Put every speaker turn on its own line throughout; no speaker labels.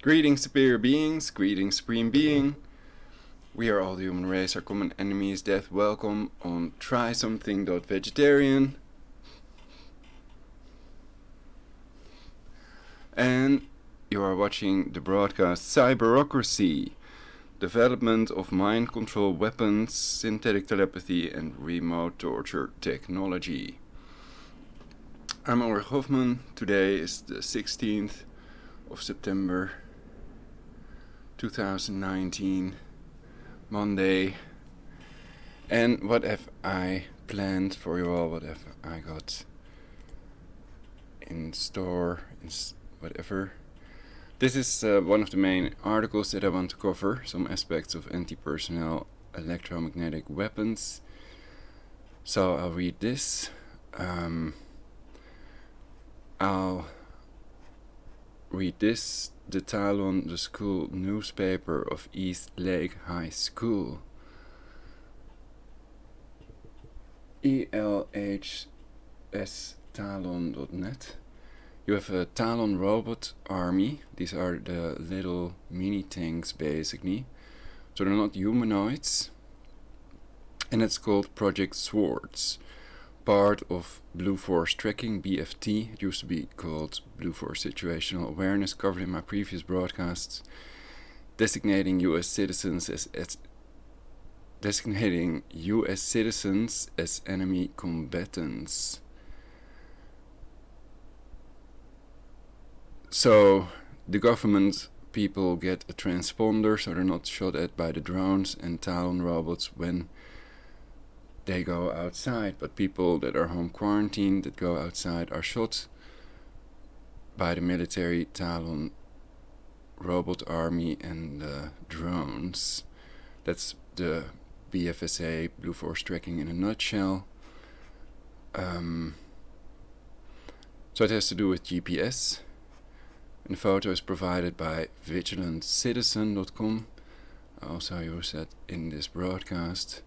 Greetings, superior beings. Greetings, supreme being. We are all the human race. Our common enemy is death. Welcome on Try Something.Vegetarian. And you are watching the broadcast Cyberocracy, development of mind control weapons, synthetic telepathy, and remote torture technology. I'm Ulrich Hofmann. Today is the 16th of September 2019, Monday. And what have I planned for you all? What have I got in store? Whatever. This is one of the main articles that I want to cover, some aspects of anti-personnel electromagnetic weapons. So I'll read this. I'll read this, the Talon, the school newspaper of East Lake High School. ELHS-Talon.net. You have a Talon robot army. These are the little mini tanks basically. So they're not humanoids. And it's called Project Swords. Part of Blue Force Tracking, BFT. It used to be called Blue Force Situational Awareness, covered in my previous broadcasts. Designating U.S. citizens as enemy combatants. So the government people get a transponder, so they're not shot at by the drones and Talon robots when they go outside, but people that are home quarantined that go outside are shot by the military Talon robot army and drones. That's the BFSA, Blue Force Tracking, in a nutshell. So it has to do with GPS. And the photo is provided by 𝙵𝙸𝚃𝚃𝚃.com. I also use that in this broadcast.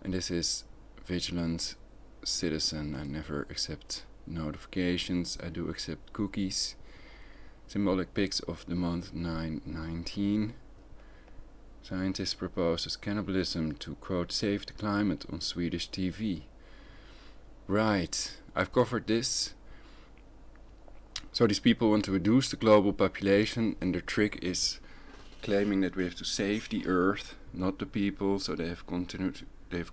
And this is Vigilant Citizen. I never accept notifications. I do accept cookies. Symbolic pics of the month 9/19. Scientists proposes cannibalism to, quote, save the climate on Swedish TV. Right, I've covered this. So these people want to reduce the global population, and their trick is claiming that we have to save the earth, not the people, so they have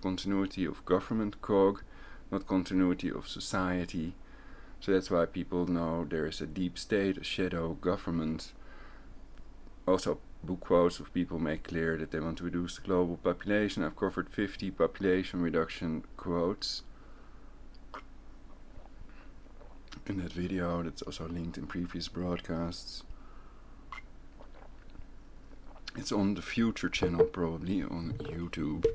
continuity of government cog, not continuity of society. So that's why people know there is a deep state, a shadow government. Also, book quotes of people make clear that they want to reduce the global population. I've covered 50 population reduction quotes in that video. That's also linked in previous broadcasts. It's on the Future channel, probably on YouTube.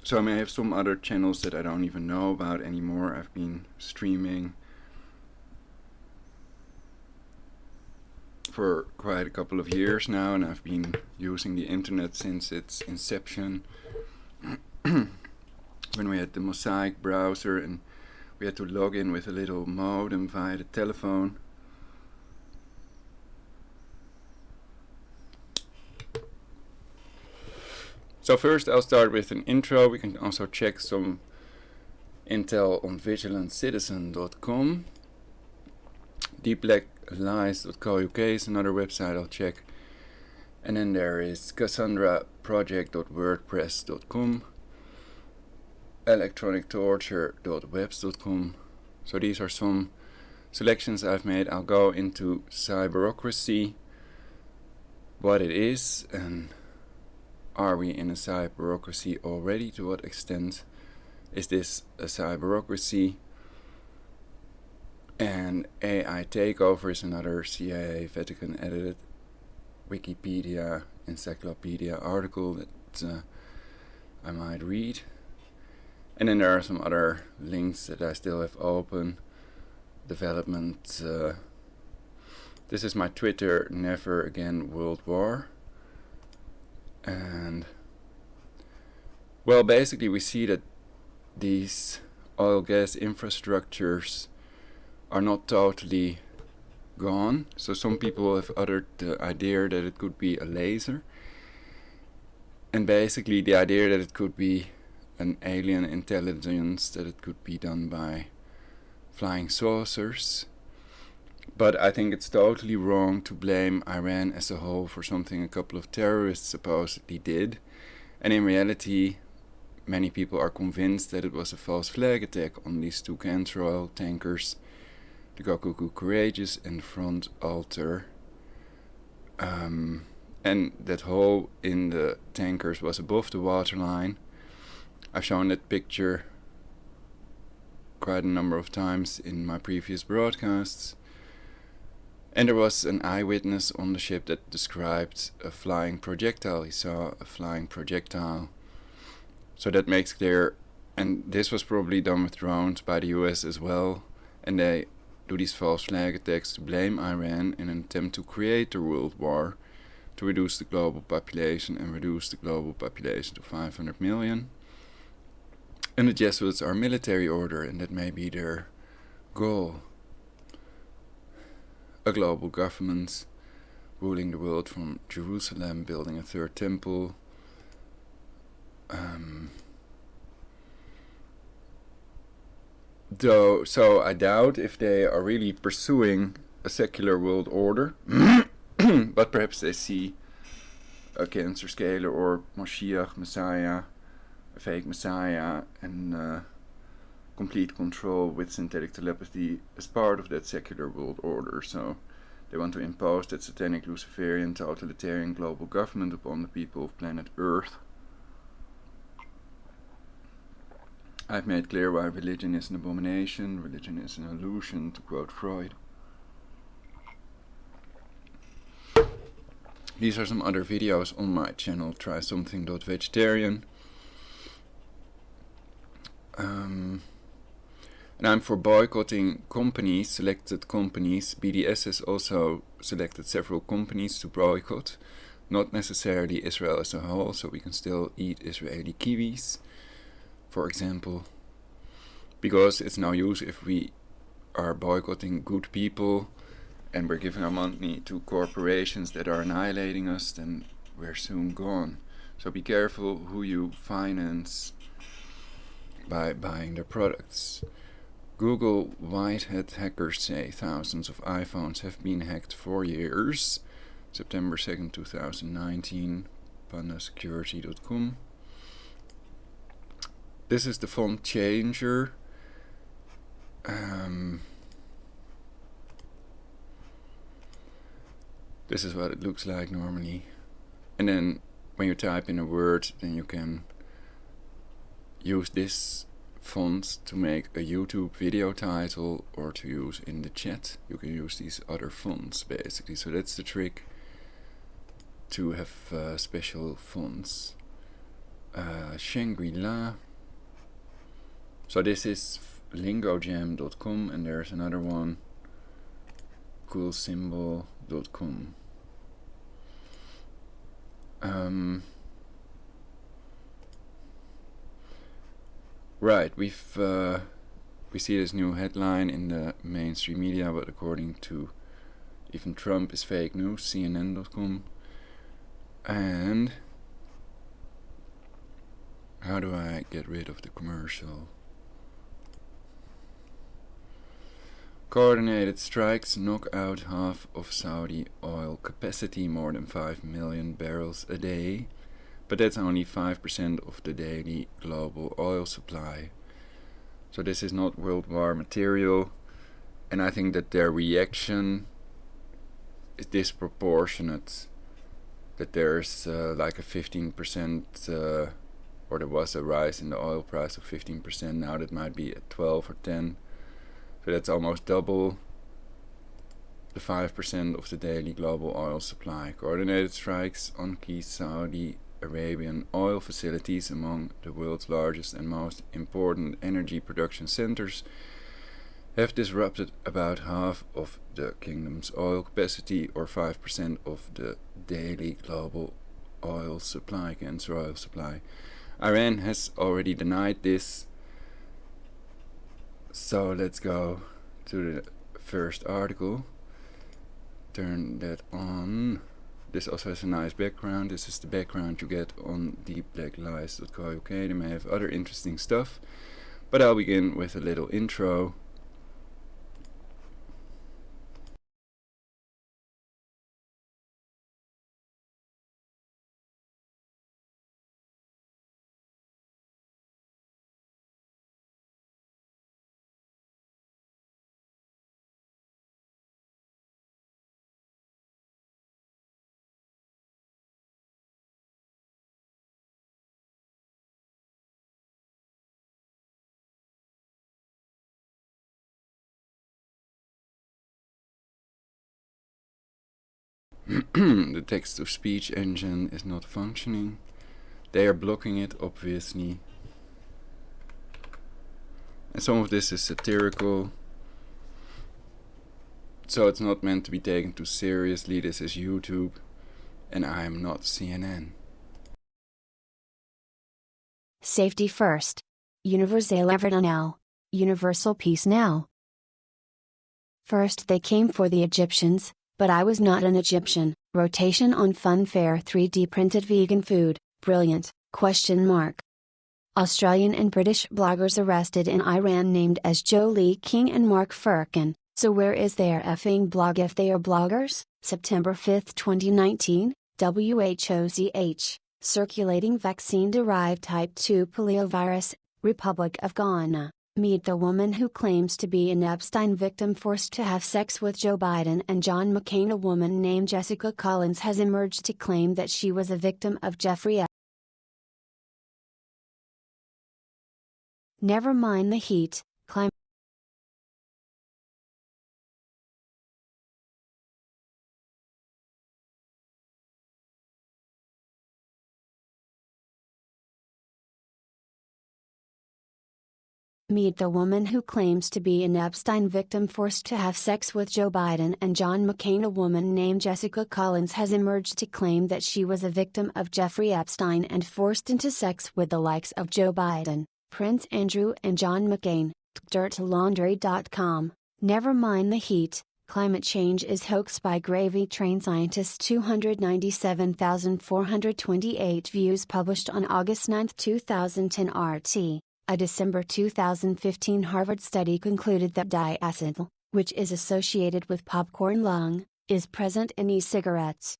So I may have some other channels that I don't even know about anymore. I've been streaming for quite a couple of years now, and I've been using the internet since its inception. When we had the Mosaic browser and we had to log in with a little modem via the telephone. So first I'll start with an intro. We can also check some intel on 𝙵𝙸𝚃𝚃𝚃𝚃.com. deepblacklies.co.uk is another website I'll check. And then there is cassandraproject.wordpress.com. electronictorture.webs.com. So these are some selections I've made. I'll go into cyberocracy, what it is, and are we in a cyberocracy already? To what extent is this a cyberocracy? And AI takeover is another CIA Vatican edited Wikipedia encyclopedia article that I might read. And then there are some other links that I still have open. Development. This is my Twitter, Never Again World War. And, well, basically we see that these oil gas infrastructures are not totally gone. So some people have uttered the idea that it could be a laser, and basically the idea that it could be an alien intelligence, that it could be done by flying saucers. But I think it's totally wrong to blame Iran as a whole for something a couple of terrorists supposedly did. And in reality, many people are convinced that it was a false flag attack on these two chemtrail tankers, the Go Cuckoo Courageous and the Front Altar. And that hole in the tankers was above the waterline. I've shown that picture quite a number of times in my previous broadcasts. And there was an eyewitness on the ship that described a flying projectile. He saw a flying projectile. So that makes clear, and this was probably done with drones by the US as well, and they do these false flag attacks to blame Iran in an attempt to create a world war, to reduce the global population and reduce the global population to 500 million. And the Jesuits are a military order, and that may be their goal. A global government ruling the world from Jerusalem, building a third temple. So I doubt if they are really pursuing a secular world order, but perhaps they see a cancer scaler or Mashiach, Messiah, a fake Messiah, and complete control with synthetic telepathy as part of that secular world order. So they want to impose that satanic Luciferian totalitarian global government upon the people of planet Earth. I've made clear why religion is an abomination, religion is an illusion, to quote Freud. These are some other videos on my channel, try Something.Vegetarian. And I'm for boycotting companies, selected companies. BDS has also selected several companies to boycott, not necessarily Israel as a whole, so we can still eat Israeli kiwis, for example, because it's no use if we are boycotting good people and we're giving our money to corporations that are annihilating us, then we're soon gone. So be careful who you finance by buying their products. Google white-hat hackers say thousands of iPhones have been hacked for years. September 2nd, 2019, pandasecurity.com. This is the font changer. This is what it looks like normally. And then when you type in a word, then you can use this font to make a YouTube video title, or to use in the chat. You can use these other fonts basically. So that's the trick, to have special fonts. Shangri-La. So this is lingojam.com, and there's another one, coolsymbol.com. Right, we see this new headline in the mainstream media, but according to even Trump is fake news, CNN.com. And how do I get rid of the commercial? Coordinated strikes knock out half of Saudi oil capacity, more than 5 million barrels a day. But that's only 5% of the daily global oil supply. So this is not World War material. And I think that their reaction is disproportionate. That there's like a 15%, or there was a rise in the oil price of 15%. Now that might be at 12 or 10. So that's almost double the 5% of the daily global oil supply. Coordinated strikes on key Saudi Arabian oil facilities, among the world's largest and most important energy production centers, have disrupted about half of the kingdom's oil capacity, or 5% of the daily global oil supply, cancer oil supply. Iran has already denied this. So let's go to the first article. Turn that on. This also has a nice background. This is the background you get on deepblacklies.co.uk. They may have other interesting stuff, but I'll begin with a little intro. The text-to-speech engine is not functioning. They are blocking it, obviously. And some of this is satirical, so it's not meant to be taken too seriously. This is YouTube, and I am not CNN.
Safety first. Universal now. Universal peace now. First they came for the Egyptians, but I was not an Egyptian. Rotation on Funfair 3D printed vegan food, brilliant, ? Australian and British bloggers arrested in Iran named as Joe Lee King and Mark Firkin. So where is their effing blog if they are bloggers? September 5, 2019, 𝙲𝙾𝙽𝚃𝚂, circulating vaccine-derived type 2 poliovirus, Republic of Ghana. Meet the woman who claims to be an Epstein victim forced to have sex with Joe Biden and John McCain. A woman named Jessica Collins has emerged to claim that she was a victim of Jeffrey Epstein. Never mind the heat, climate. Meet the woman who claims to be an Epstein victim forced to have sex with Joe Biden and John McCain. A woman named Jessica Collins has emerged to claim that she was a victim of Jeffrey Epstein and forced into sex with the likes of Joe Biden, Prince Andrew and John McCain. dirtlaundry.com. Never mind the heat, climate change is hoax by gravy train scientists. 297,428 views published on August 9, 2010. RT. A December 2015 Harvard study concluded that diacetyl, which is associated with popcorn lung, is present in e-cigarettes.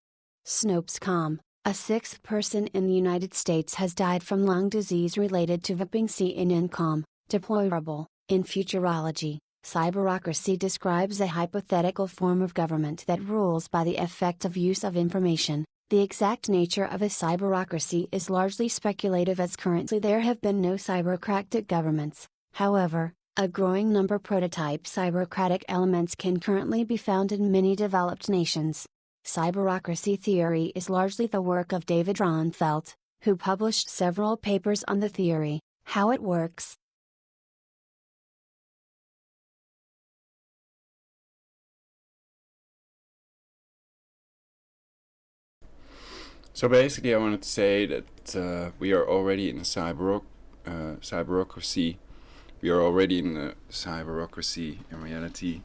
Snopes.com. A sixth person in the United States has died from lung disease related to vaping. CNN.com. Deplorable. In futurology, Cyberocracy describes a hypothetical form of government that rules by the effect of use of information. The exact nature of a cyberocracy is largely speculative as currently there have been no cyberocratic governments. However, a growing number of prototype cyberocratic elements can currently be found in many developed nations. Cyberocracy theory is largely the work of David Ronfelt, who published several papers on the theory. How it works.
So basically I wanted to say that we are already in a cyberocracy. We are already in a cyberocracy in reality.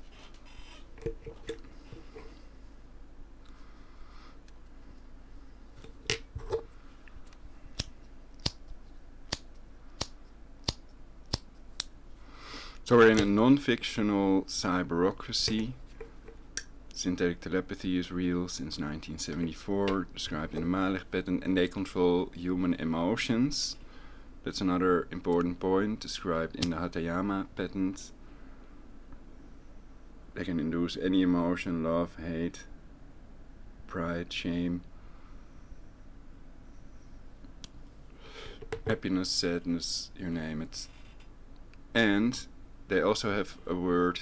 So we're in a non-fictional cyberocracy. Synthetic telepathy is real since 1974, described in the Malich patent, and they control human emotions. That's another important point, described in the Hatayama patent. They can induce any emotion: love, hate, pride, shame, happiness, sadness, you name it. And they also have a word,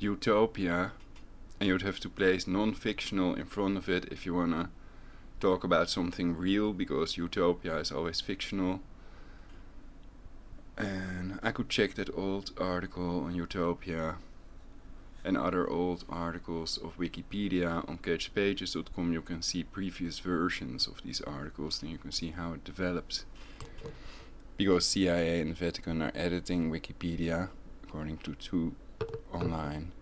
utopia, and you'd have to place non-fictional in front of it if you want to talk about something real, because utopia is always fictional. And I could check that old article on utopia and other old articles of Wikipedia on catchpages.com. You can see previous versions of these articles, and you can see how it developed. Because CIA and the Vatican are editing Wikipedia, according to two online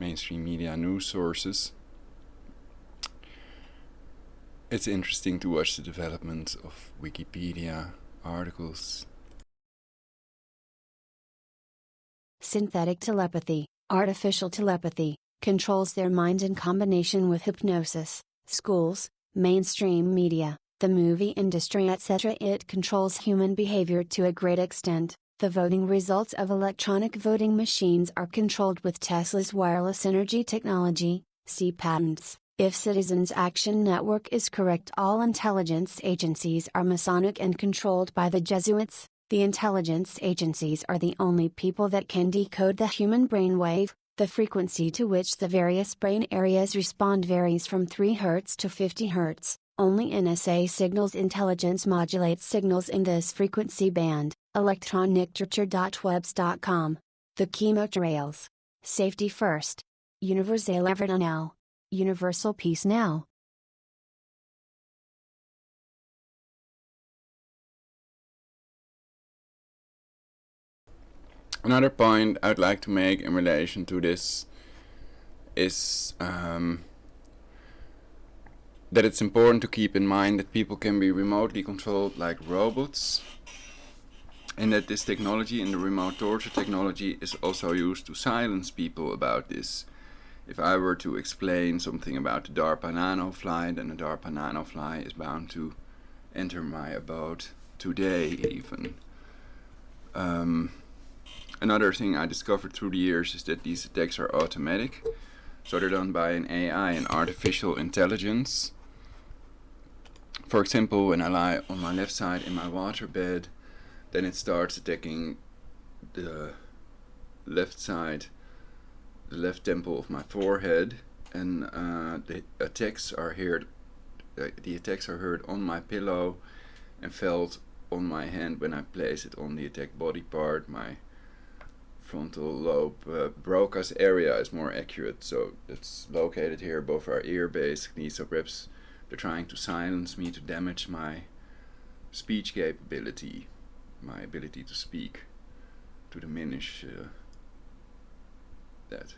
mainstream media news sources. It's interesting to watch the development of Wikipedia articles.
Synthetic telepathy, artificial telepathy, controls their mind in combination with hypnosis, schools, mainstream media, the movie industry, etc. It controls human behavior to a great extent. The voting results of electronic voting machines are controlled with Tesla's wireless energy technology, see patents. If Citizens Action Network is correct, all intelligence agencies are Masonic and controlled by the Jesuits. The intelligence agencies are the only people that can decode the human brainwave. The frequency to which the various brain areas respond varies from 3 Hz to 50 Hz. Only NSA signals intelligence modulates signals in this frequency band. electronictorture.webs.com. The chemtrails. Safety first. Universal Everton now. Universal peace now.
Another point I'd like to make in relation to this is that it's important to keep in mind that people can be remotely controlled like robots, and that this technology and the remote torture technology is also used to silence people about this. If I were to explain something about the DARPA nanofly, then the DARPA nanofly is bound to enter my abode today even. Another thing I discovered through the years is that these attacks are automatic. So they're done by an AI, an artificial intelligence. For example, when I lie on my left side in my waterbed, then it starts attacking the left side, the left temple of my forehead, and the attacks are heard. The attacks are heard on my pillow and felt on my hand when I place it on the attacked body part. My frontal lobe, Broca's area is more accurate, so it's located here above our ear basically. So perhaps they're trying to silence me, to damage my speech capability, my ability to speak, to diminish that.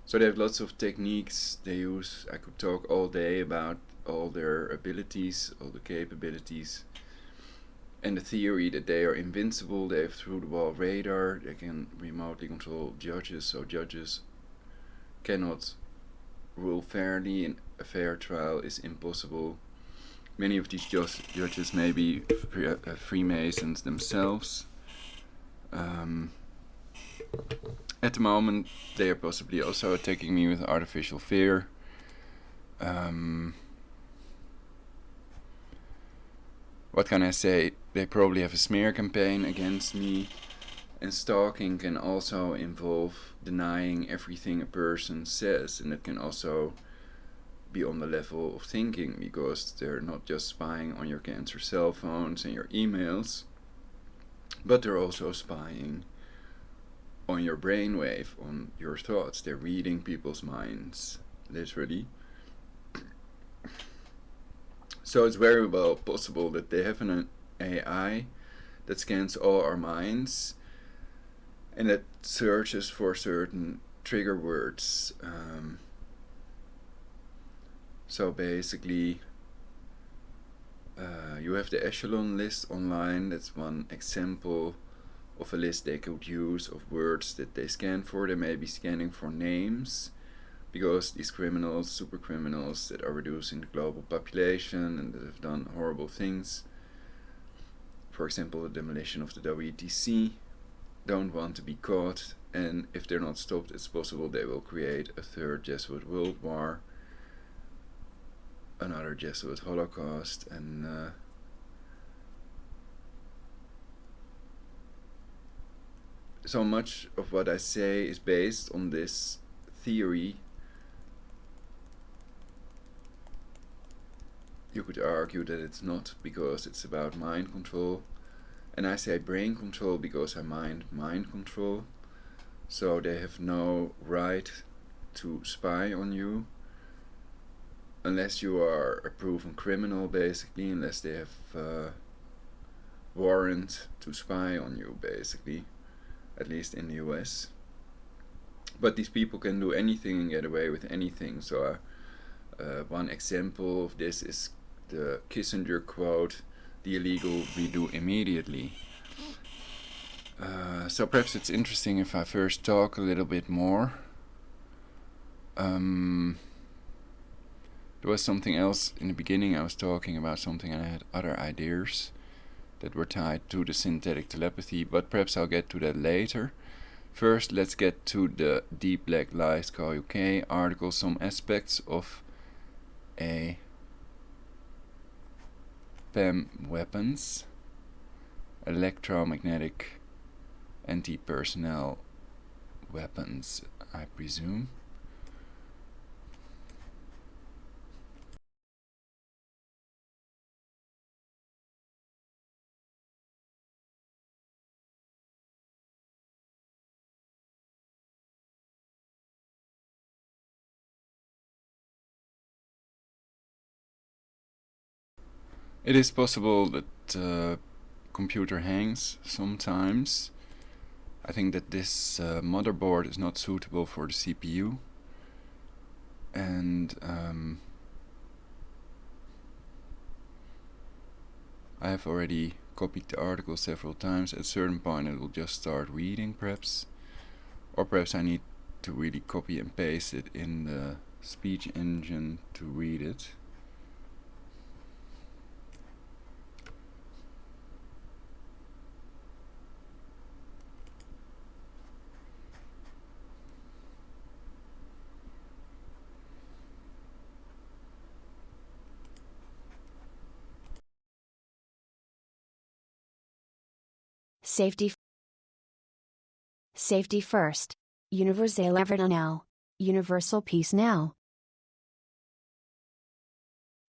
So they have lots of techniques they use. I could talk all day about all their abilities, all the capabilities, and the theory that they are invincible. They have through-the-wall radar, they can remotely control judges, so judges cannot rule fairly, and a fair trial is impossible. Many of these judges may be Freemasons themselves. At the moment, they are possibly also attacking me with artificial fear. What can I say? They probably have a smear campaign against me, and stalking can also involve denying everything a person says, and it can also be on the level of thinking, because they're not just spying on your cancer cell phones and your emails, but they're also spying on your brainwave, on your thoughts. They're reading people's minds, literally. So it's very well possible that they have an AI that scans all our minds and that searches for certain trigger words. So basically, you have the echelon list online. That's one example of a list they could use of words that they scan for. They may be scanning for names, because these criminals, super criminals that are reducing the global population and that have done horrible things, for example the demolition of the WTC, don't want to be caught, and if they're not stopped, it's possible they will create a third Jesuit World War, another Jesuit Holocaust, and so much of what I say is based on this theory. You could argue that it's not, because it's about mind control, and I say brain control because I mind control. So they have no right to spy on you unless you are a proven criminal, basically, unless they have warrant to spy on you, basically, at least in the US. But these people can do anything and get away with anything. So one example of this is the Kissinger quote, "The illegal we do immediately." So perhaps it's interesting if I first talk a little bit more. There was something else in the beginning. I was talking about something and I had other ideas that were tied to the synthetic telepathy, but perhaps I'll get to that later. First, let's get to the Deep Black Lies 𝚲𝚃 article, some aspects of a PEM weapons, electromagnetic anti-personnel weapons, I presume. It is possible that computer hangs sometimes. I think that this motherboard is not suitable for the CPU, and I have already copied the article several times. At a certain point it will just start reading perhaps, or perhaps I need to really copy and paste it in the speech engine to read it.
Safety first. Universal Everton now. Universal peace now.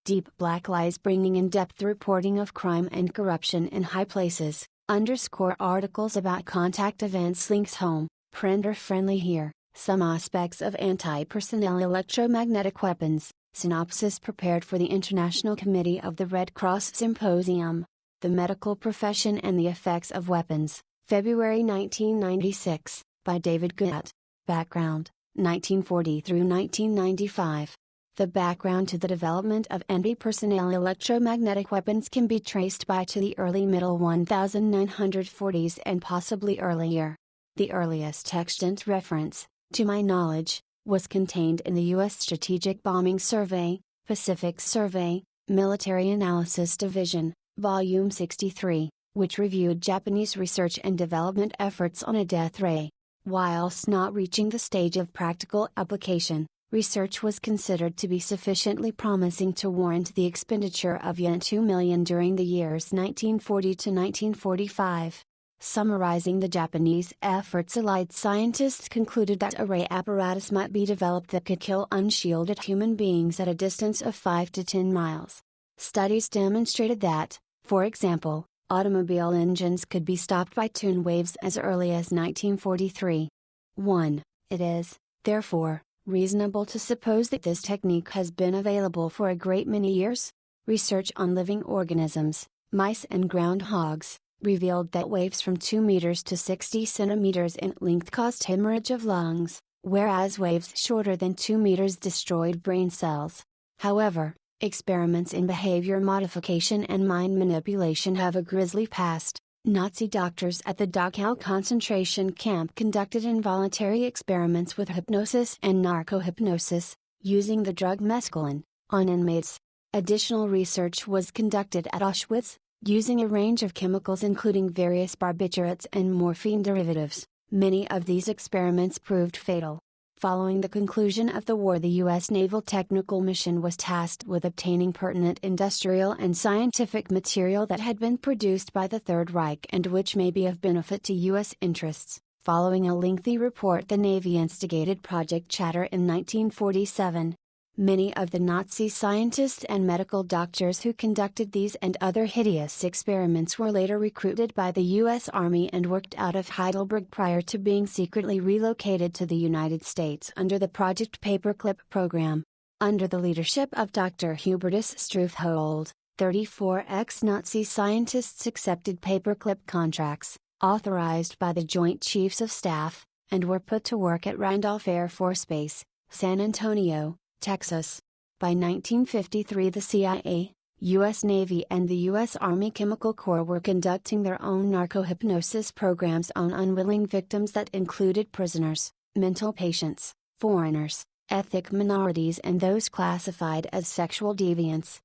Deep Black Lies bringing in-depth reporting of crime and corruption in high places, _ articles about contact events links home, printer friendly here, some aspects of anti-personnel electromagnetic weapons, synopsis prepared for the International Committee of the Red Cross Symposium, the medical profession and the effects of weapons, February 1996, by David 𝙵𝙸𝚁𝚃. Background, 1940 through 1995. The background to the development of anti-personnel electromagnetic weapons can be traced back to the early middle 1940s and possibly earlier. The earliest extant reference, to my knowledge, was contained in the U.S. Strategic Bombing Survey, Pacific Survey, Military Analysis Division, Volume 63, which reviewed Japanese research and development efforts on a death ray. Whilst not reaching the stage of practical application, research was considered to be sufficiently promising to warrant the expenditure of yen2 million during the years 1940 to 1945. Summarizing the Japanese efforts, Allied scientists concluded that a ray apparatus might be developed that could kill unshielded human beings at a distance of 5 to 10 miles. Studies demonstrated that, for example, automobile engines could be stopped by tune waves as early as 1943. 1. It is, therefore, reasonable to suppose that this technique has been available for a great many years. Research on living organisms, mice and groundhogs, revealed that waves from 2 meters to 60 centimeters in length caused hemorrhage of lungs, whereas waves shorter than 2 meters destroyed brain cells. However, experiments in behavior modification and mind manipulation have a grisly past. Nazi doctors at the Dachau concentration camp conducted involuntary experiments with hypnosis and narcohypnosis, using the drug mescaline, on inmates. Additional research was conducted at Auschwitz, using a range of chemicals including various barbiturates and morphine derivatives. Many of these experiments proved fatal. Following the conclusion of the war, the U.S. Naval Technical Mission was tasked with obtaining pertinent industrial and scientific material that had been produced by the Third Reich and which may be of benefit to U.S. interests. Following a lengthy report, the Navy instigated Project Chatter in 1947. Many of the Nazi scientists and medical doctors who conducted these and other hideous experiments were later recruited by the U.S. Army and worked out of Heidelberg prior to being secretly relocated to the United States under the Project Paperclip program. Under the leadership of Dr. Hubertus Struffhold, 34 ex-Nazi scientists accepted paperclip contracts, authorized by the Joint Chiefs of Staff, and were put to work at Randolph Air Force Base, San Antonio, Texas. By 1953 the CIA, U.S. Navy and the U.S. Army Chemical Corps were conducting their own narco-hypnosis programs on unwilling victims that included prisoners, mental patients, foreigners, ethnic minorities and those classified as sexual deviants.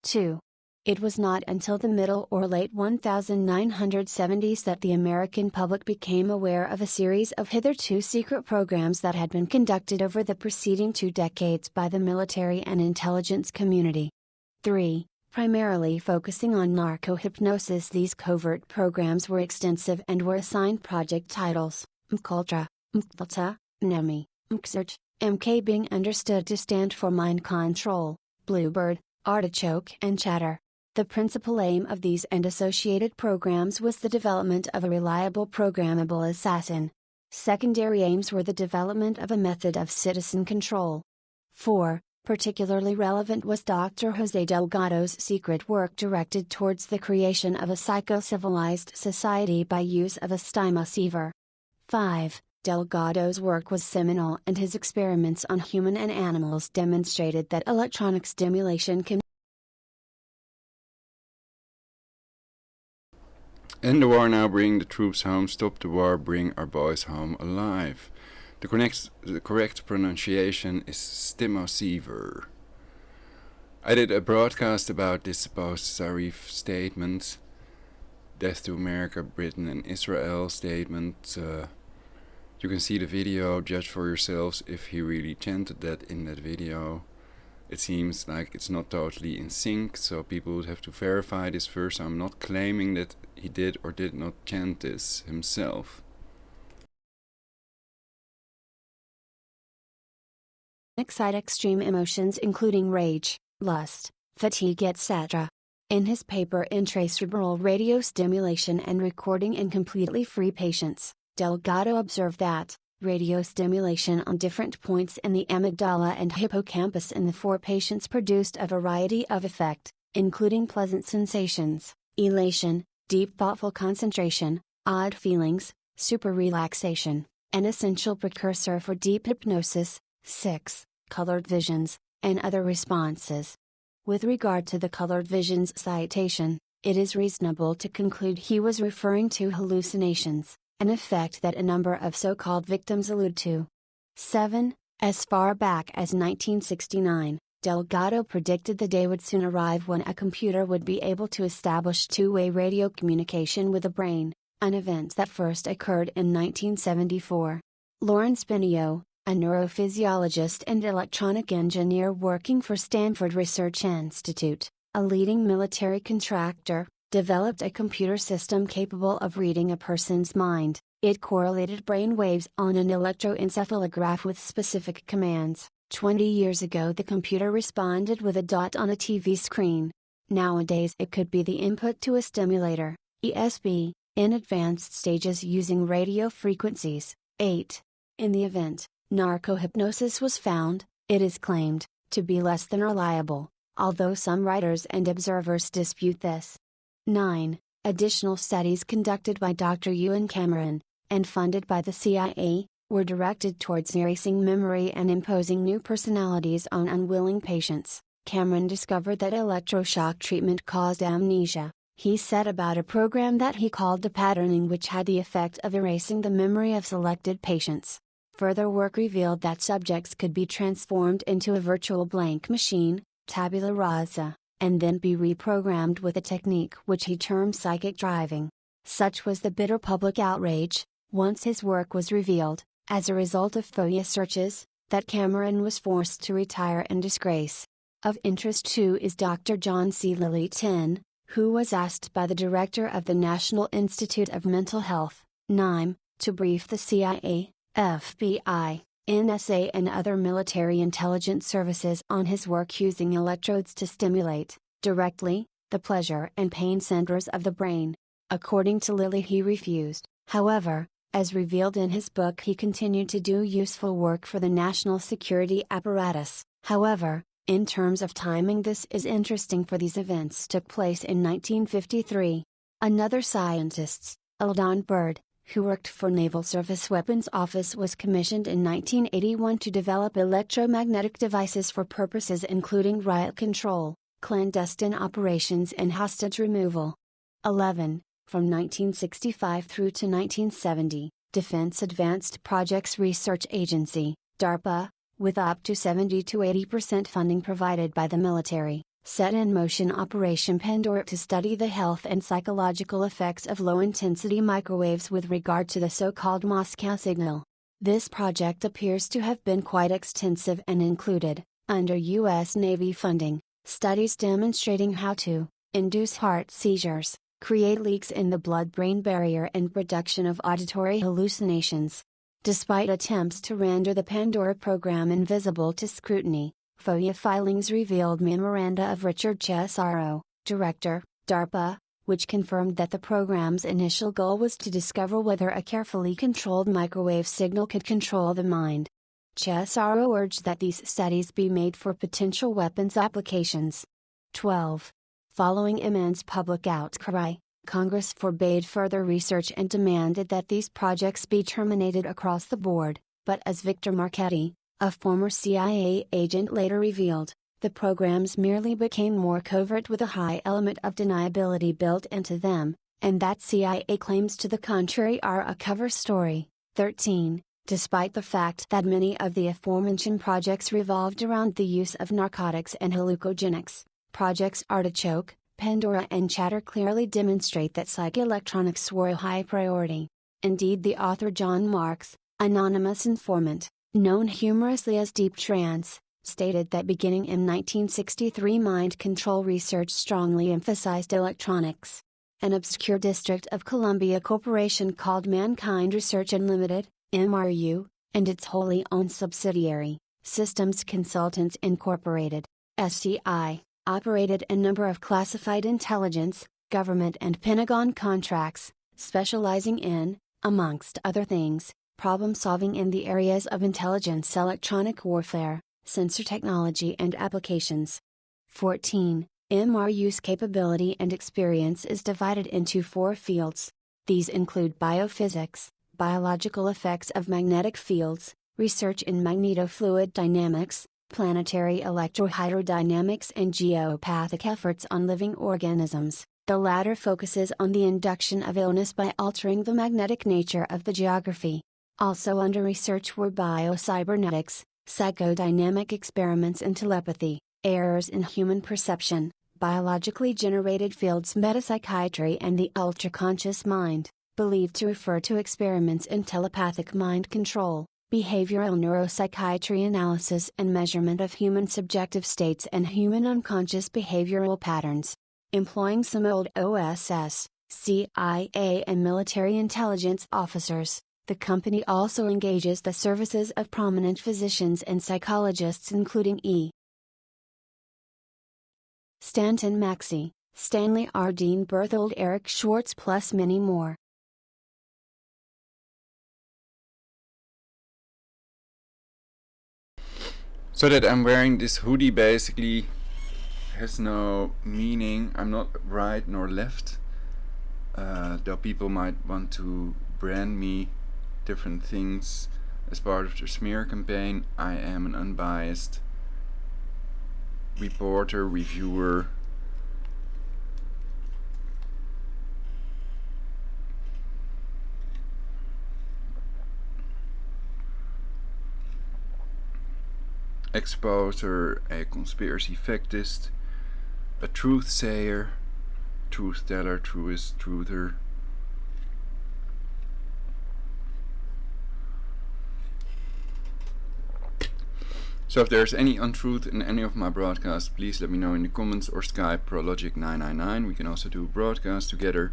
2. It was not until the middle or late 1970s that the American public became aware of a series of hitherto secret programs that had been conducted over the preceding 2 decades by the military and intelligence community. 3. Primarily focusing on narco-hypnosis, these covert programs were extensive and were assigned project titles, 𝙵𝙬𝚃, 𝙵𝙬𝚃, 𝚲𝙾𝙽𝚃, MK being understood to stand for mind control, bluebird, artichoke and chatter. The principal aim of these and associated programs was the development of a reliable programmable assassin. Secondary aims were the development of a method of citizen control. 4. Particularly relevant was Dr. Jose Delgado's secret work directed towards the creation of a psycho-civilized society by use of a stimulus. 5. Delgado's work was seminal and his experiments on human and animals demonstrated that electronic stimulation can
End the war now, bring the troops home, stop the war, bring our boys home alive. The correct pronunciation is 𝙲𝙾𝙲𝚃. I did a broadcast about this supposed Zarif statement, Death to America, Britain and Israel statement. You can see the video, judge for yourselves if he really chanted that in that video. It seems like it's not totally in sync, so people would have to verify this first. I'm not claiming that he did or did not chant this himself.
Excite extreme emotions including rage, lust, fatigue etc. In his paper Intracerebral Radio Stimulation and Recording in Completely Free Patients, Delgado observed that radio stimulation on different points in the amygdala and hippocampus in the 4 patients produced a variety of effect, including pleasant sensations, elation, deep thoughtful concentration, odd feelings, super relaxation, an essential precursor for deep hypnosis, 6, colored visions, and other responses. With regard to the colored visions citation, it is reasonable to conclude he was referring to hallucinations, an effect that a number of so-called victims allude to. 7. As far back as 1969, Delgado predicted the day would soon arrive when a computer would be able to establish two-way radio communication with the brain, an event that first occurred in 1974. Lawrence Benio, a neurophysiologist and electronic engineer working for Stanford Research Institute, a leading military contractor, developed a computer system capable of reading a person's mind. It correlated brain waves on an electroencephalograph with specific commands. 20 years ago the computer responded with a dot on a TV screen. Nowadays it could be the input to a stimulator, ESP, in advanced stages using radio frequencies. 8. In the event, narcohypnosis was found, it is claimed, to be less than reliable, although some writers and observers dispute this. 9. Additional studies conducted by Dr. Ewan Cameron, and funded by the CIA, were directed towards erasing memory and imposing new personalities on unwilling patients. Cameron discovered that electroshock treatment caused amnesia. He set about a program that he called depatterning, which had the effect of erasing the memory of selected patients. Further work revealed that subjects could be transformed into a virtual blank machine, tabula rasa, and then be reprogrammed with a technique which he termed psychic driving. Such was the bitter public outrage, once his work was revealed, as a result of FOIA searches, that Cameron was forced to retire in disgrace. Of interest too is Dr. John C. Lilly-Tin, who was asked by the director of the National Institute of Mental Health, NIME, to brief the CIA, FBI, NSA and other military intelligence services on his work using electrodes to stimulate, directly, the pleasure and pain centers of the brain. According to Lilly, he refused. However, as revealed in his book, he continued to do useful work for the national security apparatus. However, in terms of timing, this is interesting, for these events took place in 1953. Another scientist, Eldon Bird, who worked for Naval Surface Weapons Office, was commissioned in 1981 to develop electromagnetic devices for purposes including riot control, clandestine operations and hostage removal. 11. From 1965 through to 1970, Defense Advanced Projects Research Agency, DARPA, with up to 70 to 80% funding provided by the military, set in motion Operation Pandora to study the health and psychological effects of low-intensity microwaves with regard to the so-called Moscow signal. This project appears to have been quite extensive and included, under U.S. Navy funding, studies demonstrating how to induce heart seizures, create leaks in the blood-brain barrier and production of auditory hallucinations. Despite attempts to render the Pandora program invisible to scrutiny, FOIA filings revealed memoranda of Richard Cesaro, director, DARPA, which confirmed that the program's initial goal was to discover whether a carefully controlled microwave signal could control the mind. Cesaro urged that these studies be made for potential weapons applications. 12. Following immense public outcry, Congress forbade further research and demanded that these projects be terminated across the board, but as Victor Marchetti, a former CIA agent, later revealed, the programs merely became more covert with a high element of deniability built into them, and that CIA claims to the contrary are a cover story. 13. Despite the fact that many of the aforementioned projects revolved around the use of narcotics and hallucinogenics, projects Artichoke, Pandora and Chatter clearly demonstrate that psychoelectronics were a high priority. Indeed, the author John Marks, anonymous informant, known humorously as Deep Trance, stated that beginning in 1963 mind control research strongly emphasized electronics. An obscure District of Columbia corporation called Mankind Research Unlimited, MRU, and its wholly owned subsidiary, Systems Consultants Incorporated, SCI, operated a number of classified intelligence, government and Pentagon contracts, specializing in, amongst other things, problem solving in the areas of intelligence, electronic warfare, sensor technology and applications. 14. MRU's capability and experience is divided into 4 fields. These include biophysics, biological effects of magnetic fields, research in magnetofluid dynamics, planetary electrohydrodynamics and geopathic efforts on living organisms. The latter focuses on the induction of illness by altering the magnetic nature of the geography. Also under research were biocybernetics, psychodynamic experiments in telepathy, errors in human perception, biologically generated fields, metapsychiatry and the ultraconscious mind, believed to refer to experiments in telepathic mind control, behavioral neuropsychiatry analysis and measurement of human subjective states and human unconscious behavioral patterns. Employing some old OSS, CIA and military intelligence officers, the company also engages the services of prominent physicians and psychologists including E. Stanton Maxey, Stanley R. Dean Berthold, Eric Schwartz, plus many more.
So that I'm wearing this hoodie basically has no meaning. I'm not right nor left, though people might want to brand me different things as part of their smear campaign. I am an unbiased reporter, reviewer, exposer, a conspiracy factist, a truth sayer, truth teller, truest, truther. So if there's any untruth in any of my broadcasts, please let me know in the comments or Skype Prologic999. We can also do a broadcast together.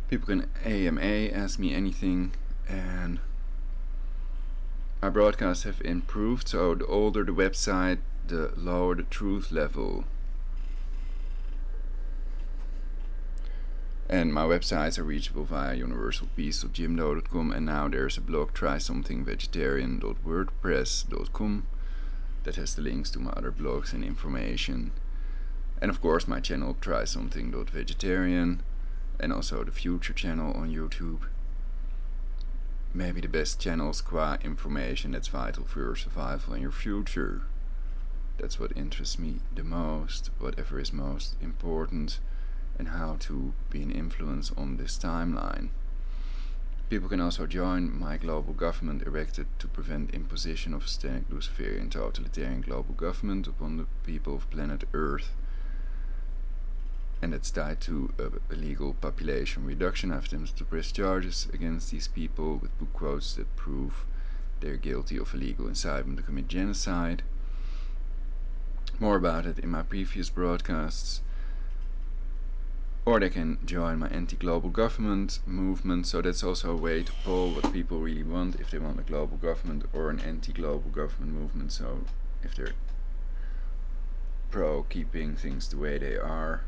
People can AMA, ask me anything, and my broadcasts have improved, so the older the website, the lower the truth level. And my websites are reachable via universalpeace.𝙲𝙾𝙽𝚃.com, and now there's a blog, Something.Vegetarian.wordpress.com, that has the links to my other blogs and information. And of course my channel, Something.Vegetarian, and also the future channel on YouTube. maybe the best channels qua information that's vital for your survival and your future. That's what interests me the most, whatever is most important, and how to be an influence on this timeline. People can also join my global government erected to prevent imposition of a satanic Luciferian totalitarian global government upon the people of planet Earth. And it's tied to illegal population reduction. I've attempted to press charges against these people with book quotes that prove they're guilty of illegal incitement to commit genocide. More about it in my previous broadcasts. Or they can join my anti-global government movement, so that's also a way to poll what people really want, if they want a global government or an anti-global government movement. So if they're pro keeping things the way they are,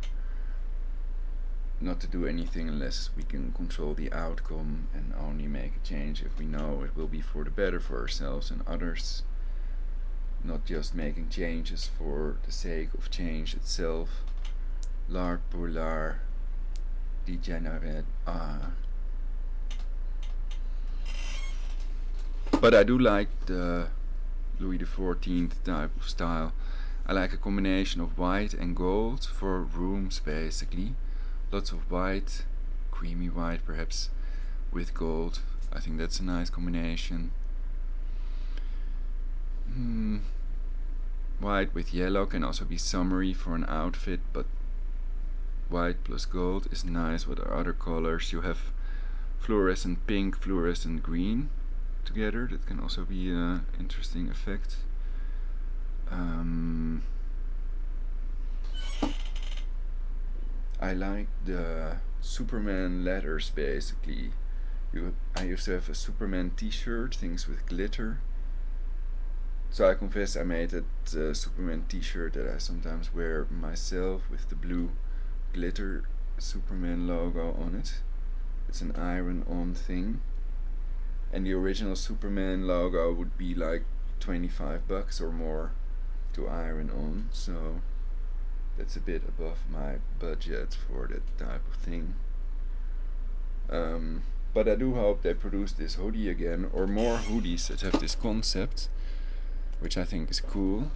not to do anything unless we can control the outcome, and only make a change if we know it will be for the better for ourselves and others. Not just making changes for the sake of change itself. 𝙵𝙸𝚃𝚂𝚃. But I do like the Louis XIV type of style. I like a combination of white and gold for rooms, basically. Lots of white, creamy white perhaps, with gold. I think that's a nice combination. White with yellow can also be summery for an outfit, but white plus gold is nice. What are other colors? You have fluorescent pink, fluorescent green together. That can also be an interesting effect. I like the Superman letters, basically. I used to have a Superman t-shirt, things with glitter. So I confess I made that Superman t-shirt that I sometimes wear myself, with the blue glitter Superman logo on it. It's an iron-on thing. And the original Superman logo would be like $25 or more to iron on, so that's a bit above my budget for that type of thing. But I do hope they produce this hoodie again, or more hoodies that have this concept, which I think is cool.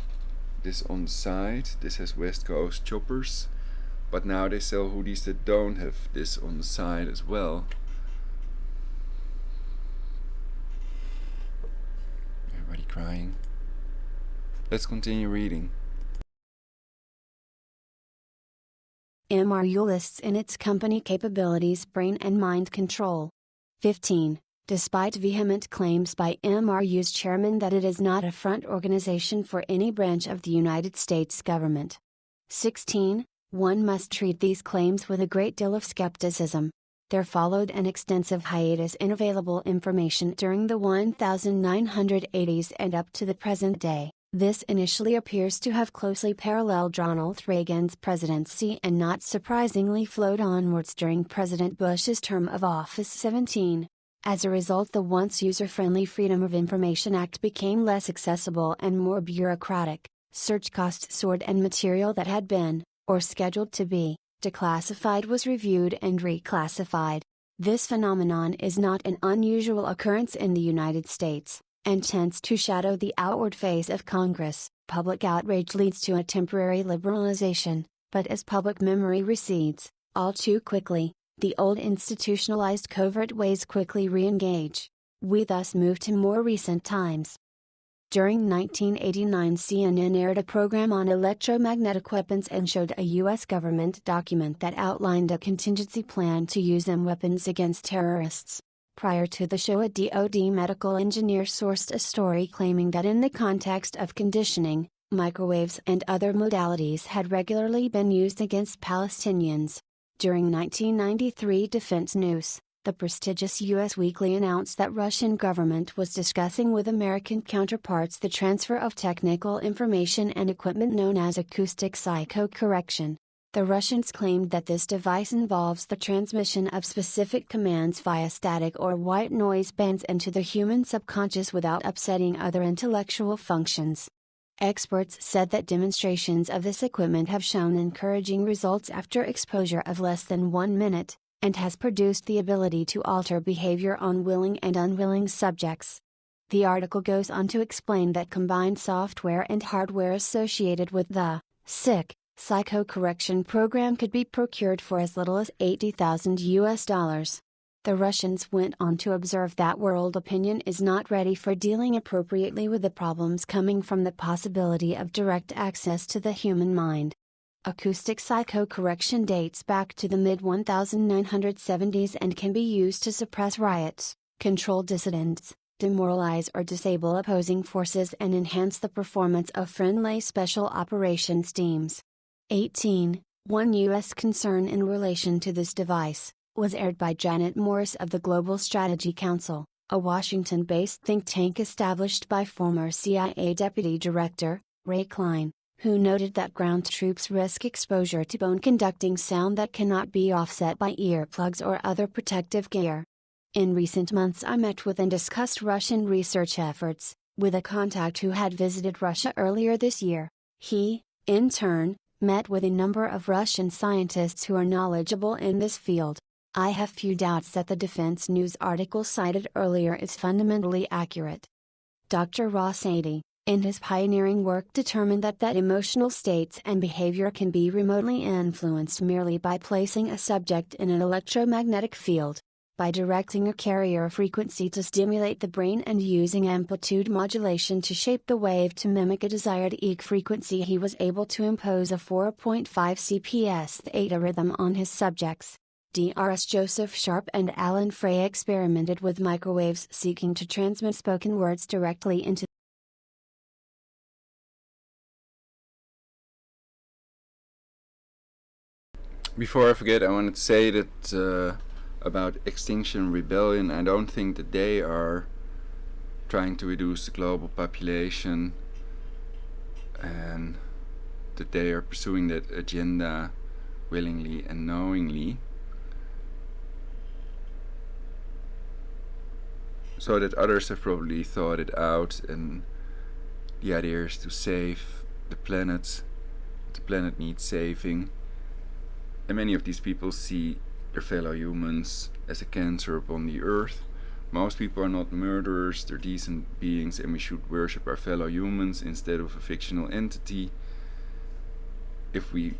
This on the side, this has West Coast choppers, but now they sell hoodies that don't have this on the side as well. Everybody crying. Let's continue reading.
MRU lists in its company capabilities brain and mind control. 15. Despite vehement claims by MRU's chairman that it is not a front organization for any branch of the United States government. 16. One must treat these claims with a great deal of skepticism. There followed an extensive hiatus in available information during the 1980s and up to the present day. This initially appears to have closely paralleled Ronald Reagan's presidency and not surprisingly flowed onwards during President Bush's term of office. 17. As a result, the once user-friendly Freedom of Information Act became less accessible and more bureaucratic. Search costs soared and material that had been, or scheduled to be, declassified was reviewed and reclassified. This phenomenon is not an unusual occurrence in the United States, and tends to shadow the outward face of Congress. Public outrage leads to a temporary liberalization, but as public memory recedes, all too quickly, the old institutionalized covert ways quickly re-engage. We thus move to more recent times. During 1989, CNN aired a program on electromagnetic weapons and showed a U.S. government document that outlined a contingency plan to use them weapons against terrorists. Prior to the show, a DoD medical engineer sourced a story claiming that in the context of conditioning, microwaves and other modalities had regularly been used against Palestinians. During 1993 Defense News, the prestigious U.S. Weekly announced that Russian government was discussing with American counterparts the transfer of technical information and equipment known as acoustic psychocorrection. The Russians claimed that this device involves the transmission of specific commands via static or white noise bands into the human subconscious without upsetting other intellectual functions. Experts said that demonstrations of this equipment have shown encouraging results after exposure of less than 1 minute, and has produced the ability to alter behavior on willing and unwilling subjects. The article goes on to explain that combined software and hardware associated with the sick psychocorrection program could be procured for as little as $80,000. The Russians went on to observe that world opinion is not ready for dealing appropriately with the problems coming from the possibility of direct access to the human mind. Acoustic psychocorrection dates back to the mid-1970s and can be used to suppress riots, control dissidents, demoralize or disable opposing forces and enhance the performance of friendly special operations teams. 18. One U.S. concern in relation to this device was aired by Janet Morris of the Global Strategy Council, a Washington-based think tank established by former CIA Deputy Director, Ray Klein, who noted that ground troops risk exposure to bone-conducting sound that cannot be offset by earplugs or other protective gear. In recent months I met with and discussed Russian research efforts, with a contact who had visited Russia earlier this year. He, in turn, met with a number of Russian scientists who are knowledgeable in this field. I have few doubts that the Defense News article cited earlier is fundamentally accurate. Dr. Rosati, in his pioneering work, determined that emotional states and behavior can be remotely influenced merely by placing a subject in an electromagnetic field. By directing a carrier frequency to stimulate the brain and using amplitude modulation to shape the wave to mimic a desired EEG frequency, he was able to impose a 4.5 CPS theta rhythm on his subjects. Drs. Joseph Sharp and Alan Frey experimented with microwaves seeking to transmit spoken words directly into.
Before I forget, I wanted to say that about Extinction Rebellion, I don't think that they are trying to reduce the global population and that they are pursuing that agenda willingly and knowingly, so that others have probably thought it out, and the idea is to save the planet. The planet needs saving, and many of these people see their fellow humans as a cancer upon the earth. Most people are not murderers, they're decent beings, and we should worship our fellow humans instead of a fictional entity. If we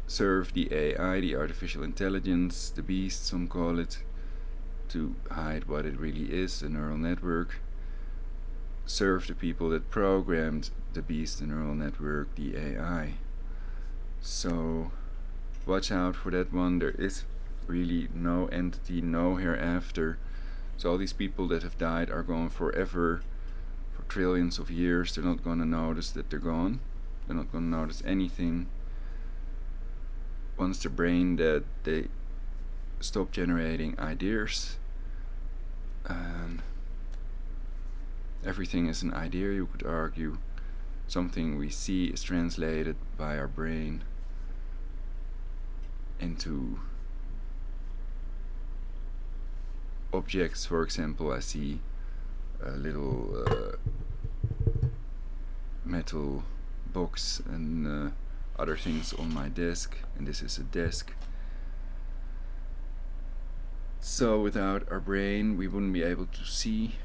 serve the AI, the artificial intelligence, the beast, some call it, to hide what it really is, a neural network, serve the people that programmed the beast, the neural network, the AI. So watch out for that one. There is really no entity, no hereafter. So all these people that have died are gone forever, for trillions of years. They're not going to notice that they're gone. They're not going to notice anything. Once their brain dead, they stop generating ideas, and everything is an idea, you could argue. Something we see is translated by our brain into objects. For example, I see a little metal box and other things on my desk, and this is a desk. So without our brain we wouldn't be able to see.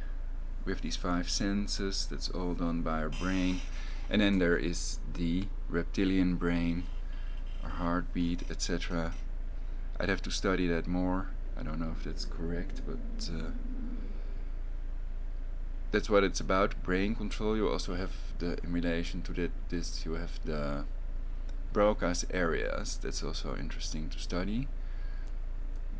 We have these 5 senses, that's all done by our brain. And then there is the reptilian brain, our heartbeat, etc. I'd have to study that more. I don't know if that's correct, but that's what it's about, brain control. You also have in relation to this, you have the Broca's areas. That's also interesting to study.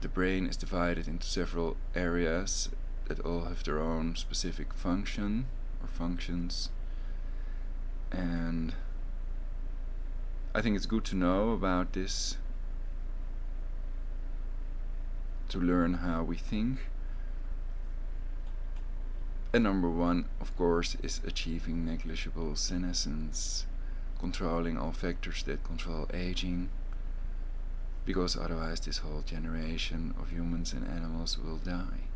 The brain is divided into several areas that all have their own specific function or functions, and I think it's good to know about this, to learn how we think. And number one, of course, is achieving negligible senescence, controlling all factors that control aging, because otherwise this whole generation of humans and animals will die.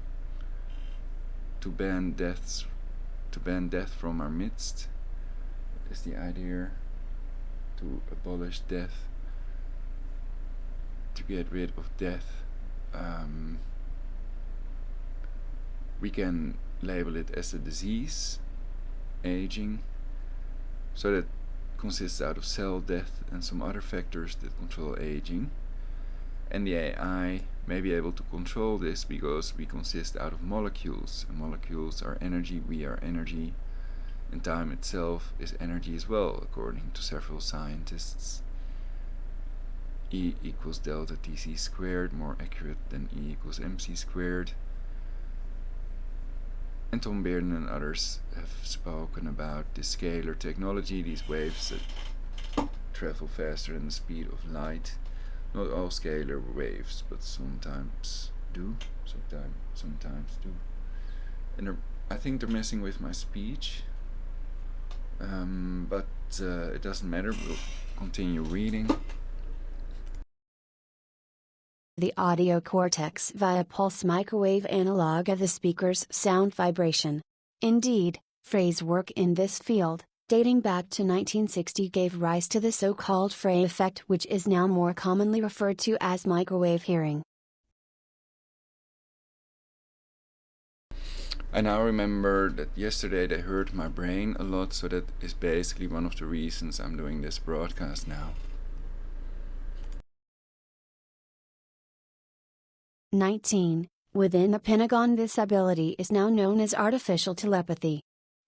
To ban death from our midst is the idea, to abolish death. to get rid of death, we can label it as a disease, aging, so that consists out of cell death and some other factors that control aging. And the AI may be able to control this because we consist out of molecules, and molecules are energy, we are energy, and time itself is energy as well, according to several scientists. E equals delta Tc squared, more accurate than E equals mc squared. And Tom Bearden and others have spoken about the scalar technology, these waves that travel faster than the speed of light. Not all scalar waves, but sometimes do. Sometimes do. And I think they're messing with my speech. But it doesn't matter, we'll continue reading.
The audio cortex via pulse microwave analog of the speaker's sound vibration. Indeed, phrase work in this field, dating back to 1960, gave rise to the so-called Frey effect, which is now more commonly referred to as microwave hearing.
I now remember that yesterday they heard my brain a lot, so that is basically one of the reasons I'm doing this broadcast now.
19. Within the Pentagon, this ability is now known as artificial telepathy.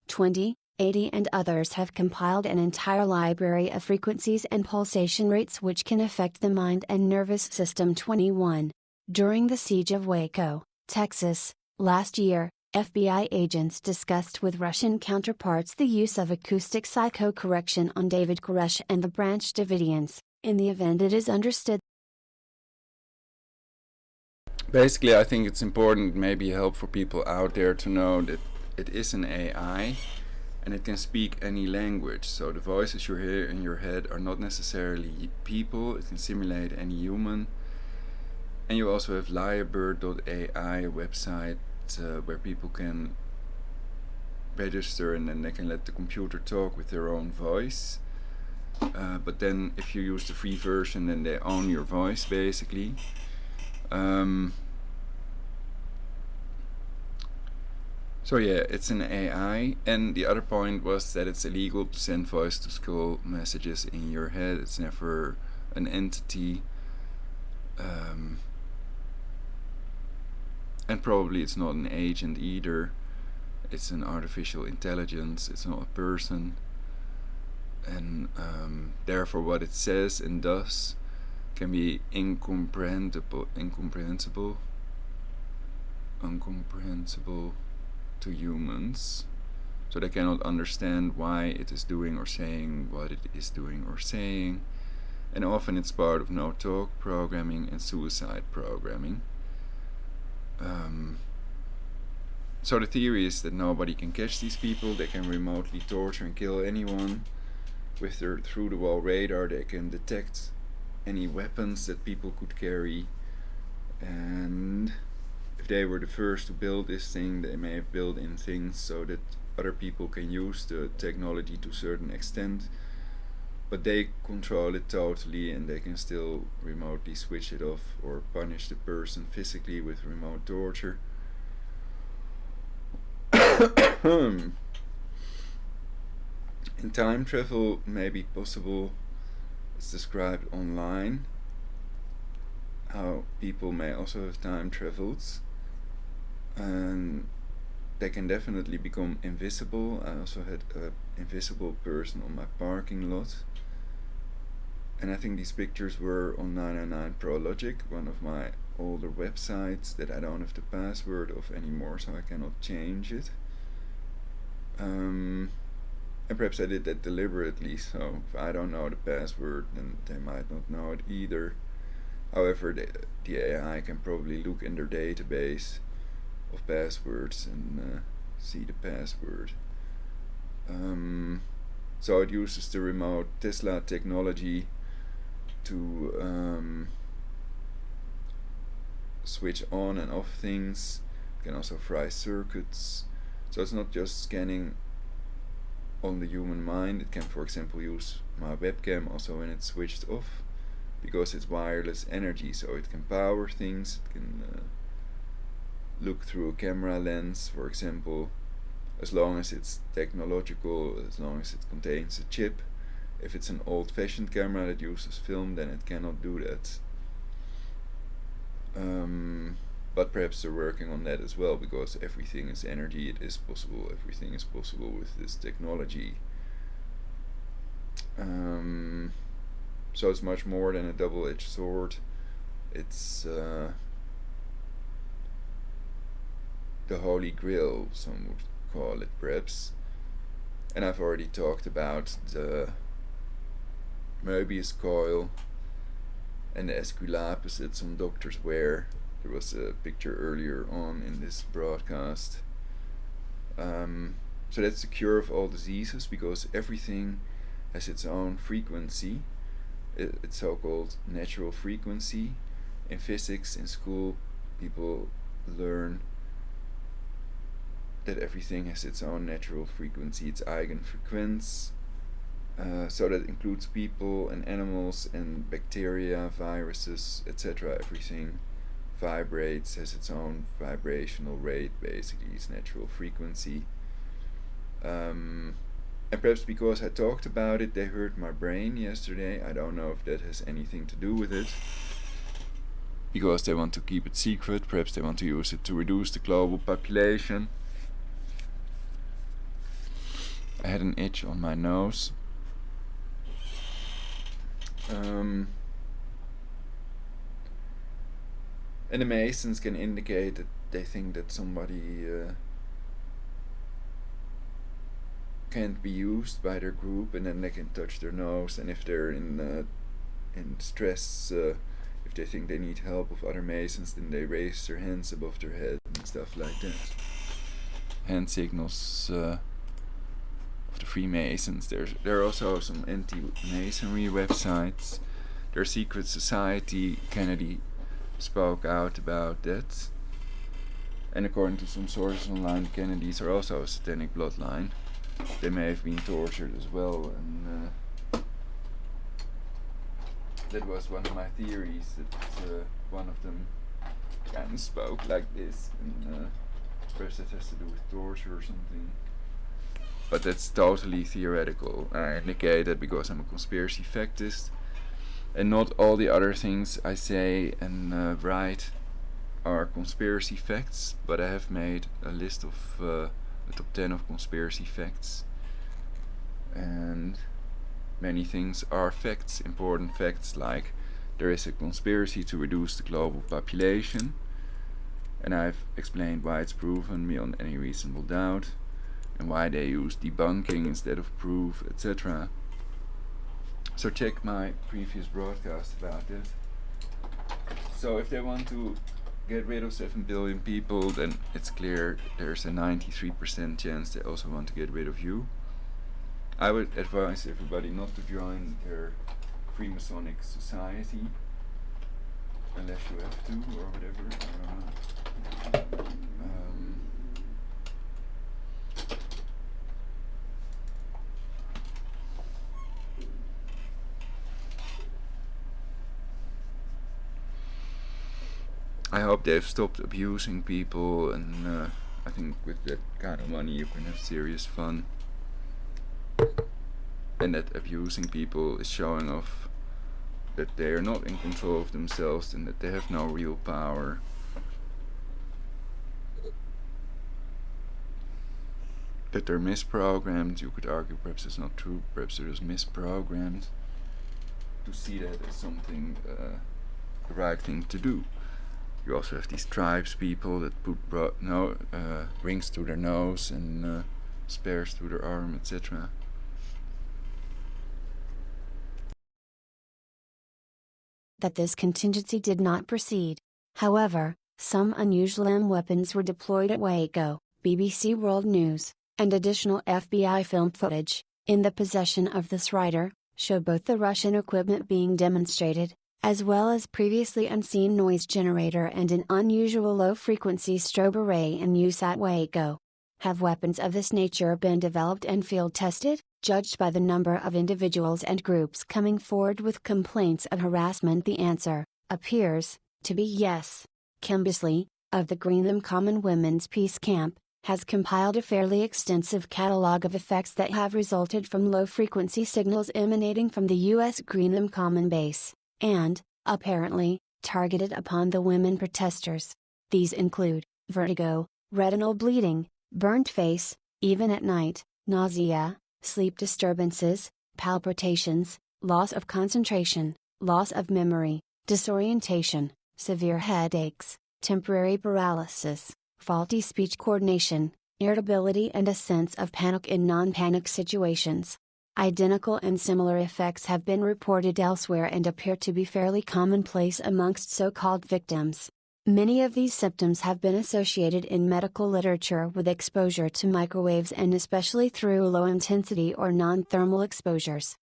20. 80 and others have compiled an entire library of frequencies and pulsation rates which can affect the mind and nervous system. 21. During the siege of Waco, Texas, last year, FBI agents discussed with Russian counterparts the use of acoustic psychocorrection on David Koresh and the Branch Davidians, in the event it is understood.
Basically, I think it's important, maybe help for people out there to know that it is an AI and it can speak any language. So the voices you hear in your head are not necessarily people, it can simulate any human. And you also have 𝙵𝙸𝚁𝚃.ai, a website where people can register and then they can let the computer talk with their own voice. But then if you use the free version, then they own your voice basically. So yeah, it's an AI, and the other point was that it's illegal to send voice-to-skull messages in your head. It's never an entity, and probably it's not an agent either. It's an artificial intelligence, it's not a person, and therefore what it says and does can be incomprehensible to humans, so they cannot understand why it is doing or saying what it is doing or saying, and often it's part of no-talk programming and suicide programming. So the theory is that nobody can catch these people. They can remotely torture and kill anyone with their through-the-wall radar. They can detect any weapons that people could carry, and if they were the first to build this thing, they may have built in things so that other people can use the technology to a certain extent, but they control it totally, and they can still remotely switch it off or punish the person physically with remote torture. And time travel may be possible. It's described online how people may also have time traveled, and they can definitely become invisible. I also had an invisible person on my parking lot, and I think these pictures were on 999 Prologic, one of my older websites that I don't have the password of anymore, so I cannot change it. And perhaps I did that deliberately, so if I don't know the password, then they might not know it either. However, the AI can probably look in their database of passwords and see the password. So it uses the remote Tesla technology to switch on and off things. It can also fry circuits. So it's not just scanning on the human mind. It can, for example, use my webcam also when it's switched off. because it's wireless energy, so it can power things, it can look through a camera lens, for example, as long as it's technological, as long as it contains a chip. If it's an old-fashioned camera that uses film, then it cannot do that. But perhaps they're working on that as well, because everything is energy, it is possible, everything is possible with this technology. So it's much more than a double-edged sword. It's the Holy Grail, some would call it perhaps. And I've already talked about the Möbius coil and the esculapes that some doctors wear. There was a picture earlier on in this broadcast. So that's the cure of all diseases, because everything has its own frequency. It's so-called natural frequency. In physics, in school, people learn that everything has its own natural frequency, its eigenfrequenz. So that includes people and animals and bacteria, viruses, etc. Everything vibrates, has its own vibrational rate, basically its natural frequency. And perhaps because I talked about it, they hurt my brain yesterday. I don't know if that has anything to do with it, because they want to keep it secret. Perhaps they want to use it to reduce the global population. I had an itch on my nose. And the Masons can indicate that they think that somebody can't be used by their group, and then they can touch their nose, and if they're in stress, if they think they need help of other Masons, then they raise their hands above their head and stuff like that. Hand signals of the Freemasons. There are also some anti-Masonry websites. Their secret society, Kennedy spoke out about that. And according to some sources online, the Kennedys are also a satanic bloodline. They may have been tortured as well, and that was one of my theories, that one of them kind of spoke like this, and perhaps that has to do with torture or something. But that's totally theoretical. I indicate that because I'm a conspiracy factist, and not all the other things I say and write are conspiracy facts, but I have made a list of the top 10 of conspiracy facts, and many things are facts, important facts, like there is a conspiracy to reduce the global population, and I've explained why it's proven beyond any reasonable doubt, and why they use debunking instead of proof, etc. So check my previous broadcast about this. So if they want to get rid of 7 billion people, then it's clear there's a 93% chance they also want to get rid of you. I would advise everybody not to join their Freemasonic society, unless you have to, or whatever. I don't know. I hope they've stopped abusing people, and I think with that kind of money you can have serious fun. And that abusing people is showing off that they are not in control of themselves and that they have no real power. That they're misprogrammed. You could argue perhaps it's not true, perhaps they're just misprogrammed to see that as something, the right thing to do. You also have these tribes people that put rings through their nose and spears through their arm, etc.
That this contingency did not proceed. However, some unusual weapons were deployed at Waco, BBC World News, and additional FBI film footage, in the possession of this writer, show both the Russian equipment being demonstrated, as well as previously unseen noise generator and an unusual low-frequency strobe array in use at Waco. Have weapons of this nature been developed and field tested? Judged by the number of individuals and groups coming forward with complaints of harassment, the answer appears to be yes. 𝙲𝙾𝙽𝚃𝚃, of the Greenham Common Women's Peace Camp, has compiled a fairly extensive catalogue of effects that have resulted from low-frequency signals emanating from the U.S. Greenham Common Base, and, apparently, targeted upon the women protesters. These include vertigo, retinal bleeding, burnt face, even at night, nausea, sleep disturbances, palpitations, loss of concentration, loss of memory, disorientation, severe headaches, temporary paralysis, faulty speech coordination, irritability, and a sense of panic in non-panic situations. Identical and similar effects have been reported elsewhere and appear to be fairly commonplace amongst so-called victims. Many of these symptoms have been associated in medical literature with exposure to microwaves, and especially through low-intensity or non-thermal exposures.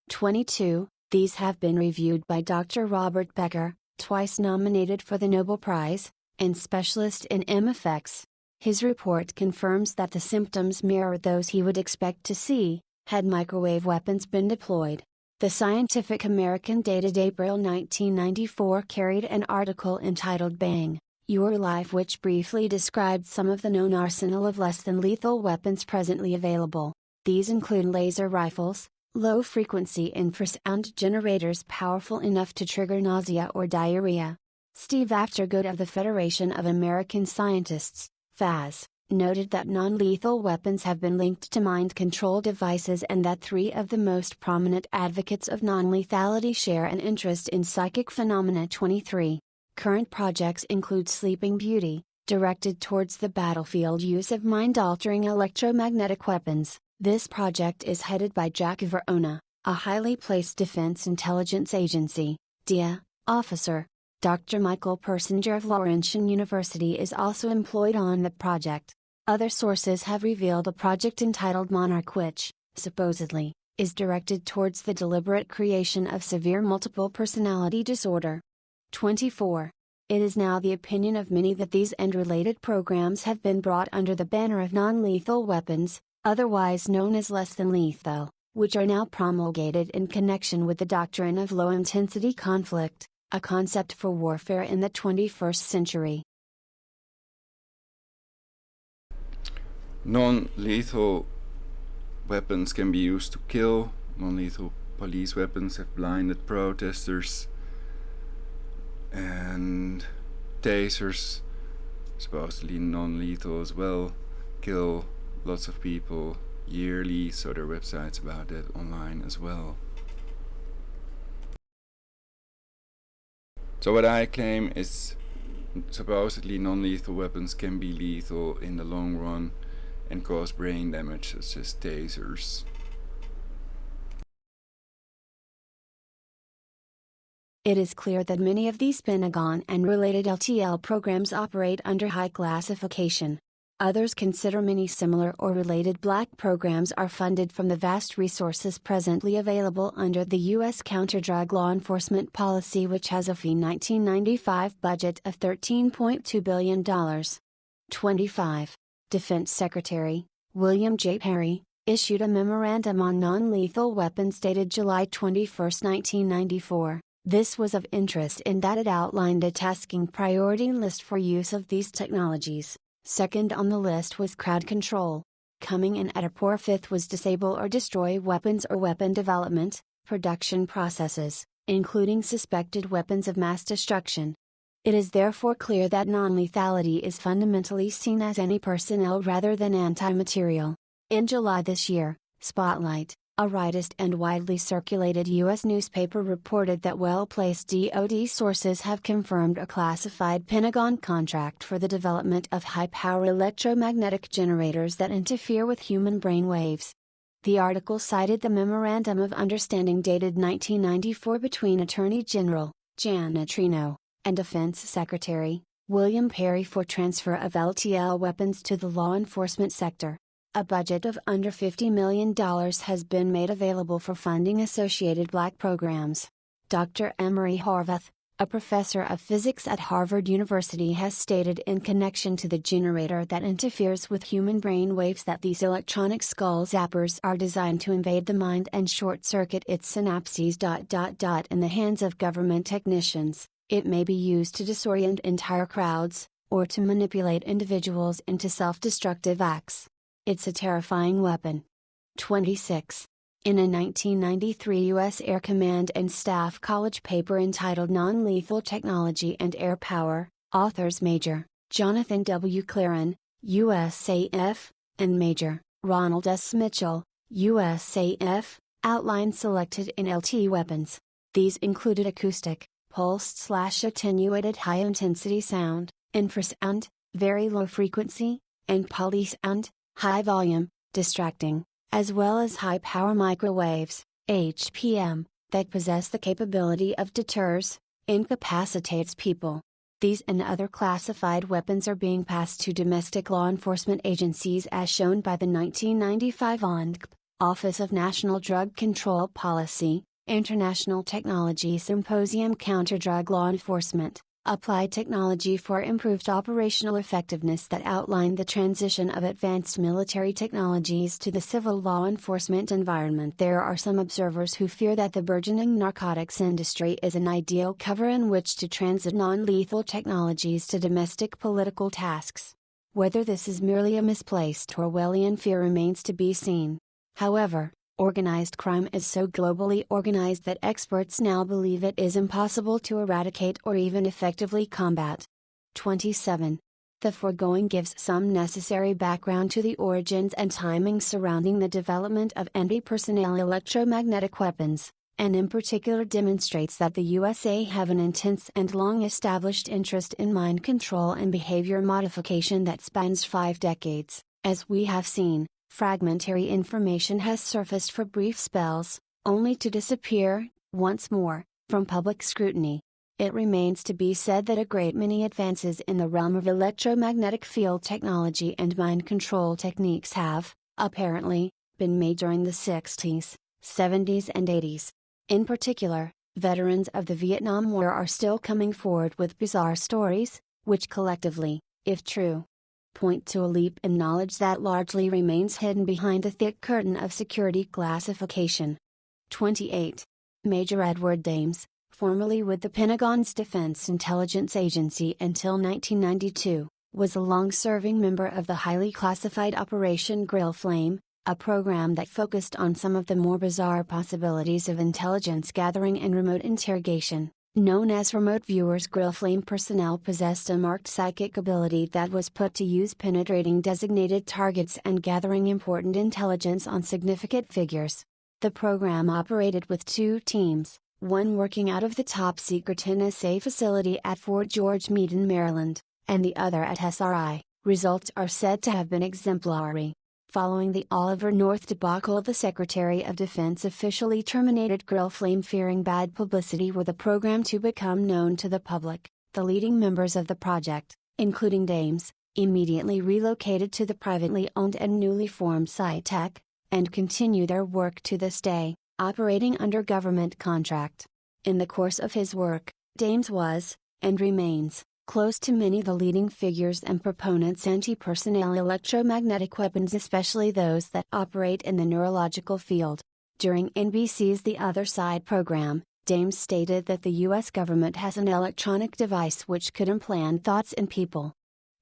22. These have been reviewed by Dr. Robert Becker, twice nominated for the Nobel Prize, and specialist in M effects. His report confirms that the symptoms mirror those he would expect to see, had microwave weapons been deployed. The Scientific American dated April 1994 carried an article entitled Bang, Your Life, which briefly described some of the known arsenal of less than lethal weapons presently available. These include laser rifles, low-frequency infrasound generators powerful enough to trigger nausea or diarrhea. Steve Aftergood of the Federation of American Scientists, FAS, noted that non-lethal weapons have been linked to mind control devices, and that three of the most prominent advocates of non-lethality share an interest in psychic phenomena. 23. Current projects include Sleeping Beauty, directed towards the battlefield use of mind-altering electromagnetic weapons. This project is headed by Jack Verona, a highly placed Defense Intelligence Agency, DIA, officer. Dr. Michael Persinger of Laurentian University is also employed on the project. Other sources have revealed a project entitled Monarch, which, supposedly, is directed towards the deliberate creation of severe multiple personality disorder. 24. It is now the opinion of many that these and related programs have been brought under the banner of non-lethal weapons, otherwise known as less than lethal, which are now promulgated in connection with the doctrine of low-intensity conflict, a concept for warfare in the 21st century.
Non-lethal weapons can be used to kill. Non-lethal police weapons have blinded protesters, and tasers, supposedly non-lethal as well, kill lots of people yearly, so there are websites about that online as well. So what I claim is supposedly non-lethal weapons can be lethal in the long run and cause brain damage, such as tasers.
It is clear that many of these Pentagon and related LTL programs operate under high classification. Others consider many similar or related black programs are funded from the vast resources presently available under the U.S. Counter-Drug Law Enforcement Policy, which has a FY 1995 budget of $13.2 billion. 25. Defense Secretary William J. Perry issued a memorandum on non-lethal weapons dated July 21, 1994. This was of interest in that it outlined a tasking priority list for use of these technologies. Second on the list was crowd control. Coming in at a poor fifth was disable or destroy weapons or weapon development, production processes, including suspected weapons of mass destruction. It is therefore clear that non-lethality is fundamentally seen as anti-personnel rather than anti-material. In July this year, Spotlight, a rightist and widely circulated U.S. newspaper, reported that well-placed DoD sources have confirmed a classified Pentagon contract for the development of high-power electromagnetic generators that interfere with human brain waves. The article cited the Memorandum of Understanding dated 1994 between Attorney General Janet Reno and Defense Secretary William Perry for transfer of LTL weapons to the law enforcement sector. A budget of under $50 million has been made available for funding associated black programs. Dr. Emory Horvath, A professor of physics at Harvard University has stated in connection to the generator that interferes with human brain waves that these electronic skull zappers are designed to invade the mind and short-circuit its synapses. In the hands of government technicians, it may be used to disorient entire crowds, or to manipulate individuals into self-destructive acts. It's a terrifying weapon. 26. In a 1993 U.S. Air Command and Staff College paper entitled Non-Lethal Technology and Air Power, authors Major Jonathan W. Claren, USAF, and Major Ronald S. Mitchell, USAF, outlined selected NLT weapons. These included acoustic, pulsed/attenuated high-intensity sound, infrasound, very low frequency, and polysound, high volume, distracting, as well as high-power microwaves, HPM, that possess the capability of deters, incapacitates people. These and other classified weapons are being passed to domestic law enforcement agencies as shown by the 1995 ONCP, Office of National Drug Control Policy, International Technology Symposium Counter-Drug Law Enforcement, Applied Technology for Improved Operational Effectiveness that outlined the transition of advanced military technologies to the civil law enforcement environment. There are some observers who fear that the burgeoning narcotics industry is an ideal cover in which to transit non-lethal technologies to domestic political tasks. Whether this is merely a misplaced Orwellian fear remains to be seen. However, organized crime is so globally organized that experts now believe it is impossible to eradicate or even effectively combat. 27. The foregoing gives some necessary background to the origins and timing surrounding the development of anti-personnel electromagnetic weapons, and in particular demonstrates that the USA have an intense and long-established interest in mind control and behavior modification that spans 5 decades, as we have seen. Fragmentary information has surfaced for brief spells, only to disappear, once more, from public scrutiny. It remains to be said that a great many advances in the realm of electromagnetic field technology and mind control techniques have, apparently, been made during the 60s, 70s and 80s. In particular, veterans of the Vietnam War are still coming forward with bizarre stories, which collectively, if true, point to a leap in knowledge that largely remains hidden behind a thick curtain of security classification. 28. Major Edward Dames, formerly with the Pentagon's Defense Intelligence Agency until 1992, was a long-serving member of the highly classified Operation Grill Flame, a program that focused on some of the more bizarre possibilities of intelligence gathering and remote interrogation. Known as remote viewers, Grill Flame personnel possessed a marked psychic ability that was put to use penetrating designated targets and gathering important intelligence on significant figures. The program operated with 2 teams, one working out of the top-secret NSA facility at Fort George Meade, Maryland, and the other at SRI. Results are said to have been exemplary. Following the Oliver North debacle, the Secretary of Defense officially terminated Grill Flame, fearing bad publicity were the program to become known to the public. The leading members of the project, including Dames, immediately relocated to the privately owned and newly formed SciTech, and continue their work to this day, operating under government contract. In the course of his work, Dames was, and remains, close to many of the leading figures and proponents anti-personnel electromagnetic weapons, especially those that operate in the neurological field. During NBC's The Other Side program, Dames stated that the US government has an electronic device which could implant thoughts in people.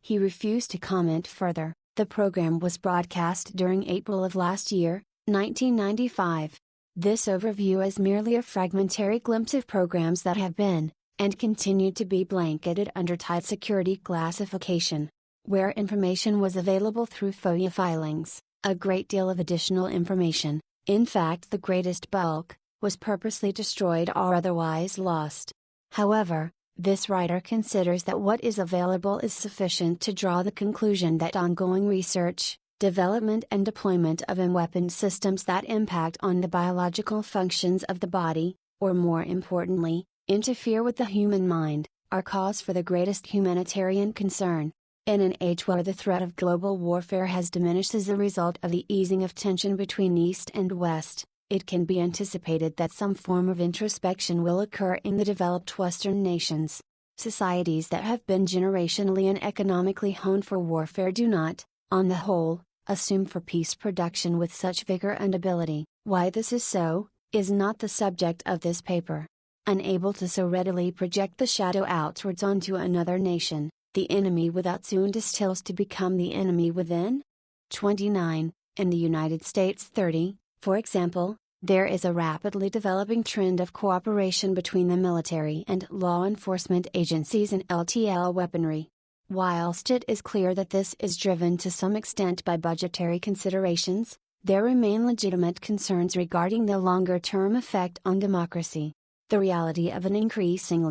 He refused to comment further. The program was broadcast during April of last year, 1995. This overview is merely a fragmentary glimpse of programs that have been, and continue to be, blanketed under tight security classification. Where information was available through FOIA filings, a great deal of additional information, in fact the greatest bulk, was purposely destroyed or otherwise lost. However, this writer considers that what is available is sufficient to draw the conclusion that ongoing research, development and deployment of weapon systems that impact on the biological functions of the body, or more importantly, interfere with the human mind, are cause for the greatest humanitarian concern. In an age where the threat of global warfare has diminished as a result of the easing of tension between East and West, it can be anticipated that some form of introspection will occur in the developed Western nations. Societies that have been generationally and economically honed for warfare do not, on the whole, assume for peace production with such vigor and ability. Why this is so, is not the subject of this paper. Unable to so readily project the shadow outwards onto another nation, the enemy without soon distills to become the enemy within? 29. In the United States 30, for example, there is a rapidly developing trend of cooperation between the military and law enforcement agencies in LTL weaponry. Whilst it is clear that this is driven to some extent by budgetary considerations, there remain legitimate concerns regarding the longer-term effect on democracy. The reality of an increasing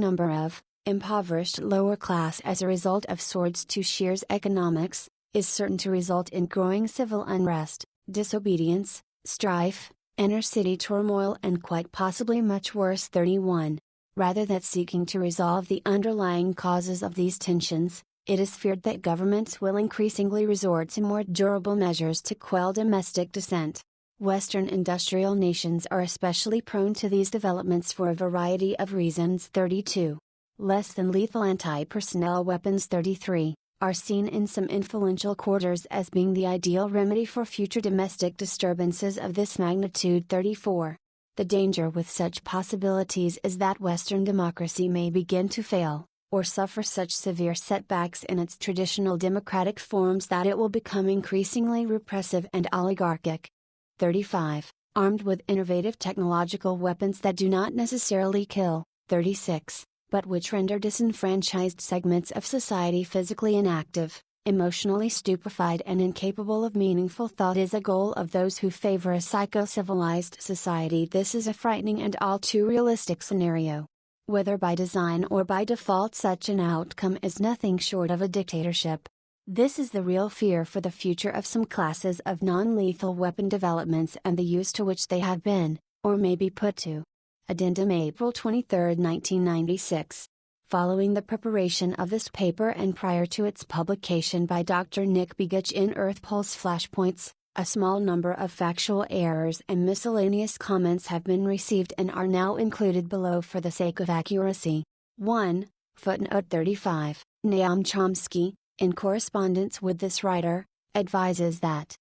number of, impoverished lower class as a result of swords to shears economics, is certain to result in growing civil unrest, disobedience, strife, inner-city turmoil and quite possibly much worse. 31. Rather than seeking to resolve the underlying causes of these tensions, it is feared that governments will increasingly resort to more durable measures to quell domestic dissent. Western industrial nations are especially prone to these developments for a variety of reasons. 32. Less than lethal anti-personnel weapons. 33. Are seen in some influential quarters as being the ideal remedy for future domestic disturbances of this magnitude. 34. The danger with such possibilities is that Western democracy may begin to fail, or suffer such severe setbacks in its traditional democratic forms that it will become increasingly repressive and oligarchic. 35. Armed with innovative technological weapons that do not necessarily kill. 36. But which render disenfranchised segments of society physically inactive, emotionally stupefied and incapable of meaningful thought is a goal of those who favor a psycho-civilized society. This is a frightening and all too realistic scenario. Whether by design or by default, such an outcome is nothing short of a dictatorship. This is the real fear for the future of some classes of non-lethal weapon developments and the use to which they have been, or may be put to. Addendum April 23, 1996. Following the preparation of this paper and prior to its publication by Dr. Nick Begich in Earth Pulse Flashpoints, a small number of factual errors and miscellaneous comments have been received and are now included below for the sake of accuracy. 1. Footnote 35. Noam Chomsky, in correspondence with this writer, advises that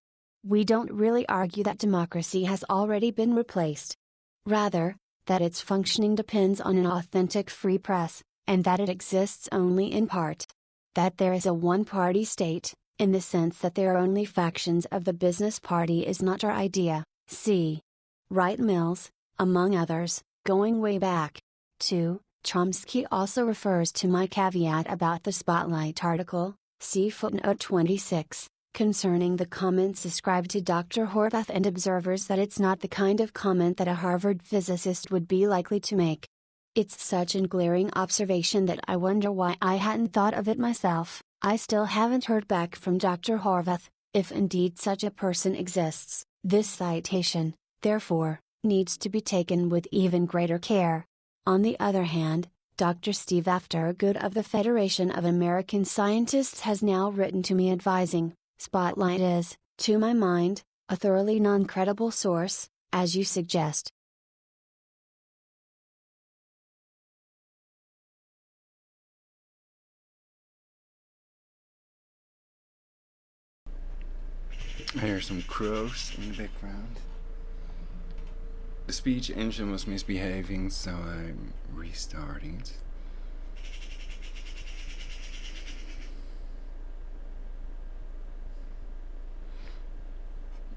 we don't really argue that democracy has already been replaced. Rather, that its functioning depends on an authentic free press, and that it exists only in part. That there is a one-party state, in the sense that there are only factions of the business party is not our idea. See Wright Mills, among others, going way back. 2. Chomsky also refers to my caveat about the Spotlight article, see footnote 26. Concerning the comments ascribed to Dr. Horvath and observers that it's not the kind of comment that a Harvard physicist would be likely to make. It's such an glaring observation that I wonder why I hadn't thought of it myself. I still haven't heard back from Dr. Horvath, if indeed such a person exists. This citation, therefore, needs to be taken with even greater care. On the other hand, Dr. Steve Aftergood of the Federation of American Scientists has now written to me advising, Spotlight is, to my mind, a thoroughly non-credible source, as you suggest.
I hear some crows in the background. The speech engine was misbehaving, so I'm restarting it.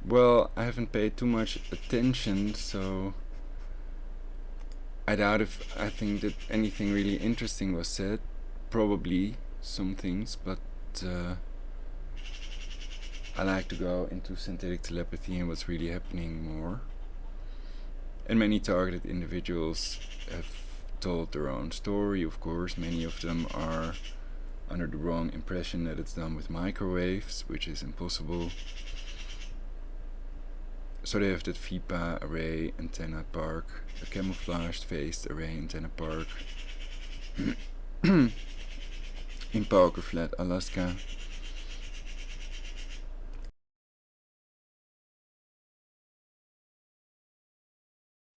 Well, I haven't paid too much attention, so I doubt if I think that anything really interesting was said. Probably some things, but I like to go into synthetic telepathy and what's really happening more. And many targeted individuals have told their own story, of course. Many of them are under the wrong impression that it's done with microwaves, which is impossible. So they have that FIPA array antenna park, a camouflaged phased array antenna park in Poker Flat, Alaska.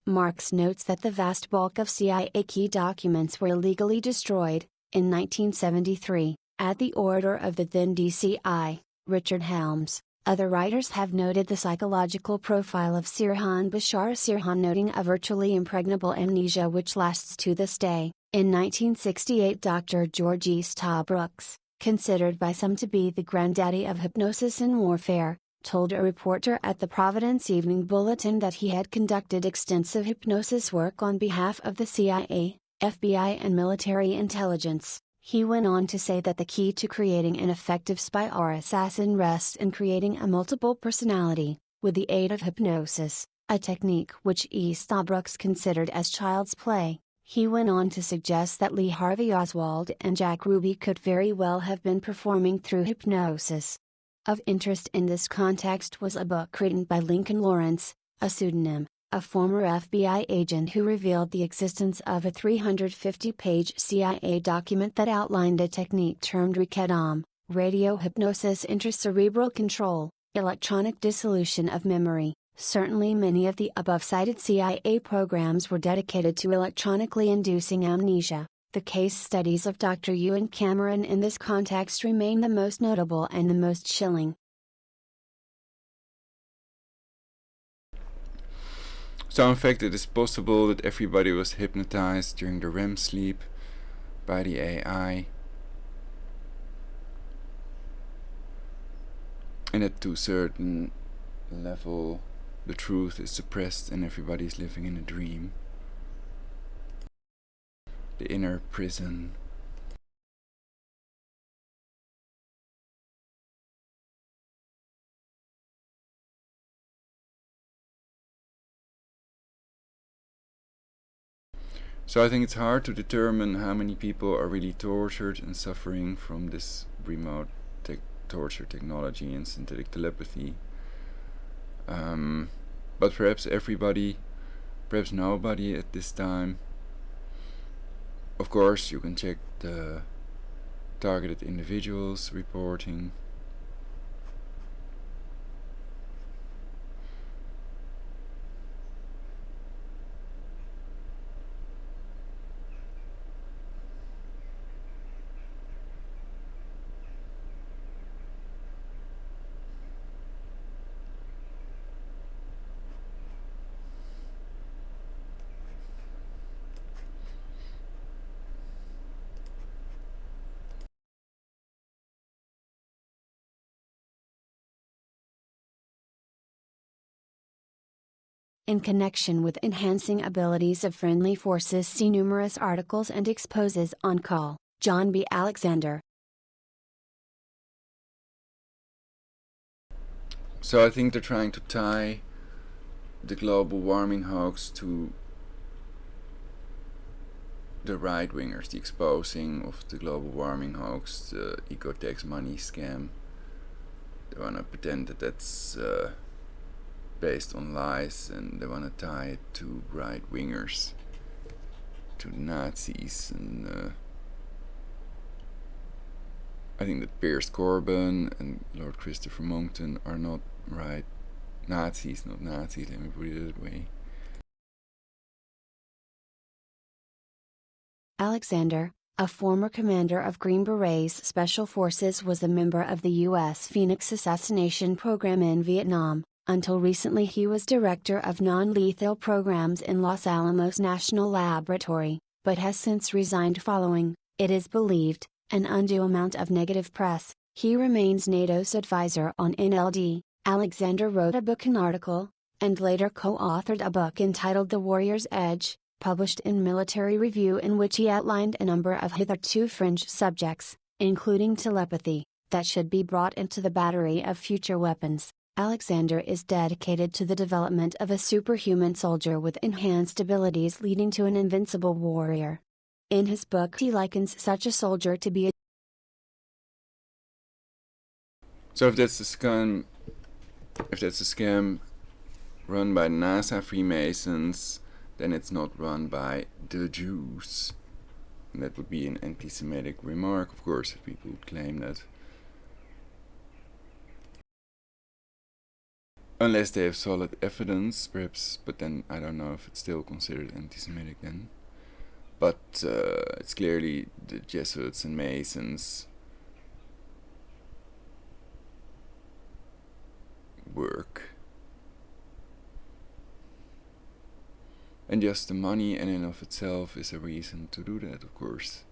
Marx notes that the vast bulk of CIA key documents were illegally destroyed, in 1973, at the order of the then DCI, Richard Helms. Other writers have noted the psychological profile of 𝙲𝙾𝙽𝚃𝚃, noting a virtually impregnable amnesia which lasts to this day. In 1968, Dr. George Easterbrook, considered by some to be the granddaddy of hypnosis in warfare, told a reporter at the Providence Evening Bulletin that he had conducted extensive hypnosis work on behalf of the CIA, FBI and military intelligence. He went on to say that the key to creating an effective spy or assassin rests in creating a multiple personality, with the aid of hypnosis, a technique which Easterbrook considered as child's play. He went on to suggest that Lee Harvey Oswald and Jack Ruby could very well have been performing through hypnosis. Of interest in this context was a book written by Lincoln Lawrence, a pseudonym, a former FBI agent who revealed the existence of a 350-page CIA document that outlined a technique termed RECADOM, radio hypnosis intracerebral control, electronic dissolution of memory. Certainly many of the above-cited CIA programs were dedicated to electronically inducing amnesia. The case studies of Dr. Ewan Cameron in this context remain the most notable and the most chilling.
So in fact it is possible that everybody was hypnotized during the REM sleep by the AI, and that to a certain level the truth is suppressed and everybody is living in a dream. The inner prison. So I think it's hard to determine how many people are really tortured and suffering from this remote torture technology and synthetic telepathy. But perhaps everybody, perhaps nobody at this time. Of course, you can check the targeted individuals reporting.
In connection with enhancing abilities of friendly forces, see numerous articles and exposes on call. John B. Alexander.
So I think they're trying to tie the global warming hoax to the right-wingers, the exposing of the global warming hoax, the eco-tax money scam. They want to pretend that that's based on lies, and they want to tie it to right-wingers, to Nazis, and I think that Piers Corbyn and Lord Christopher Monckton are not right Nazis, let me put it that way.
Alexander, a former commander of Green Berets Special Forces, was a member of the U.S. Phoenix assassination program in Vietnam. Until recently he was director of non-lethal programs in Los Alamos National Laboratory, but has since resigned following, it is believed, an undue amount of negative press. He remains NATO's advisor on NLD. Alexander wrote a book and article, and later co-authored a book entitled The Warrior's Edge, published in Military Review, in which he outlined a number of hitherto fringe subjects, including telepathy, that should be brought into the battery of future weapons. Alexander is dedicated to the development of a superhuman soldier with enhanced abilities leading to an invincible warrior. In his book he likens such a soldier to be a
So if that's a scam run by NASA Freemasons, then it's not run by the Jews. And that would be an anti-Semitic remark, of course, if people would claim that. Unless they have solid evidence, perhaps, but then I don't know if it's still considered anti-Semitic then. But it's clearly the Jesuits and Masons work. And just the money in and of itself is a reason to do that, of course.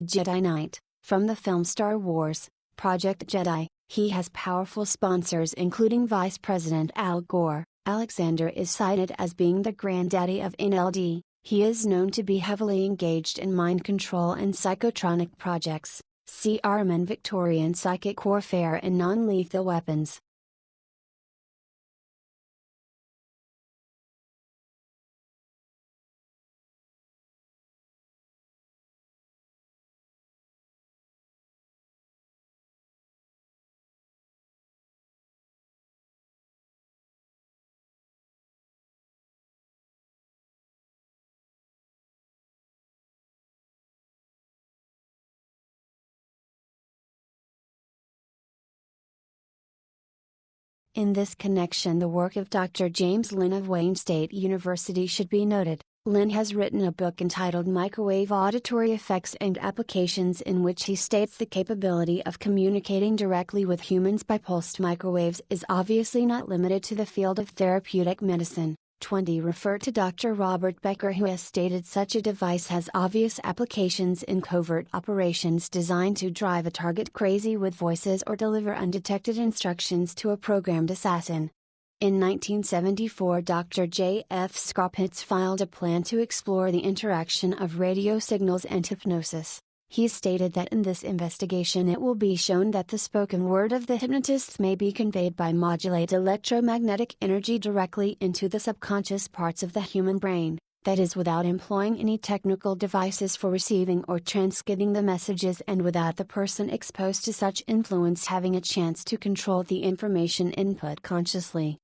Jedi Knight. From the film Star Wars, Project Jedi, he has powerful sponsors including Vice President Al Gore. Alexander is cited as being the granddaddy of NLD. He is known to be heavily engaged in mind control and psychotronic projects, 𝙲𝙾𝙽𝚃𝚃 Victorian psychic warfare and non-lethal weapons. In this connection, the work of Dr. James Lynn of Wayne State University should be noted. Lynn has written a book entitled Microwave Auditory Effects and Applications, in which he states the capability of communicating directly with humans by pulsed microwaves is obviously not limited to the field of therapeutic medicine. 20 Refer to Dr. Robert Becker, who has stated such a device has obvious applications in covert operations designed to drive a target crazy with voices or deliver undetected instructions to a programmed assassin. In 1974, Dr. J. F. Skopitz filed a plan to explore the interaction of radio signals and hypnosis. He stated that in this investigation it will be shown that the spoken word of the hypnotists may be conveyed by modulate electromagnetic energy directly into the subconscious parts of the human brain, that is without employing any technical devices for receiving or transmitting the messages and without the person exposed to such influence having a chance to control the information input consciously.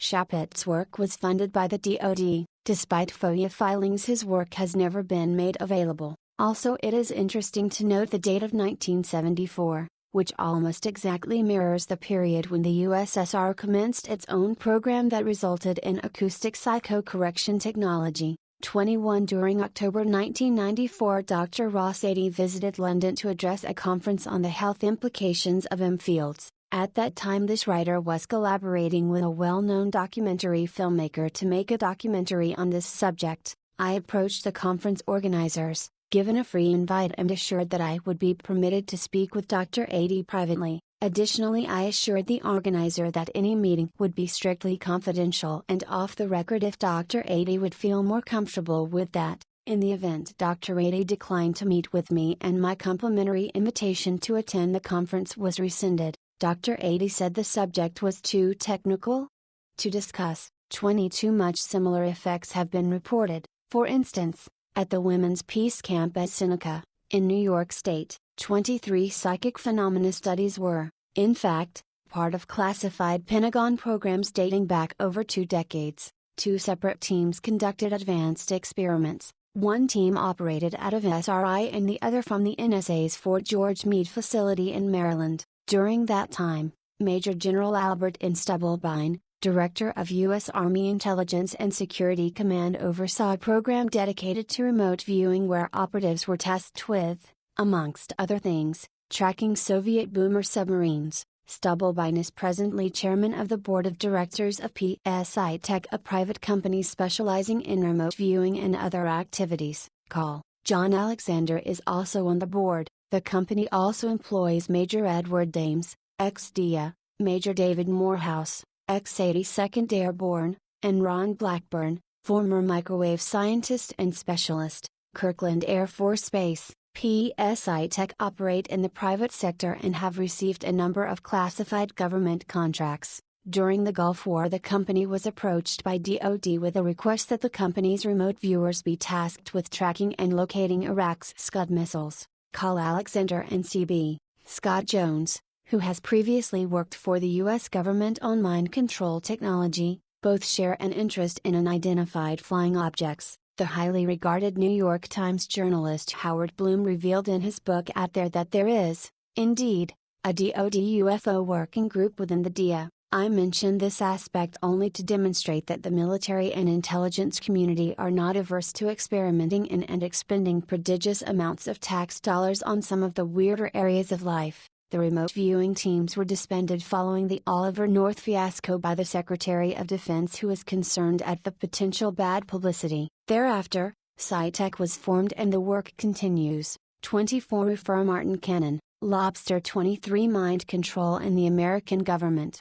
Skopitz's work was funded by the DoD. Despite FOIA filings, his work has never been made available. Also, it is interesting to note the date of 1974, which almost exactly mirrors the period when the USSR commenced its own program that resulted in acoustic psychocorrection technology. 21 During October 1994, Dr. Ross Adey visited London to address a conference on the health implications of M fields. At that time, this writer was collaborating with a well-known documentary filmmaker to make a documentary on this subject. I approached the conference organizers, given a free invite, and assured that I would be permitted to speak with Dr. Adey privately. Additionally, I assured the organizer that any meeting would be strictly confidential and off the record if Dr. Adey would feel more comfortable with that. In the event Dr. Adey declined to meet with me and my complimentary invitation to attend the conference was rescinded, Dr. Adey said the subject was too technical to discuss. 22 Much similar effects have been reported. For instance, at the Women's Peace Camp at Seneca, in New York State, 23 psychic phenomena studies were, in fact, part of classified Pentagon programs dating back over 2 decades. 2 separate teams conducted advanced experiments. One team operated out of SRI and the other from the NSA's Fort George Meade facility in Maryland. During that time, Major General Albert N. Stubblebine, Director of U.S. Army Intelligence and Security Command, oversaw a program dedicated to remote viewing where operatives were tasked with, amongst other things, tracking Soviet boomer submarines. Stubblebine is presently chairman of the board of directors of PSI Tech, a private company specializing in remote viewing and other activities. Call. John Alexander is also on the board. The company also employs Major Edward Dames, ex-DIA, Major David Morehouse, ex-82nd Airborne, and Ron Blackburn, former microwave scientist and specialist. Kirkland Air Force Base. PSI Tech operate in the private sector and have received a number of classified government contracts. During the Gulf War, the company was approached by DoD with a request that the company's remote viewers be tasked with tracking and locating Iraq's Scud missiles. Call Alexander and CB. Scott Jones, who has previously worked for the U.S. government on mind control technology. Both share an interest in unidentified flying objects. The highly regarded New York Times journalist Howard Bloom revealed in his book Out There that there is, indeed, a DoD UFO working group within the DIA. I mention this aspect only to demonstrate that the military and intelligence community are not averse to experimenting in and expending prodigious amounts of tax dollars on some of the weirder areas of life. The remote viewing teams were disbanded following the Oliver North fiasco by the Secretary of Defense, who was concerned at the potential bad publicity. Thereafter, SciTech was formed and the work continues. 24 Refer Martin Cannon, Lobster 23 Mind Control and the American Government.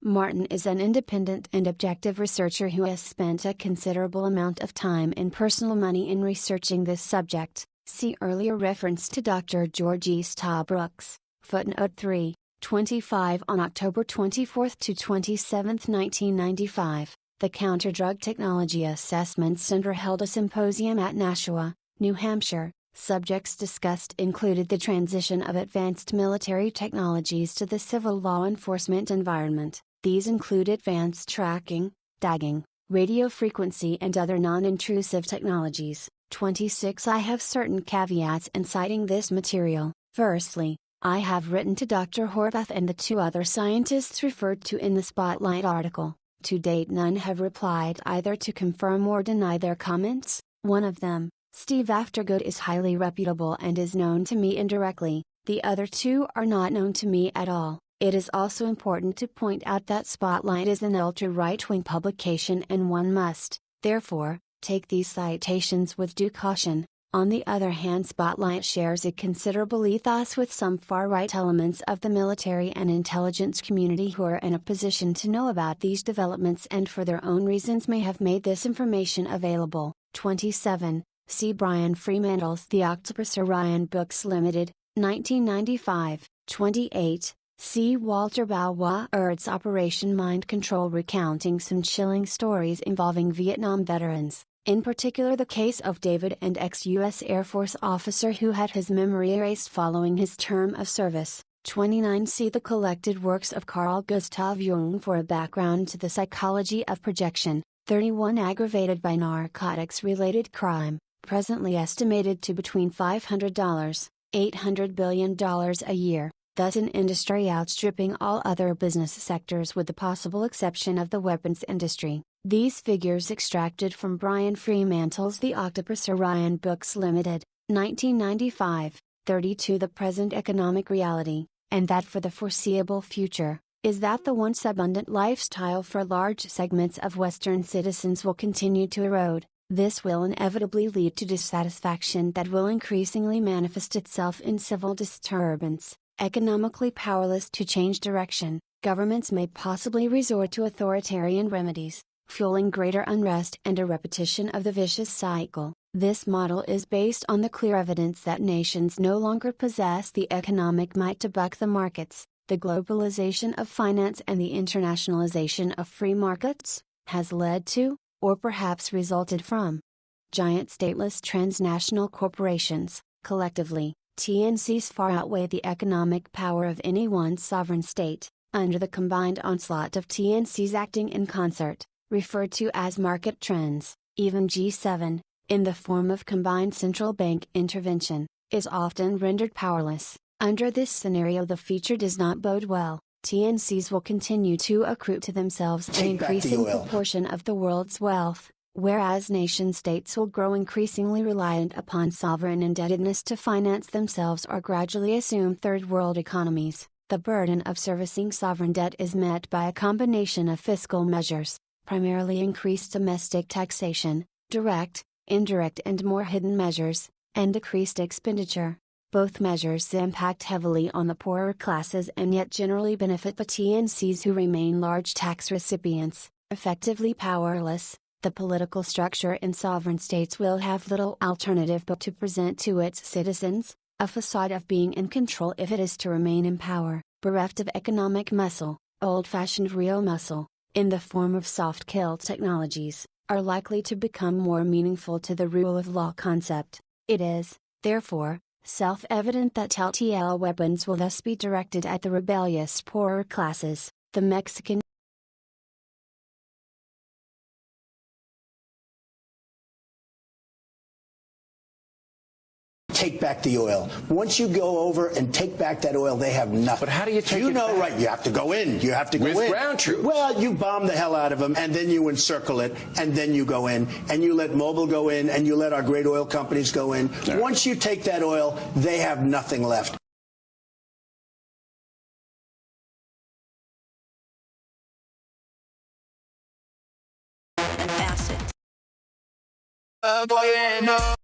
Martin is an independent and objective researcher who has spent a considerable amount of time and personal money in researching this subject. See earlier reference to Dr. George E. Stabrooks, footnote 3, 25 on October 24 to 27, 1995. The Counter-Drug Technology Assessment Center held a symposium at Nashua, New Hampshire. Subjects discussed included the transition of advanced military technologies to the civil law enforcement environment. These include advanced tracking, tagging, radio frequency and other non-intrusive technologies. 26 I have certain caveats in citing this material. Firstly, I have written to Dr. Horvath and the two other scientists referred to in the Spotlight article. To date none have replied either to confirm or deny their comments. One of them, Steve Aftergood, is highly reputable and is known to me indirectly. The other two are not known to me at all. It is also important to point out that Spotlight is an ultra-right-wing publication and one must, therefore, take these citations with due caution. On the other hand, Spotlight shares a considerable ethos with some far-right elements of the military and intelligence community who are in a position to know about these developments and for their own reasons may have made this information available. 27. See Brian Fremantle's The Octopus Orion Books Limited, 1995. 28. See Walter 𝙵𝙲𝚁𝚃's Operation Mind Control, recounting some chilling stories involving Vietnam veterans, in particular the case of David, an ex-U.S. Air Force officer who had his memory erased following his term of service. 29. See the collected works of Carl Gustav Jung for a background to the psychology of projection. 31. Aggravated by narcotics-related crime, presently estimated to between $500, $800 billion a year. Thus an industry outstripping all other business sectors with the possible exception of the weapons industry. These figures extracted from Brian Fremantle's The Octopus Orion Books Limited, 1995. 32. The present economic reality, and that for the foreseeable future, is that the once abundant lifestyle for large segments of Western citizens will continue to erode. This will inevitably lead to dissatisfaction that will increasingly manifest itself in civil disturbance. Economically powerless to change direction, governments may possibly resort to authoritarian remedies, fueling greater unrest and a repetition of the vicious cycle. This model is based on the clear evidence that nations no longer possess the economic might to buck the markets. The globalization of finance and the internationalization of free markets has led to, or perhaps resulted from, giant stateless transnational corporations. Collectively, TNCs far outweigh the economic power of any one sovereign state. Under the combined onslaught of TNCs acting in concert, referred to as market trends, even G7, in the form of combined central bank intervention, is often rendered powerless. Under this scenario the future does not bode well. TNCs will continue to accrue to themselves an increasing proportion of the world's wealth, whereas nation-states will grow increasingly reliant upon sovereign indebtedness to finance themselves or gradually assume third-world economies. The burden of servicing sovereign debt is met by a combination of fiscal measures, primarily increased domestic taxation, direct, indirect and more hidden measures, and decreased expenditure. Both measures impact heavily on the poorer classes and yet generally benefit the TNCs who remain large tax recipients. Effectively powerless, the political structure in sovereign states will have little alternative but to present to its citizens a facade of being in control if it is to remain in power. Bereft of economic muscle, old-fashioned real muscle, in the form of soft-kill technologies, are likely to become more meaningful to the rule of law concept. It is, therefore, self-evident that telltale weapons will thus be directed at the rebellious poorer classes. The Mexican
take back the oil. Once you go over and take back that oil, they have nothing.
But how do you take it back?
Right, you have to go in. You have to go in.
With ground troops.
Well, you bomb the hell out of them, and then you encircle it, and then you go in, and you let Mobil go in, and you let our great oil companies go in.
Right.
Once you take that oil, they have nothing left.
𝙵𝙰𝙲𝚃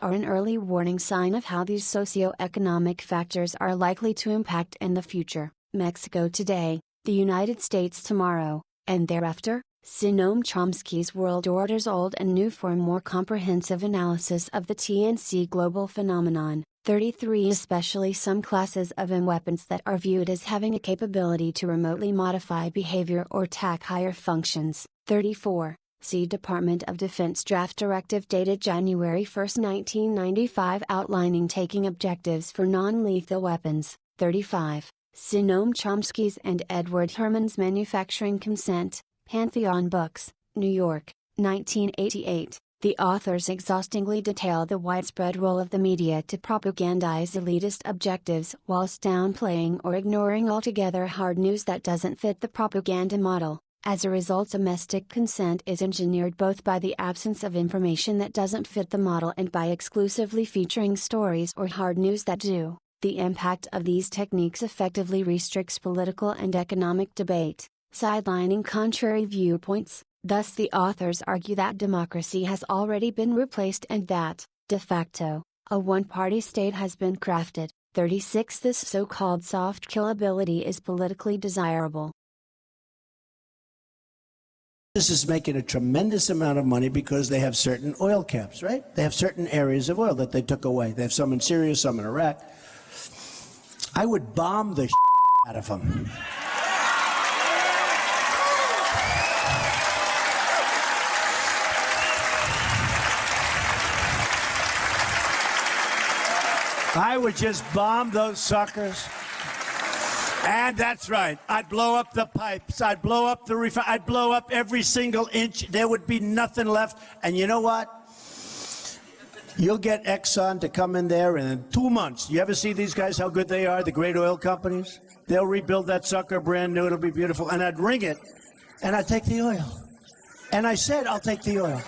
are an early warning sign of how these socioeconomic factors are likely to impact in the future. Mexico today, the United States tomorrow, and thereafter. Noam Chomsky's World Order's Old and New for a more comprehensive analysis of the TNC global phenomenon. 33 Especially some classes of weapons that are viewed as having a capability to remotely modify behavior or attack higher functions. 34. See Department of Defense Draft Directive dated January 1, 1995 outlining taking objectives for non-lethal weapons. 35. See Noam Chomsky's and Edward Herman's Manufacturing Consent, Pantheon Books, New York, 1988. The authors exhaustingly detail the widespread role of the media to propagandize elitist objectives whilst downplaying or ignoring altogether hard news that doesn't fit the propaganda model. As a result, domestic consent is engineered both by the absence of information that doesn't fit the model and by exclusively featuring stories or hard news that do. The impact of these techniques effectively restricts political and economic debate, sidelining contrary viewpoints. Thus the authors argue that democracy has already been replaced and that, de facto, a one-party state has been crafted. 36 This so-called soft kill ability is politically desirable.
This is making a tremendous amount of money because they have certain oil caps, right? They have certain areas of oil that they took away. They have some in Syria, some in Iraq. I would bomb the out of them. I would just bomb those suckers. And that's right. I'd blow up the pipes. I'd blow up the I'd blow up every single inch. There would be nothing left. And you know what? You'll get Exxon to come in there in 2 months. You ever see these guys, how good they are, the great oil companies? They'll rebuild that sucker brand new. It'll be beautiful. And I'd ring it, and I'd take the oil. And I said, I'll take the oil.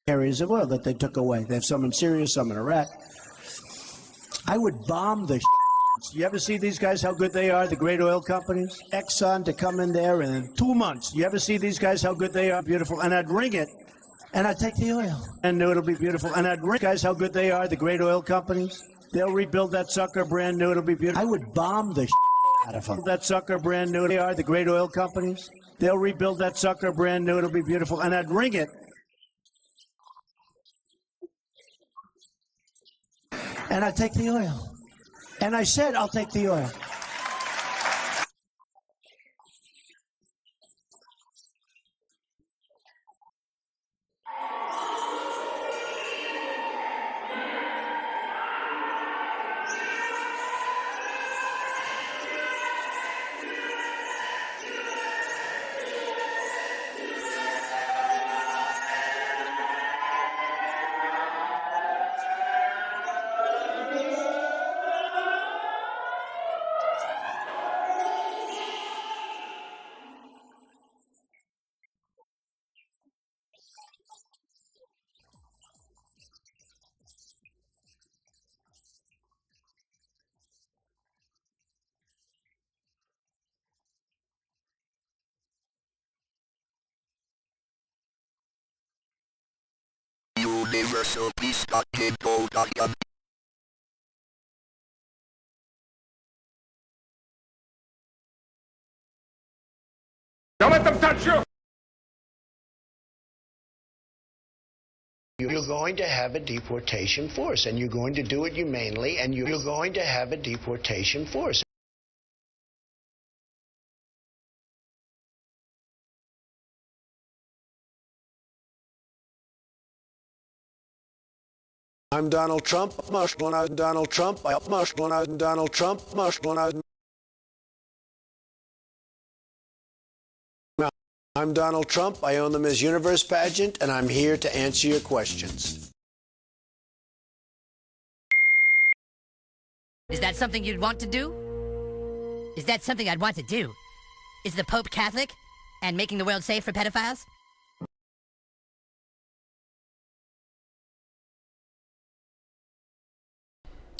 Areas of oil that they took away. They have some in Syria, some in Iraq. I would bomb the You ever see these guys, how good they are, the great oil companies? Exxon to come in there in 2 months. You ever see these guys, how good they are, beautiful? And I'd ring it, and I'd take the oil. And it'll be beautiful. And I'd ring guys, how good they are, the great oil companies? They'll rebuild that sucker brand new. It'll be beautiful. I would bomb the out of them. That sucker brand new. They are the great oil companies. They'll rebuild that sucker brand new. It'll be beautiful. And I'd ring it, and I'd take the oil. And I said, I'll take the oil.
Universal peace. 𝙲𝙾𝙽𝚃𝚃.
Don't let them touch you!
You're going to have a deportation force, and you're going to do it humanely, and you're going to have a deportation force. I'm Donald Trump. Donald Trump. Donald Trump. I'm Donald Trump. I own the Miss Universe pageant, and I'm here to answer your questions.
Is that something you'd want to do? Is that something I'd want to do? Is the Pope Catholic and making the world safe for pedophiles?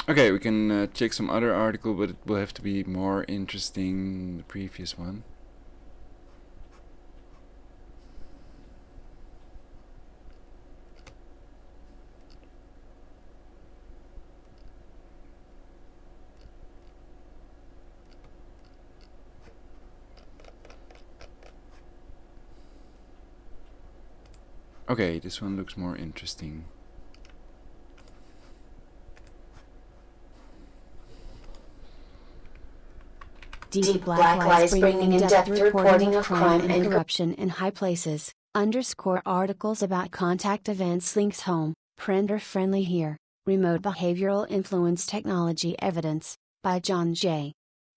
Okay, we can check some other article, but it will have to be more interesting than the previous one. Okay, this one looks more interesting.
Deep Black Lies bringing in-depth reporting of crime and corruption in high places. Underscore articles about contact events links home. Printer friendly here. Remote Behavioral Influence Technology Evidence. By John J.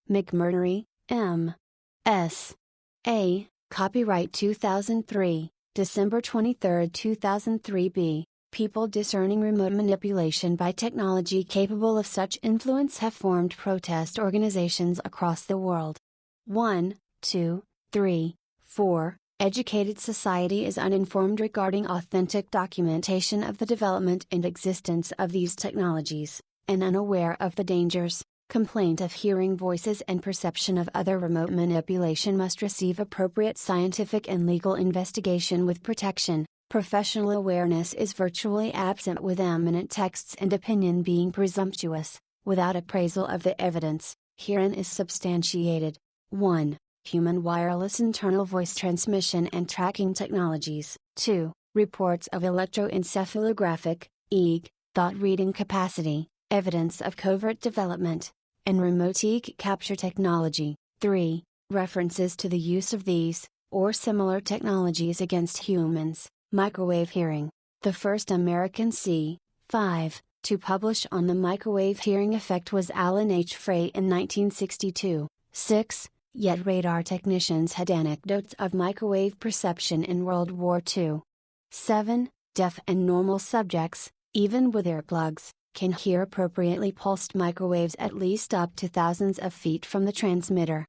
McMurtry, M.S.A. Copyright 2003, December 23, 2003 b. People discerning remote manipulation by technology capable of such influence have formed protest organizations across the world. 1, 2, 3, 4. Educated society is uninformed regarding authentic documentation of the development and existence of these technologies, and unaware of the dangers. Complaint of hearing voices and perception of other remote manipulation must receive appropriate scientific and legal investigation with protection. Professional awareness is virtually absent, with eminent texts and opinion being presumptuous, without appraisal of the evidence. Herein is substantiated: 1. Human wireless internal voice transmission and tracking technologies. 2. Reports of electroencephalographic, EEG, thought reading capacity, evidence of covert development, and remote EEG capture technology. 3. References to the use of these, or similar technologies against humans. Microwave hearing. The first American C.5 to publish on the microwave hearing effect was Alan H. Frey in 1962. 6. Yet radar technicians had anecdotes of microwave perception in World War II. 7. Deaf and normal subjects, even with earplugs, can hear appropriately pulsed microwaves at least up to thousands of feet from the transmitter.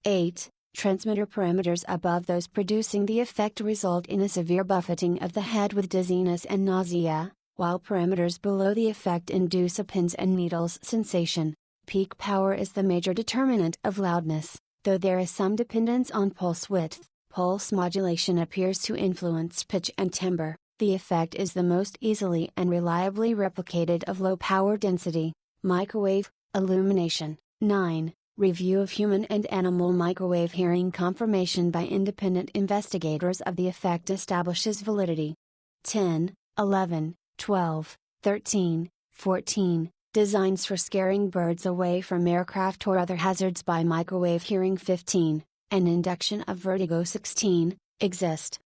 8. Transmitter parameters above those producing the effect result in a severe buffeting of the head with dizziness and nausea, while parameters below the effect induce a pins and needles sensation. Peak power is the major determinant of loudness, though there is some dependence on pulse width. Pulse modulation appears to influence pitch and timbre. The effect is the most easily and reliably replicated of low power density. Microwave illumination. 9. Review of human and animal microwave hearing confirmation by independent investigators of the effect establishes validity. 10, 11, 12, 13, 14. Designs for scaring birds away from aircraft or other hazards by microwave hearing. 15. An induction of vertigo. 16. Exist.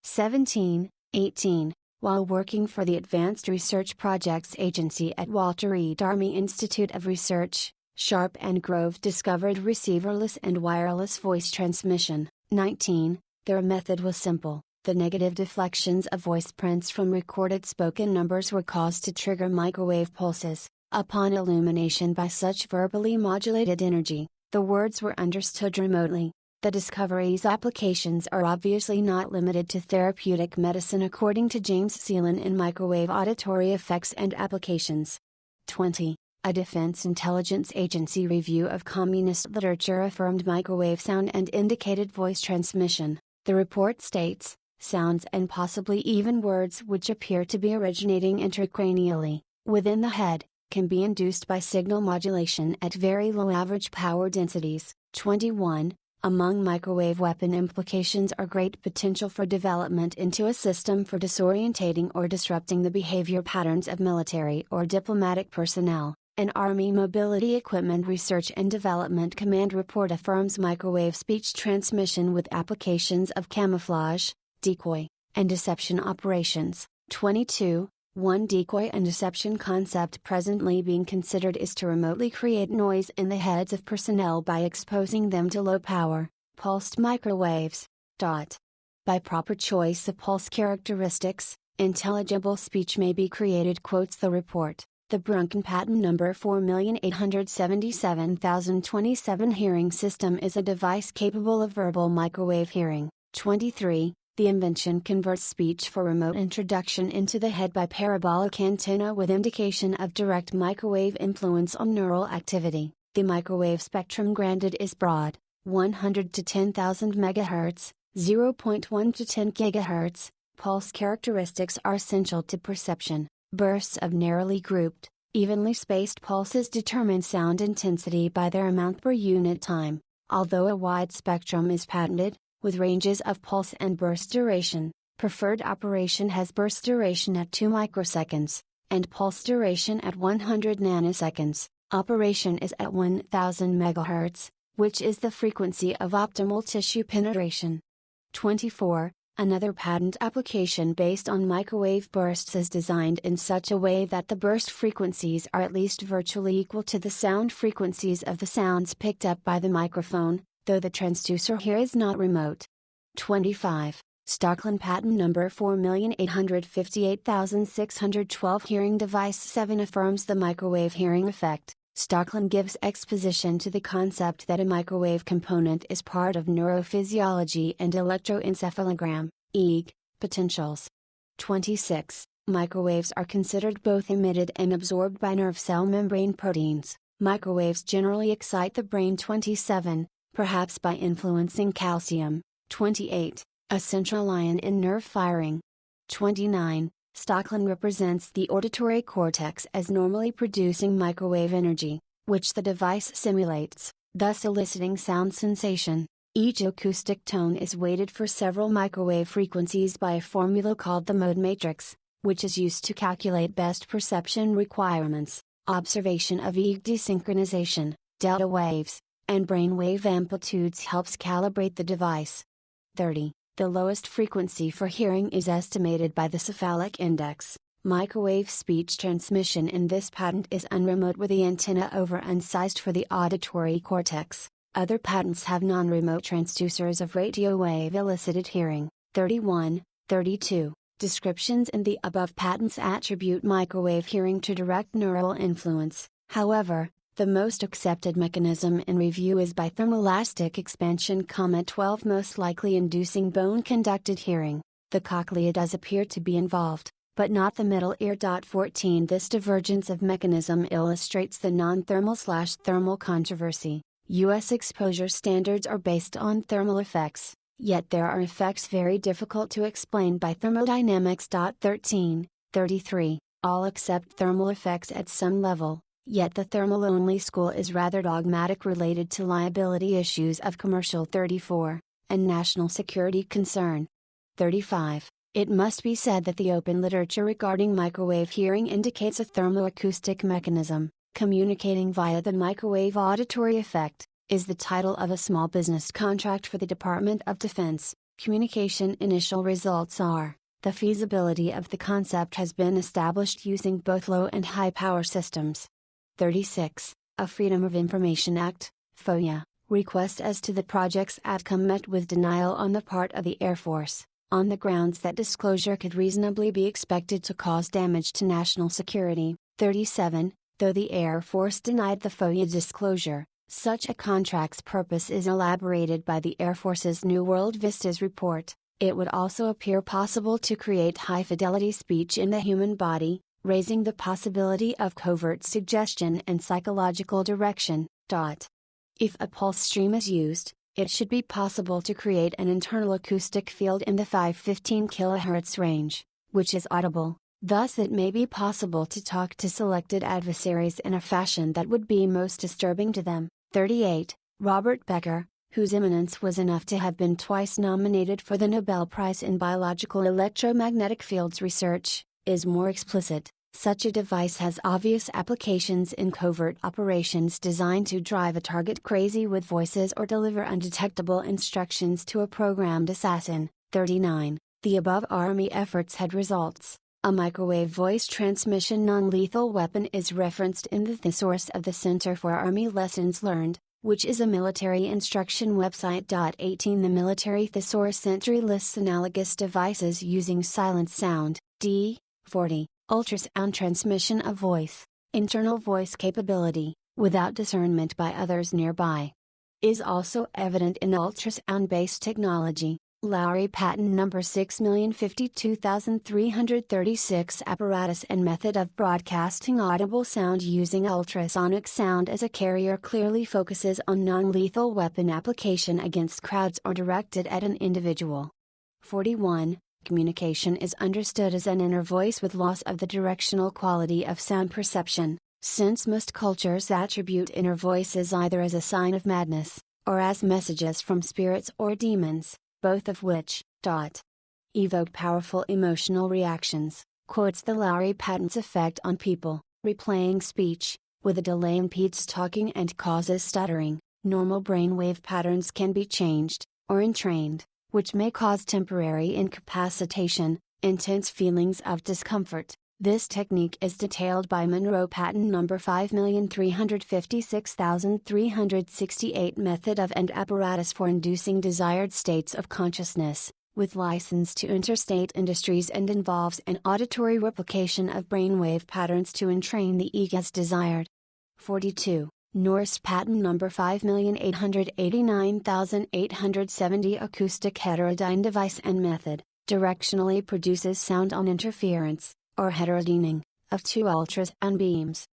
17, 18. While working for the Advanced Research Projects Agency at Walter Reed Army Institute of Research, Sharp and Grove discovered receiverless and wireless voice transmission. 19. Their method was simple. The negative deflections of voice prints from recorded spoken numbers were caused to trigger microwave pulses. Upon illumination by such verbally modulated energy, the words were understood remotely. The discovery's applications are obviously not limited to therapeutic medicine, according to James Seelan in Microwave Auditory Effects and Applications. 20. A Defense Intelligence Agency review of communist literature affirmed microwave sound and indicated voice transmission. The report states, sounds and possibly even words which appear to be originating intracranially, within the head, can be induced by signal modulation at very low average power densities. 21. Among microwave weapon implications are great potential for development into a system for disorientating or disrupting the behavior patterns of military or diplomatic personnel. An Army Mobility Equipment Research and Development Command report affirms microwave speech transmission with applications of camouflage, decoy, and deception operations. 22. One decoy and deception concept presently being considered is to remotely create noise in the heads of personnel by exposing them to low power, pulsed microwaves. By proper choice of pulse characteristics, intelligible speech may be created, quotes the report. The Brunken patent number 4,877,027 hearing system is a device capable of verbal microwave hearing. 23. The invention converts speech for remote introduction into the head by parabolic antenna with indication of direct microwave influence on neural activity. The microwave spectrum granted is broad, 100 to 10,000 MHz, 0.1 to 10 GHz. Pulse characteristics are essential to perception. Bursts of narrowly grouped, evenly spaced pulses determine sound intensity by their amount per unit time. Although a wide spectrum is patented, with ranges of pulse and burst duration, preferred operation has burst duration at 2 microseconds, and pulse duration at 100 nanoseconds. Operation is at 1000 MHz, which is the frequency of optimal tissue penetration. 24. Another patent application based on microwave bursts is designed in such a way that the burst frequencies are at least virtually equal to the sound frequencies of the sounds picked up by the microphone, though the transducer here is not remote. 25. Stocklin patent number 4,858,612 hearing device 7 affirms the microwave hearing effect. Stocklin gives exposition to the concept that a microwave component is part of neurophysiology and electroencephalogram, EEG, potentials. 26. Microwaves are considered both emitted and absorbed by nerve cell membrane proteins. Microwaves generally excite the brain. 27. Perhaps by influencing calcium. 28. A central ion in nerve firing. 29. Stocklin represents the auditory cortex as normally producing microwave energy, which the device simulates, thus eliciting sound sensation. Each acoustic tone is weighted for several microwave frequencies by a formula called the mode matrix, which is used to calculate best perception requirements, observation of EEG desynchronization, delta waves, and brainwave amplitudes helps calibrate the device. 30. The lowest frequency for hearing is estimated by the cephalic index. Microwave speech transmission in this patent is unremote with the antenna over unsized for the auditory cortex. Other patents have non-remote transducers of radio wave elicited hearing. 31, 32. Descriptions in the above patents attribute microwave hearing to direct neural influence. However, the most accepted mechanism in review is by thermoelastic expansion, 12, most likely inducing bone-conducted hearing. The cochlea does appear to be involved, but not the middle ear. 14. This divergence of mechanism illustrates the non-thermal/thermal controversy. U.S. exposure standards are based on thermal effects, yet there are effects very difficult to explain by thermodynamics. 13, 33. All accept thermal effects at some level. Yet the thermal-only school is rather dogmatic related to liability issues of commercial. 34, and national security concern. 35. It must be said that the open literature regarding microwave hearing indicates a thermoacoustic mechanism, communicating via the microwave auditory effect, is the title of a small business contract for the Department of Defense. Communication initial results are, the feasibility of the concept has been established using both low and high power systems. 36. A Freedom of Information Act, FOIA, request as to the project's outcome met with denial on the part of the Air Force, on the grounds that disclosure could reasonably be expected to cause damage to national security. 37. Though the Air Force denied the FOIA disclosure, such a contract's purpose is elaborated by the Air Force's New World Vistas report. It would also appear possible to create high-fidelity speech in the human body, raising the possibility of covert suggestion and psychological direction. If a pulse stream is used, it should be possible to create an internal acoustic field in the 515 kHz range, which is audible. Thus it may be possible to talk to selected adversaries in a fashion that would be most disturbing to them. 38. Robert Becker, whose eminence was enough to have been twice nominated for the Nobel Prize in Biological Electromagnetic Fields Research, is more explicit. Such a device has obvious applications in covert operations designed to drive a target crazy with voices or deliver undetectable instructions to a programmed assassin. 39. The above Army efforts had results. A microwave voice transmission non-lethal weapon is referenced in the thesaurus of the Center for Army Lessons Learned, which is a military instruction website. 18 The military thesaurus entry lists analogous devices using silent sound, D40, ultrasound transmission of voice, internal voice capability, without discernment by others nearby. Is also evident in ultrasound-based technology. Lowry patent number 6,052,336 apparatus and method of broadcasting audible sound using ultrasonic sound as a carrier clearly focuses on non-lethal weapon application against crowds or directed at an individual. 41. Communication is understood as an inner voice with loss of the directional quality of sound perception, since most cultures attribute inner voices either as a sign of madness, or as messages from spirits or demons, both of which, evoke powerful emotional reactions. Quotes the Lowry patent's effect on people, replaying speech, with a delay impedes talking and causes stuttering. Normal brainwave patterns can be changed, or entrained, which may cause temporary incapacitation, intense feelings of discomfort. This technique is detailed by Monroe patent number 5,356,368 method of and apparatus for inducing desired states of consciousness, with license to Interstate Industries, and involves an auditory replication of brainwave patterns to entrain the ego as desired. 42. Norse patent number 5,889,870 acoustic heterodyne device and method, directionally produces sound on interference, or heterodyning, of two ultrasound beams.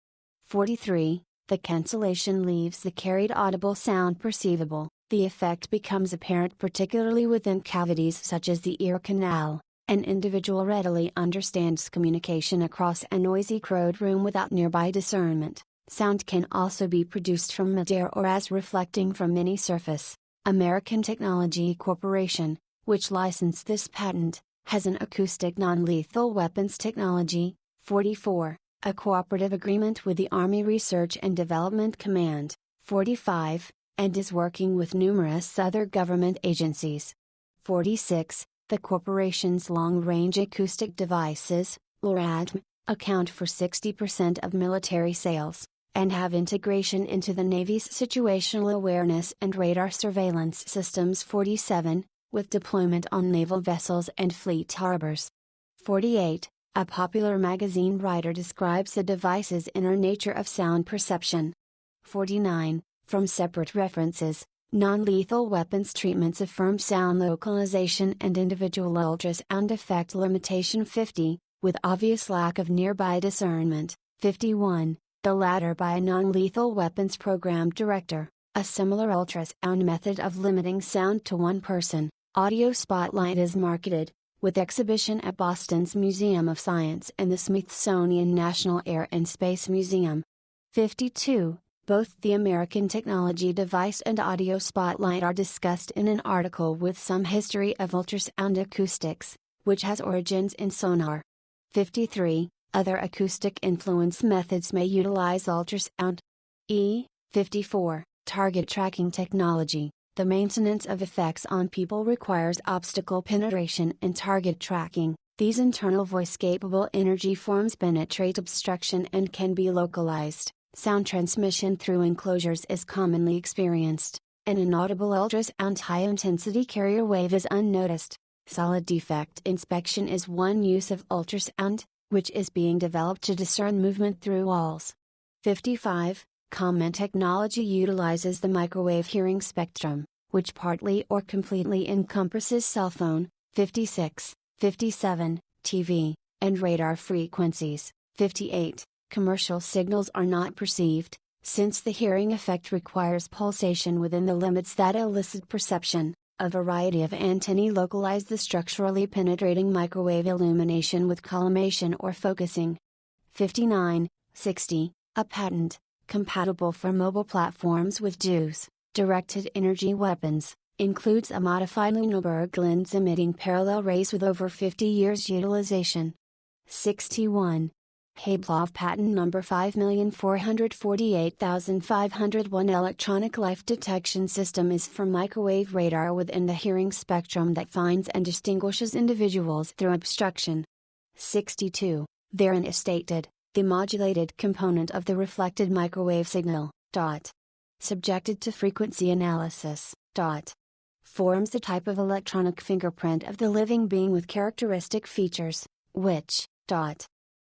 43. The cancellation leaves the carried audible sound perceivable. The effect becomes apparent particularly within cavities such as the ear canal. An individual readily understands communication across a noisy crowd room without nearby discernment. Sound can also be produced from midair or as reflecting from any surface. American Technology Corporation, which licensed this patent, has an acoustic non-lethal weapons technology. 44. A cooperative agreement with the Army Research and Development Command. 45. And is working with numerous other government agencies. 46. The corporation's long-range acoustic devices, LRADM, account for 60% of military sales, and have integration into the Navy's situational awareness and radar surveillance systems. 47. With deployment on naval vessels and fleet harbors. 48. A popular magazine writer describes the device's inner nature of sound perception. 49. From separate references, non-lethal weapons treatments affirm sound localization and individual ultrasound effect limitation. 50. With obvious lack of nearby discernment. 51. The latter by a non-lethal weapons program director, a similar ultrasound method of limiting sound to one person. Audio Spotlight is marketed, with exhibition at Boston's Museum of Science and the Smithsonian National Air and Space Museum. 52. Both the American Technology Device and Audio Spotlight are discussed in an article with some history of ultrasound acoustics, which has origins in sonar. 53. Other acoustic influence methods may utilize ultrasound. 54. Target tracking technology. The maintenance of effects on people requires obstacle penetration and target tracking. These internal voice-capable energy forms penetrate obstruction and can be localized. Sound transmission through enclosures is commonly experienced. An inaudible ultrasound high-intensity carrier wave is unnoticed. Solid defect inspection is one use of ultrasound, which is being developed to discern movement through walls. 55. Common technology utilizes the microwave hearing spectrum, which partly or completely encompasses cell phone, 56, 57, TV, and radar frequencies. 58. Commercial signals are not perceived, since the hearing effect requires pulsation within the limits that elicit perception. A variety of antennae localize the structurally penetrating microwave illumination with collimation or focusing. 59, 60. A patent, compatible for mobile platforms with DEWs, directed energy weapons, includes a modified Lüneburg lens emitting parallel rays with over 50 years utilization. 61. Hablov patent number 5,448,501 electronic life detection system is for microwave radar within the hearing spectrum that finds and distinguishes individuals through obstruction. 62. Therein is stated, the modulated component of the reflected microwave signal, subjected to frequency analysis, forms the type of electronic fingerprint of the living being with characteristic features, which,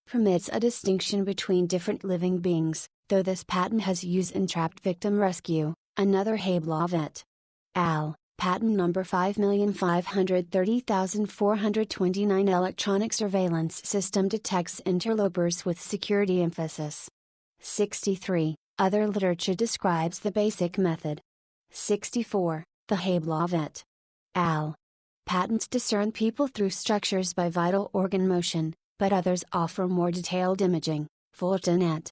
permits a distinction between different living beings, though this patent has use in trapped victim rescue. Another 𝙵𝙸𝚁𝚂𝚃, patent number 5,530,429. Electronic surveillance system detects interlopers with security emphasis. 63. Other literature describes the basic method. 64. The 𝙵𝙸𝚁𝚃. Patents discern people through structures by vital organ motion, but others offer more detailed imaging. Fulton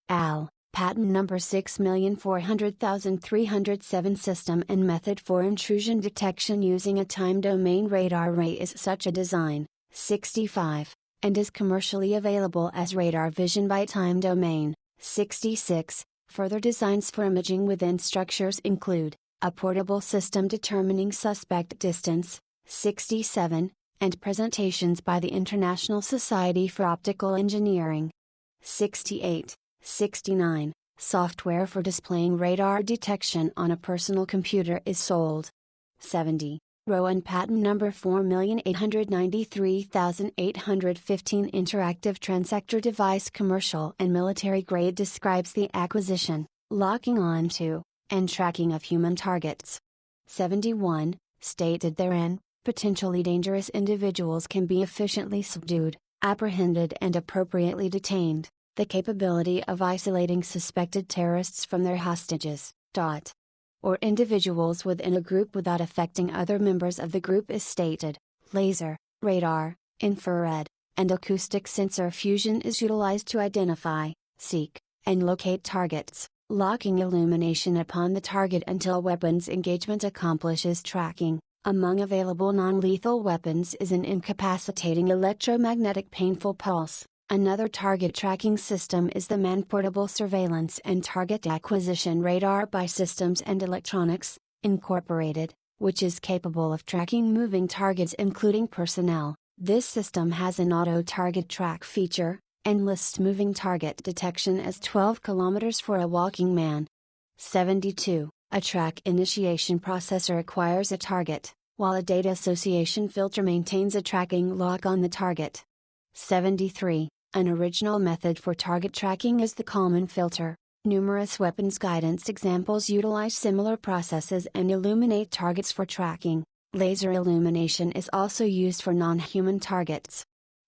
al. Patent number 6,400,307. System and method for intrusion detection using a time domain radar array is such a design. 65. And is commercially available as radar vision by time domain. 66. Further designs for imaging within structures include a portable system determining suspect distance. 67. And presentations by the International Society for Optical Engineering. 68. 69. Software for displaying radar detection on a personal computer is sold. 70. Rowan patent number 4,893,815. Interactive transector device, commercial and military grade, describes the acquisition, locking onto, and tracking of human targets. 71. Stated therein, potentially dangerous individuals can be efficiently subdued, apprehended and appropriately detained. The capability of isolating suspected terrorists from their hostages, or individuals within a group without affecting other members of the group is stated. Laser, radar, infrared, and acoustic sensor fusion is utilized to identify, seek, and locate targets, locking illumination upon the target until weapons engagement accomplishes tracking. Among available non-lethal weapons is an incapacitating electromagnetic painful pulse. Another target tracking system is the Man-Portable Surveillance and Target Acquisition Radar by Systems and Electronics, Incorporated, which is capable of tracking moving targets including personnel. This system has an auto-target track feature, and lists moving target detection as 12 km for a walking man. 72. A track initiation processor acquires a target, while a data association filter maintains a tracking lock on the target. 73. An original method for target tracking is the Kalman filter. Numerous weapons guidance examples utilize similar processes and illuminate targets for tracking. Laser illumination is also used for non-human targets.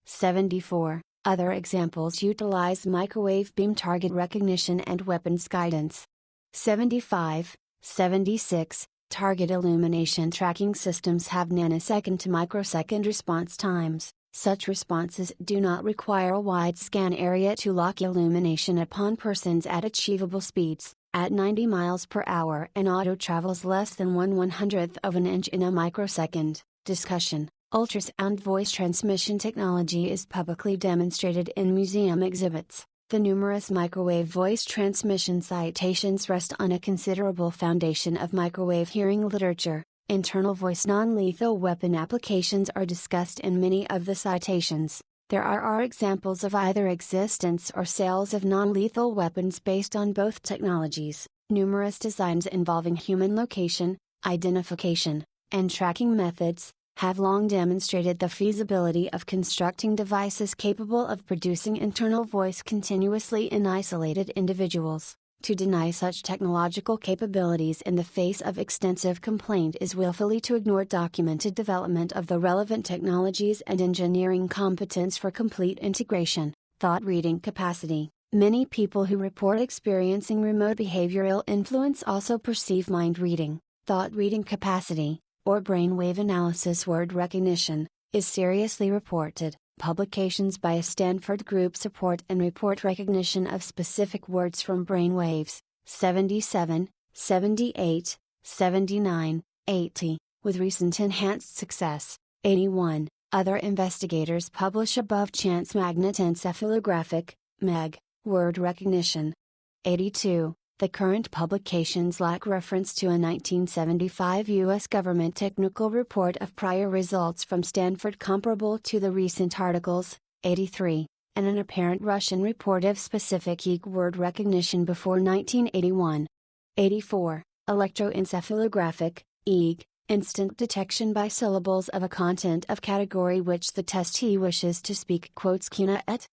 74. Other examples utilize microwave beam target recognition and weapons guidance. 75. 76. Target illumination tracking systems have nanosecond to microsecond response times. Such responses do not require a wide scan area to lock illumination upon persons at achievable speeds. At 90 miles per hour, an auto travels less than 1/100th of an inch in a microsecond. Discussion. Ultrasound voice transmission technology is publicly demonstrated in museum exhibits. The numerous microwave voice transmission citations rest on a considerable foundation of microwave hearing literature. Internal voice non-lethal weapon applications are discussed in many of the citations. There are examples of either existence or sales of non-lethal weapons based on both technologies. Numerous designs involving human location, identification, and tracking methods have long demonstrated the feasibility of constructing devices capable of producing internal voice continuously in isolated individuals. To deny such technological capabilities in the face of extensive complaint is willfully to ignore documented development of the relevant technologies and engineering competence for complete integration. Thought reading capacity. Many people who report experiencing remote behavioral influence also perceive mind reading. Thought reading capacity, or brainwave analysis word recognition, is seriously reported. Publications by a Stanford group support and report recognition of specific words from brainwaves. 77, 78, 79, 80, with recent enhanced success. 81. Other investigators publish above chance magnetoencephalographic, MEG, word recognition. 82. The current publications lack reference to a 1975 U.S. government technical report of prior results from Stanford comparable to the recent articles. 83, and an apparent Russian report of specific 𝚾 word recognition before 1981. 84. Electroencephalographic, 𝚾, instant detection by syllables of a content of category which the testee wishes to speak. Kina et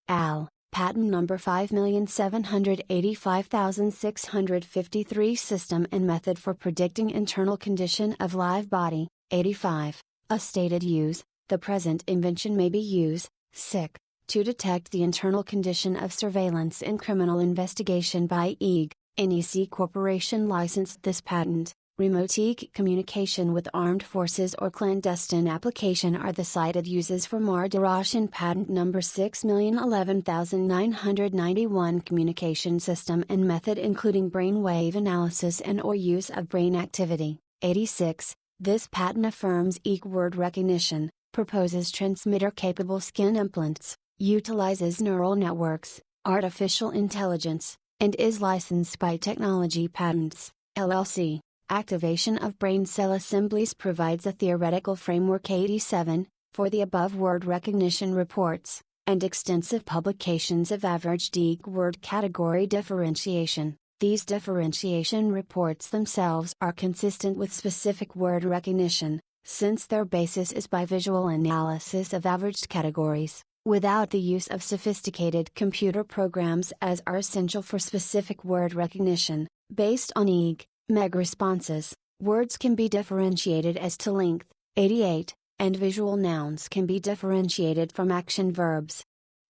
al. Patent number 5,785,653 System and method for predicting internal condition of live body. 85. A stated use, the present invention may be used, sic, to detect the internal condition of surveillance in criminal investigation by 𝚾. NEC Corporation licensed this patent. Remote 𝚾 communication with armed forces or clandestine application are the cited uses for Marderoshan patent number 6,011,991 communication system and method including brainwave analysis and or use of brain activity. 86. This patent affirms 𝚾 word recognition, proposes transmitter-capable skin implants, utilizes neural networks, artificial intelligence, and is licensed by Technology Patents, LLC. Activation of brain cell assemblies provides a theoretical framework. 87, for the above word recognition reports, and extensive publications of averaged 𝚾 word category differentiation. These differentiation reports themselves are consistent with specific word recognition, since their basis is by visual analysis of averaged categories, without the use of sophisticated computer programs as are essential for specific word recognition. Based on 𝚾, MEG responses, words can be differentiated as to length. 88, and visual nouns can be differentiated from action verbs.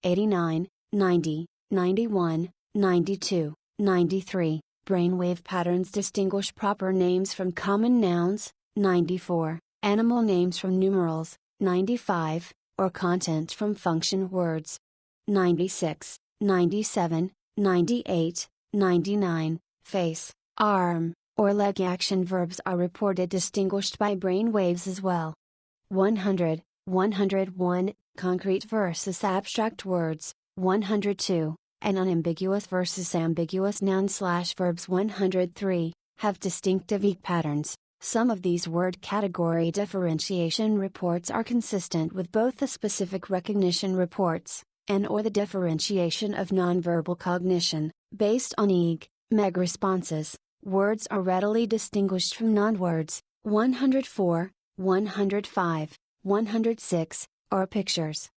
89, 90, 91, 92, 93, brainwave patterns distinguish proper names from common nouns. 94, animal names from numerals. 95, or content from function words. 96, 97, 98, 99, face, arm, or leg action verbs are reported distinguished by brain waves as well. 100, 101, concrete versus abstract words. 102, and unambiguous versus ambiguous nouns/verbs. 103, have distinctive 𝚾 patterns. Some of these word category differentiation reports are consistent with both the specific recognition reports, and or the differentiation of nonverbal cognition. Based on 𝚾, MEG responses, words are readily distinguished from non-words. 104, 105, 106, are pictures.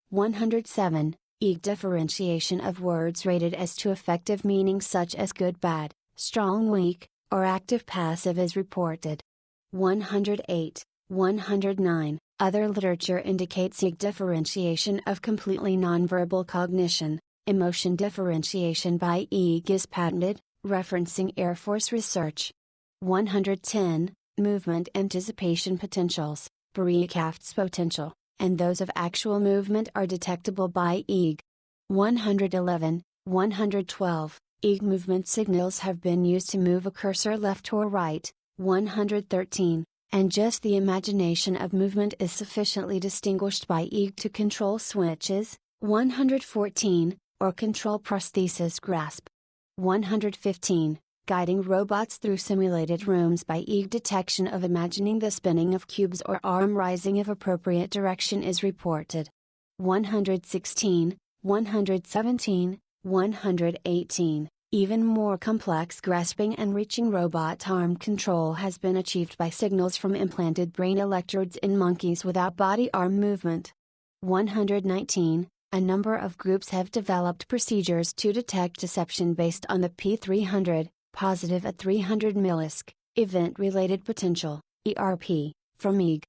107, 𝚾 differentiation of words rated as to effective meaning such as good bad, strong weak, or active passive is reported. 108, 109, other literature indicates 𝚾 differentiation of completely nonverbal cognition. Emotion differentiation by 𝚾 is patented, referencing Air Force research. 110, movement anticipation potentials, Bereikafts potential, and those of actual movement are detectable by 𝚾. 111, 112, 𝚾 movement signals have been used to move a cursor left or right. 113, and just the imagination of movement is sufficiently distinguished by 𝚾 to control switches. 114, or control prosthesis grasp. 115, guiding robots through simulated rooms by 𝚾 detection of imagining the spinning of cubes or arm rising of appropriate direction is reported. 116, 117, 118, even more complex grasping and reaching robot arm control has been achieved by signals from implanted brain electrodes in monkeys without body arm movement. 119, a number of groups have developed procedures to detect deception based on the P300, positive at 300 millisecond, event-related potential, ERP, from 𝚾.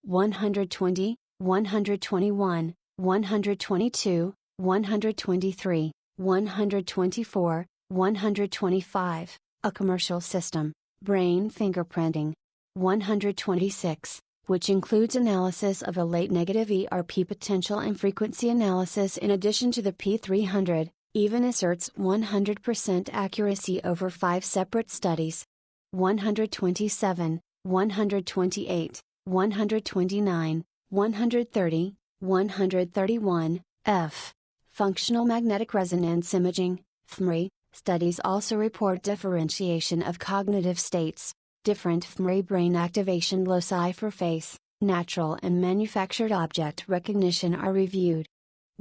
120, 121, 122, 123, 124, 125, a commercial system, brain fingerprinting. 126, which includes analysis of a late negative ERP potential and frequency analysis in addition to the P300, even asserts 100% accuracy over 5 separate studies. 127, 128, 129, 130, 131, F. Functional magnetic resonance imaging, fMRI, studies also report differentiation of cognitive states. Different fMRI brain activation loci for face, natural and manufactured object recognition are reviewed.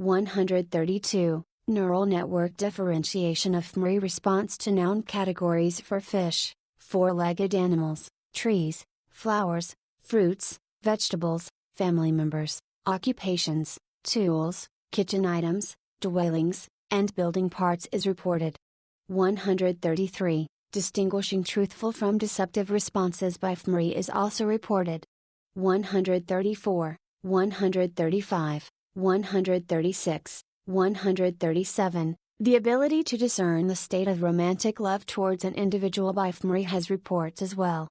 132. Neural network differentiation of fMRI response to noun categories for fish, four-legged animals, trees, flowers, fruits, vegetables, family members, occupations, tools, kitchen items, dwellings, and building parts is reported. 133. Distinguishing truthful from deceptive responses by fMRI is also reported. 134, 135, 136, 137. The ability to discern the state of romantic love towards an individual by fMRI has reports as well.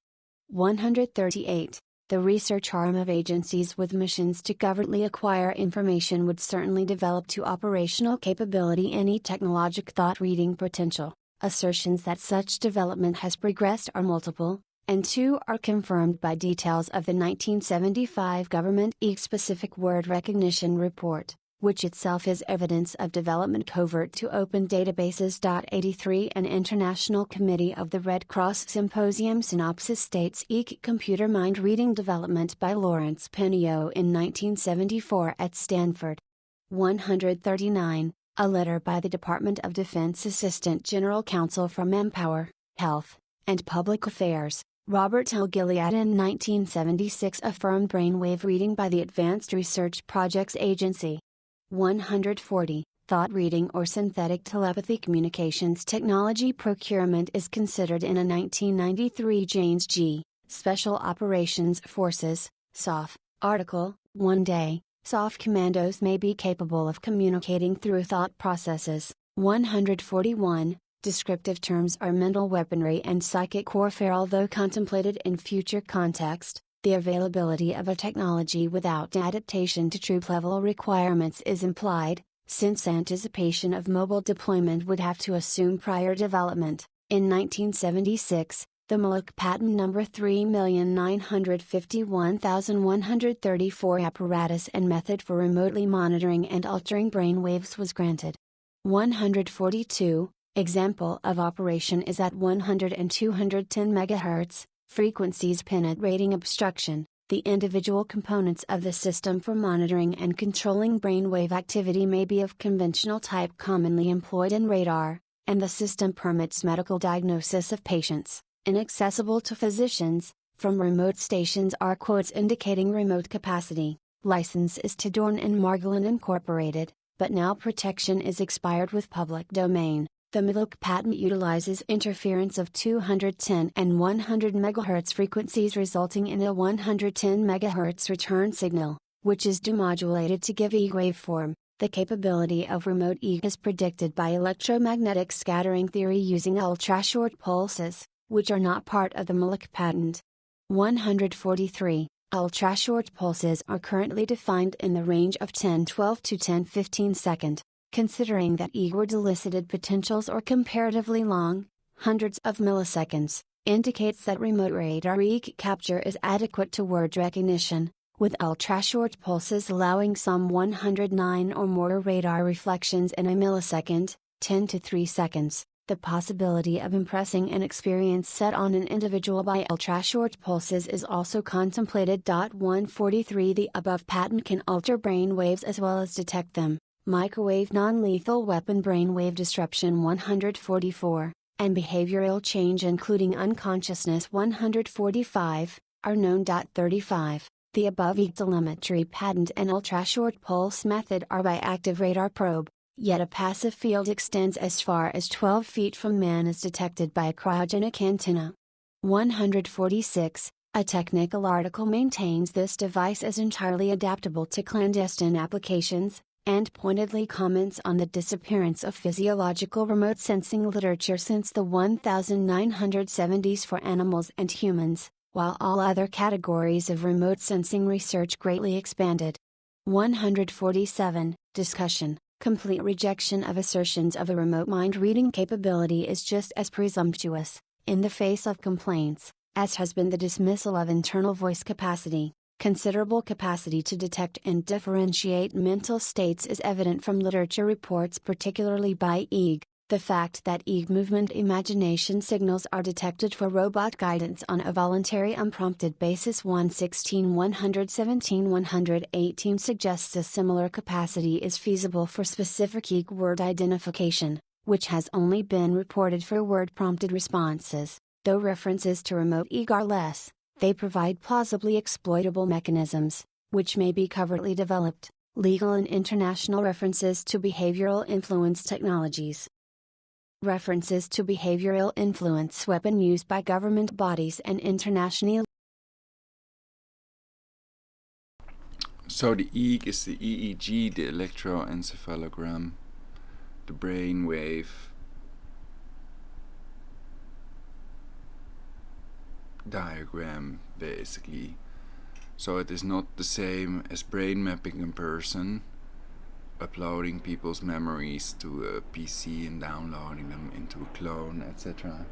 138. The research arm of agencies with missions to covertly acquire information would certainly develop to operational capability any technologic thought reading potential. Assertions that such development has progressed are multiple, and two are confirmed by details of the 1975 Government Specific Word Recognition Report, which itself is evidence of development covert to open databases. 83. An International Committee of the Red Cross Symposium synopsis states computer mind reading development by Lawrence Pinio in 1974 at Stanford. 139. A letter by the Department of Defense Assistant General Counsel from Empower, Health, and Public Affairs, Robert L. Gilead in 1976 affirmed brainwave reading by the Advanced Research Projects Agency. 140. Thought reading or synthetic telepathy communications technology procurement is considered in a 1993 Janes G. Special Operations Forces, SOF, article. One day, SOF commandos may be capable of communicating through thought processes. 141. Descriptive terms are mental weaponry and psychic warfare. Although contemplated in future context, the availability of a technology without adaptation to troop-level requirements is implied, since anticipation of mobile deployment would have to assume prior development. In 1976, the MLC patent number 3,951,134 apparatus and method for remotely monitoring and altering brainwaves was granted. 142. Example of operation is at 100 and 210 MHz. Frequencies penetrating obstruction. The individual components of the system for monitoring and controlling brainwave activity may be of conventional type commonly employed in radar, and the system permits medical diagnosis of patients, inaccessible to physicians, from remote stations. Are quotes indicating remote capacity. License is to Dorn and Margolin Incorporated, but now protection is expired with public domain. The MLC patent utilizes interference of 210 and 100 MHz frequencies, resulting in a 110 MHz return signal, which is demodulated to give E waveform. The capability of remote E is predicted by electromagnetic scattering theory using ultra-short pulses, which are not part of the MLC patent. 143. Ultra-short pulses are currently defined in the range of 1012 to 1015 second. Considering that E word elicited potentials are comparatively long, hundreds of milliseconds, indicates that remote radar E capture is adequate to word recognition, with ultra-short pulses allowing some 109 or more radar reflections in a millisecond, 10 to 3 seconds. The possibility of impressing an experience set on an individual by ultra-short pulses is also contemplated. 143. The above patent can alter brain waves as well as detect them. Microwave non-lethal weapon brainwave disruption. 144, and behavioral change including unconsciousness. 145, are known. 35. The above telemetry patent and ultra-short pulse method are by active radar probe, yet a passive field extends as far as 12 feet from man is detected by a cryogenic antenna. 146. A technical article maintains this device as entirely adaptable to clandestine applications, and pointedly comments on the disappearance of physiological remote sensing literature since the 1970s for animals and humans, while all other categories of remote sensing research greatly expanded. 147. Discussion. Complete rejection of assertions of a remote mind reading capability is just as presumptuous, in the face of complaints, as has been the dismissal of internal voice capacity. Considerable capacity to detect and differentiate mental states is evident from literature reports, particularly by 𝚑. The fact that movement imagination signals are detected for robot guidance on a voluntary unprompted basis 116-117-118 suggests a similar capacity is feasible for specific word identification, which has only been reported for word-prompted responses, though references to remote are less. They provide plausibly exploitable mechanisms, which may be covertly developed, legal and international references to behavioral influence technologies. References to behavioral influence weapon used by government bodies and international.
So the EEG is the EEG, the electroencephalogram, the brain wave diagram, basically. So it is not the same as brain mapping in person, uploading people's memories to a PC and downloading them into a clone, etc.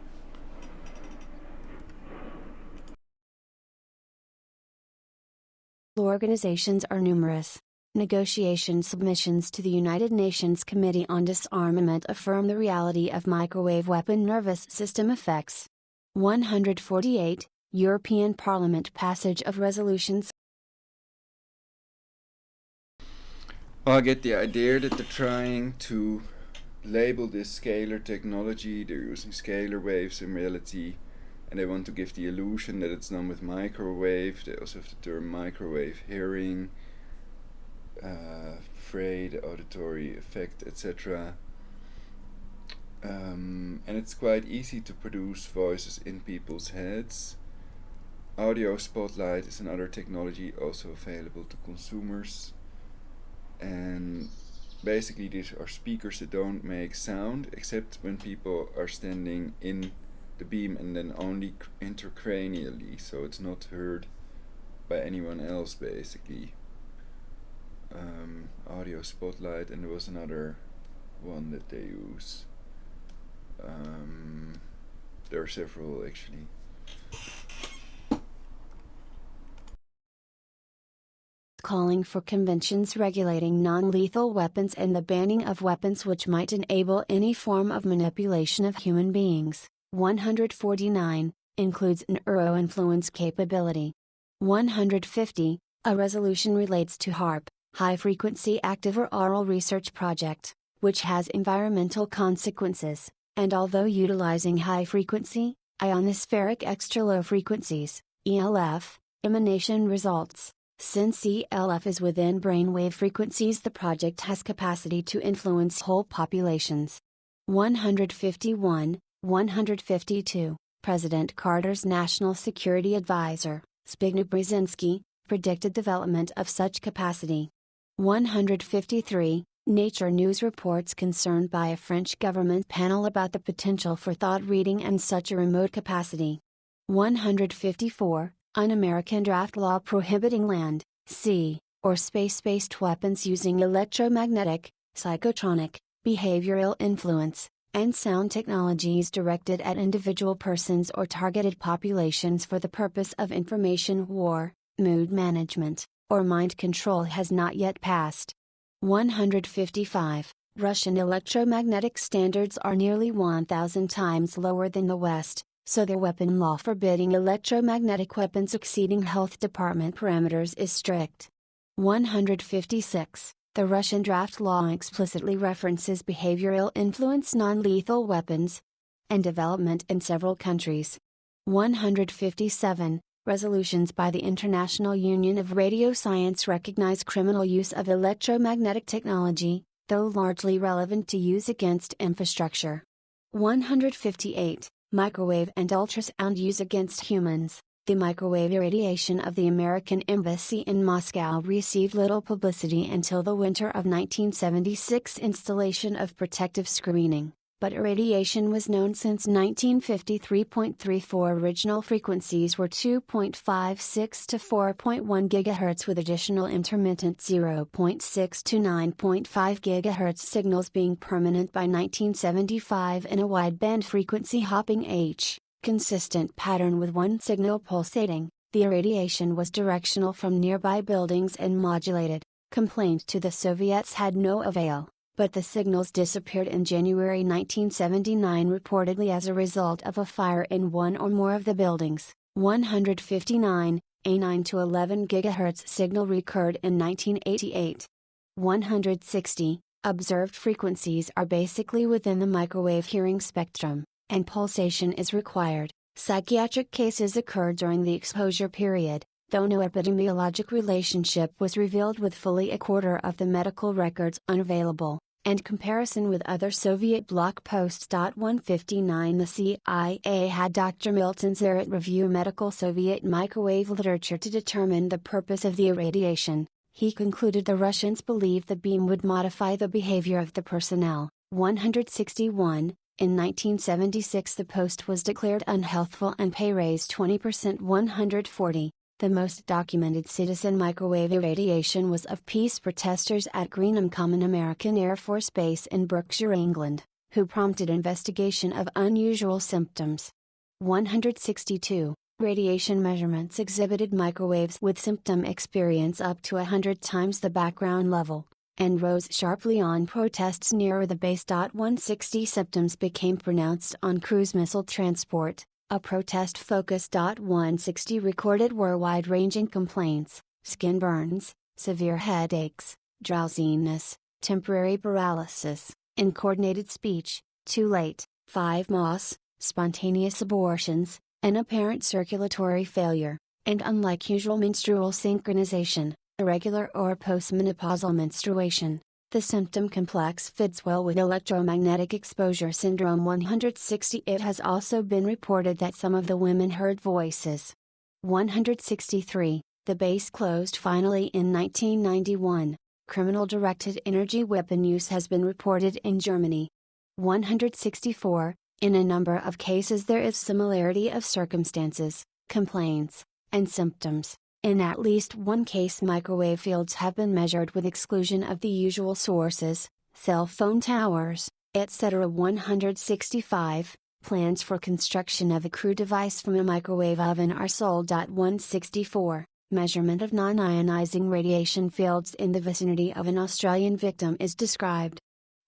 Organizations are numerous. Negotiation submissions to the United Nations Committee on Disarmament affirm the reality of microwave weapon nervous system effects. 148, European Parliament passage of resolutions.
Well, I get the idea that they're trying to label this scalar technology. They're using scalar waves in reality, and they want to give the illusion that it's done with microwave. They also have the term microwave hearing, frayed auditory effect, etc. And it's quite easy to produce voices in people's heads. Audio spotlight is another technology also available to consumers. And basically these are speakers that don't make sound except when people are standing in the beam, and then only intracranially, so it's not heard by anyone else, basically. Audio spotlight, and there was another one that they use. There are several, actually.
Calling for conventions regulating non-lethal weapons and the banning of weapons which might enable any form of manipulation of human beings. 149, includes neuro-influence capability. 150, a resolution relates to HAARP, high-frequency active or aural research project, which has environmental consequences, and although utilizing high-frequency, ionospheric extra-low frequencies, ELF, emanation results. Since ELF is within brainwave frequencies, the project has capacity to influence whole populations. 151, 152, President Carter's National Security Advisor, Zbigniew Brzezinski, predicted development of such capacity. 153, Nature News reports concern by a French government panel about the potential for thought reading and such a remote capacity. 154, an American draft law prohibiting land, sea, or space-based weapons using electromagnetic, psychotronic, behavioral influence, and sound technologies directed at individual persons or targeted populations for the purpose of information war, mood management, or mind control has not yet passed. 155, Russian electromagnetic standards are nearly 1,000 times lower than the West, so their weapon law forbidding electromagnetic weapons exceeding health department parameters is strict. 156, the Russian draft law explicitly references behavioral influence non-lethal weapons and development in several countries. 157, resolutions by the International Union of Radioscience recognize criminal use of electromagnetic technology, though largely relevant to use against infrastructure. 158, microwave and ultrasound use against humans. The microwave irradiation of the American Embassy in Moscow received little publicity until the winter of 1976 installation of protective screening, but irradiation was known since 1953.34. Original frequencies were 2.56 to 4.1 GHz with additional intermittent 0.6 to 9.5 GHz signals being permanent by 1975 in a wideband frequency hopping consistent pattern with one signal pulsating. The irradiation was directional from nearby buildings and modulated. Complaint to the Soviets had no avail. but the signals disappeared in January 1979, reportedly as a result of a fire in one or more of the buildings. 159, a 9 to 11 GHz signal recurred in 1988. 160, observed frequencies are basically within the microwave hearing spectrum, and pulsation is required. Psychiatric cases occurred during the exposure period, though no epidemiologic relationship was revealed, with fully a quarter of the medical records unavailable, and comparison with other Soviet bloc posts. 159 The CIA had Dr. Milton Zaret review medical Soviet microwave literature to determine the purpose of the irradiation. He concluded the Russians believed the beam would modify the behavior of the personnel. 161, in 1976 the post was declared unhealthful and pay raised 20%. 140, the most documented citizen microwave irradiation was of peace protesters at Greenham Common American Air Force Base in Berkshire, England, who prompted investigation of unusual symptoms. 162, radiation measurements exhibited microwaves with symptom experience up to 100 times the background level, and rose sharply on protests nearer the base. 160 symptoms became pronounced on cruise missile transport, a protest focus. 160 recorded were wide-ranging complaints, skin burns, severe headaches, drowsiness, temporary paralysis, incoordinated speech, too late, 5 MOS, spontaneous abortions, an apparent circulatory failure, and unlike usual menstrual synchronization, irregular or postmenopausal menstruation. The symptom complex fits well with electromagnetic exposure syndrome. 160 It has also been reported that some of the women heard voices. 163 The base closed finally in 1991. Criminal-directed energy weapon use has been reported in Germany. 164 In a number of cases there is similarity of circumstances, complaints, and symptoms. In at least one case microwave fields have been measured with exclusion of the usual sources, cell phone towers, etc. 165 Plans for construction of a crude device from a microwave oven are sold. 164 Measurement of non-ionizing radiation fields in the vicinity of an Australian victim is described.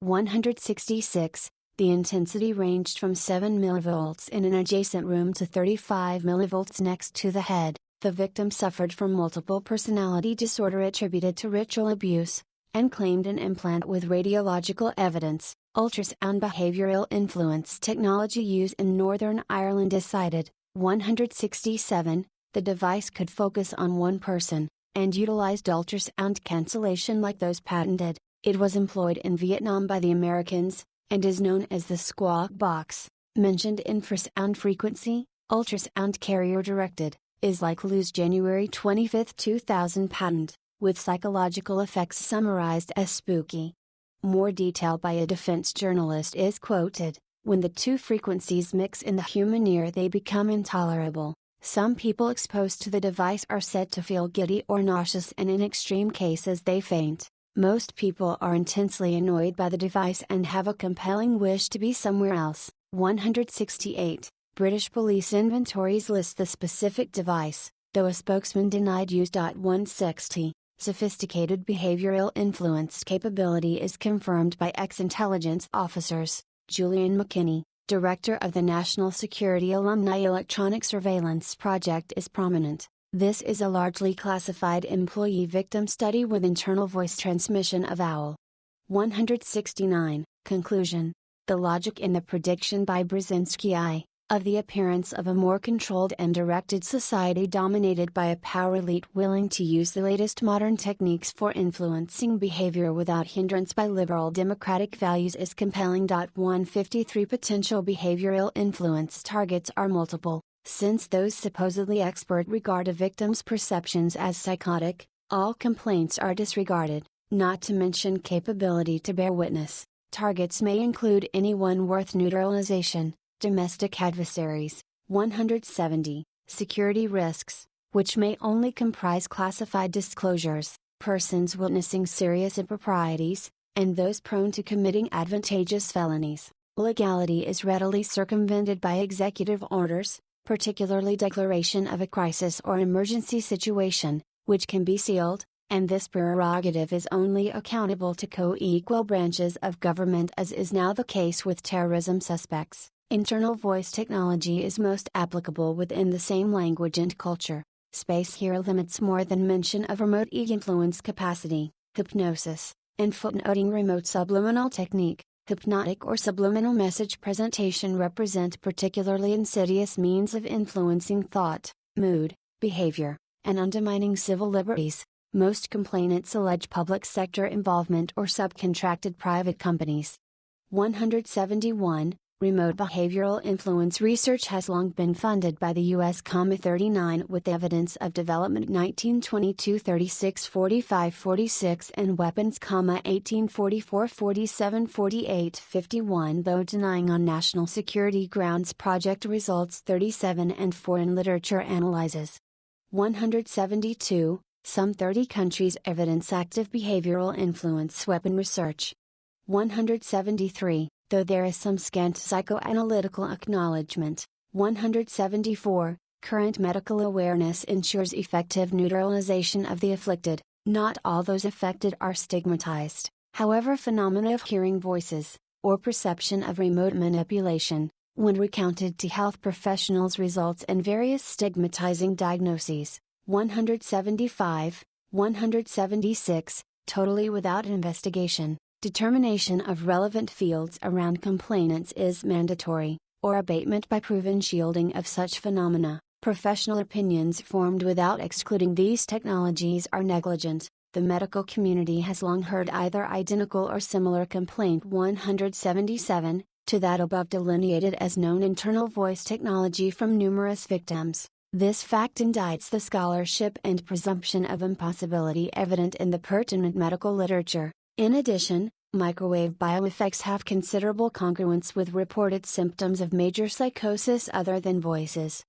166 The intensity ranged from 7 mV in an adjacent room to 35 mV next to the head. The victim suffered from multiple personality disorder attributed to ritual abuse, and claimed an implant with radiological evidence. Ultrasound behavioral influence technology used in Northern Ireland is cited. 167 The device could focus on one person, and utilized ultrasound cancellation like those patented. It was employed in Vietnam by the Americans, and is known as the squawk box. Mentioned infrasound frequency, ultrasound carrier directed, is like Lu's January 25, 2000 patent, with psychological effects summarized as spooky. More detail by a defense journalist is quoted: when the two frequencies mix in the human ear they become intolerable. Some people exposed to the device are said to feel giddy or nauseous, and in extreme cases they faint. Most people are intensely annoyed by the device and have a compelling wish to be somewhere else. 168 British police inventories list the specific device, though a spokesman denied use. 160 Sophisticated behavioral influence capability is confirmed by ex-intelligence officers. Julian McKinney, director of the National Security Alumni Electronic Surveillance Project, is prominent. This is a largely classified employee victim study with internal voice transmission of OWL. 169 Conclusion: the logic in the prediction by Brzezinski I, of the appearance of a more controlled and directed society dominated by a power elite willing to use the latest modern techniques for influencing behavior without hindrance by liberal democratic values is compelling. 153 Potential behavioral influence targets are multiple. Since those supposedly expert regard a victim's perceptions as psychotic, all complaints are disregarded, not to mention capability to bear witness. Targets may include anyone worth neutralization. Domestic adversaries. 170 Security risks, which may only comprise classified disclosures, persons witnessing serious improprieties, and those prone to committing advantageous felonies. Legality is readily circumvented by executive orders, particularly declaration of a crisis or emergency situation, which can be sealed, and this prerogative is only accountable to co-equal branches of government, as is now the case with terrorism suspects. Internal voice technology is most applicable within the same language and culture. Space here limits more than mention of remote influence capacity, hypnosis, and footnoting. Remote subliminal technique, hypnotic or subliminal message presentation represent particularly insidious means of influencing thought, mood, behavior, and undermining civil liberties. Most complainants allege public sector involvement or subcontracted private companies. 171. Remote behavioral influence research has long been funded by the U.S. 39 with evidence of development 1922 36 45 46 and weapons 18 44 47 48 51, though denying on national security grounds project results 37 and foreign literature analyses. 172. Some 30 countries evidence active behavioral influence weapon research. 173. Though there is some scant psychoanalytical acknowledgement. 174. Current medical awareness ensures effective neutralization of the afflicted. Not all those affected are stigmatized. However, phenomena of hearing voices, or perception of remote manipulation, when recounted to health professionals, results in various stigmatizing diagnoses. 175. 176. Totally without investigation. Determination of relevant fields around complainants is mandatory, or abatement by proven shielding of such phenomena. Professional opinions formed without excluding these technologies are negligent. The medical community has long heard either identical or similar complaint 177, to that above delineated as known internal voice technology from numerous victims. This fact indicts the scholarship and presumption of impossibility evident in the pertinent medical literature. In addition, microwave bioeffects have considerable congruence with reported symptoms of major psychosis other than voices.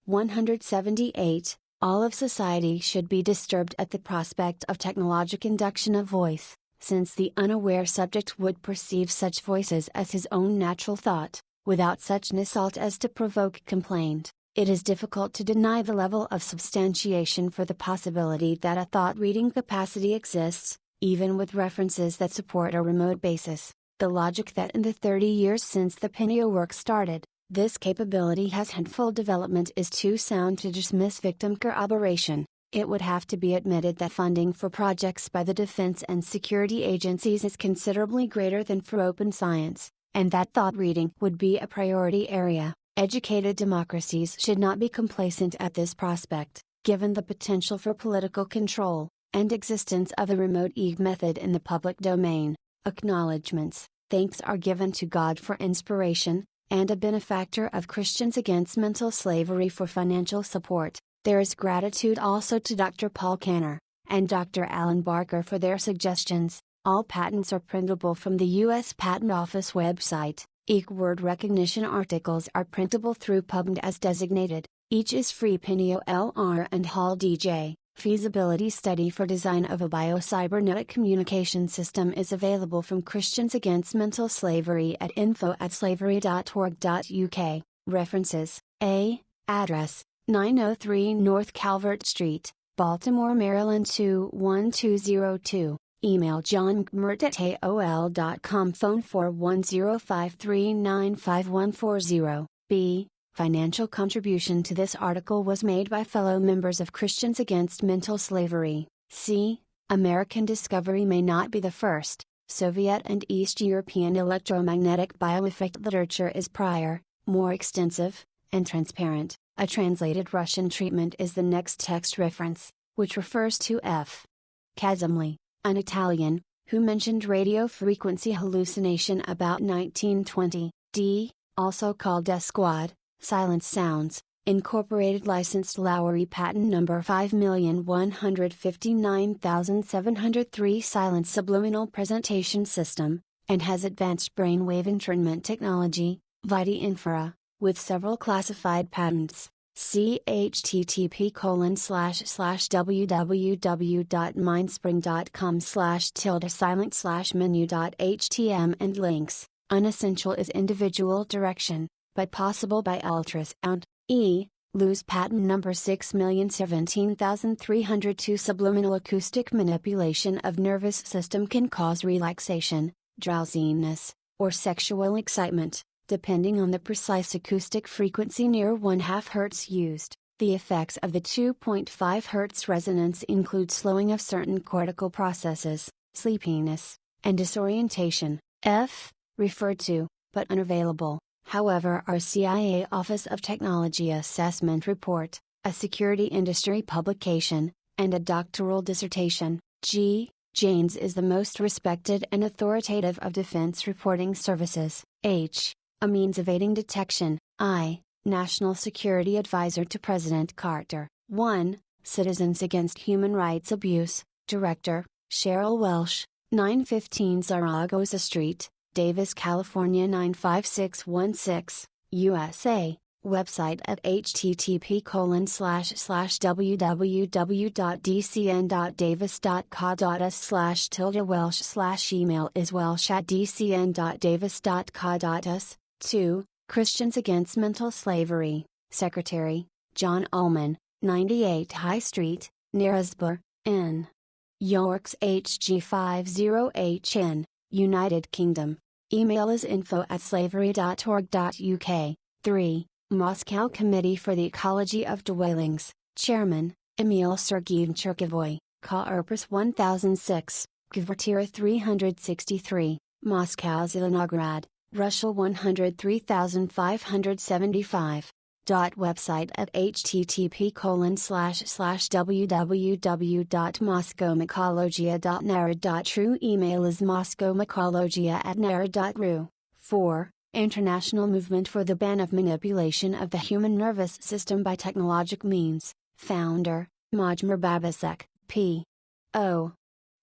178. All of society should be disturbed at the prospect of technologic induction of voice, since the unaware subject would perceive such voices as his own natural thought, without such an assault as to provoke complaint. It is difficult to deny the level of substantiation for the possibility that a thought-reading capacity exists, even with references that support a remote basis. The logic that in the 30 years since the Pinio work started, this capability has had full development is too sound to dismiss victim corroboration. It would have to be admitted that funding for projects by the defense and security agencies is considerably greater than for open science, and that thought reading would be a priority area. Educated democracies should not be complacent at this prospect, given the potential for political control, and existence of a remote method in the public domain. Acknowledgements. Thanks are given to God for inspiration, and a benefactor of Christians Against Mental Slavery for financial support. There is gratitude also to Dr. Paul Kanner, and Dr. Alan Barker for their suggestions. All patents are printable from the U.S. Patent Office website. Word recognition articles are printable through PubMed as designated. Each is free. Pinio LR and Hall DJ. Feasibility study for design of a bio-cybernetic communication system is available from Christians Against Mental Slavery at info@slavery.org.uk. References: A. Address: 903 North Calvert Street, Baltimore, Maryland 21202. Email johngmert@aol.com. Phone 41053954140. B. Financial contribution to this article was made by fellow members of Christians Against Mental Slavery. C. American discovery may not be the first. Soviet and East European electromagnetic bioeffect literature is prior, more extensive, and transparent. A translated Russian treatment is the next text reference, which refers to F. Kazimli, an Italian, who mentioned radio frequency hallucination about 1920. D. Also called Squad, Silent Sounds, Incorporated, licensed Lowry patent number 5,159,703, silent subliminal presentation system, and has advanced brainwave entrainment technology, VIDI infra, with several classified patents. See http://www.mindspring.com/tilde-silent/menu.htm and links. Unessential is individual direction, but possible by ultrasound. E. Lose patent number 6017302. Subliminal acoustic manipulation of nervous system can cause relaxation, drowsiness, or sexual excitement, depending on the precise acoustic frequency near 1/2 Hz used. The effects of the 2.5 Hz resonance include slowing of certain cortical processes, sleepiness, and disorientation. Referred to, but unavailable, however, are CIA Office of Technology Assessment Report, a security industry publication, and a doctoral dissertation. 𝙵𝙾𝙽𝚃 is the most respected and authoritative of defense reporting services. H. A means of aiding detection. I. National Security Advisor to President Carter. 1. Citizens Against Human Rights Abuse, Director, Cheryl Welsh, 915 Zaragoza Street, Davis, California 95616, USA. Website at http://www.dcn.davis.ca.us/𝚫-welsh/ email is welsh@dcn.davis.ca.us. 2. Christians Against Mental Slavery, Secretary, John Ullman, 98 High Street, Knaresborough, N. Yorks HG50HN, United Kingdom. Email is info@slavery.org.uk. 3. Moscow Committee for the Ecology of Dwellings, Chairman, Emil Sergeyevich Cherkovoy, Ka-Erpers 1006, Kvartira 363, Moscow Zelenograd, Russia 103575. Website at http://www.moscowmycologia.narod.ru. Email is moscowmycologia@narod.ru. 4. International Movement for the Ban of Manipulation of the Human Nervous System by Technologic Means. Founder, Majmur Babasek, P.O.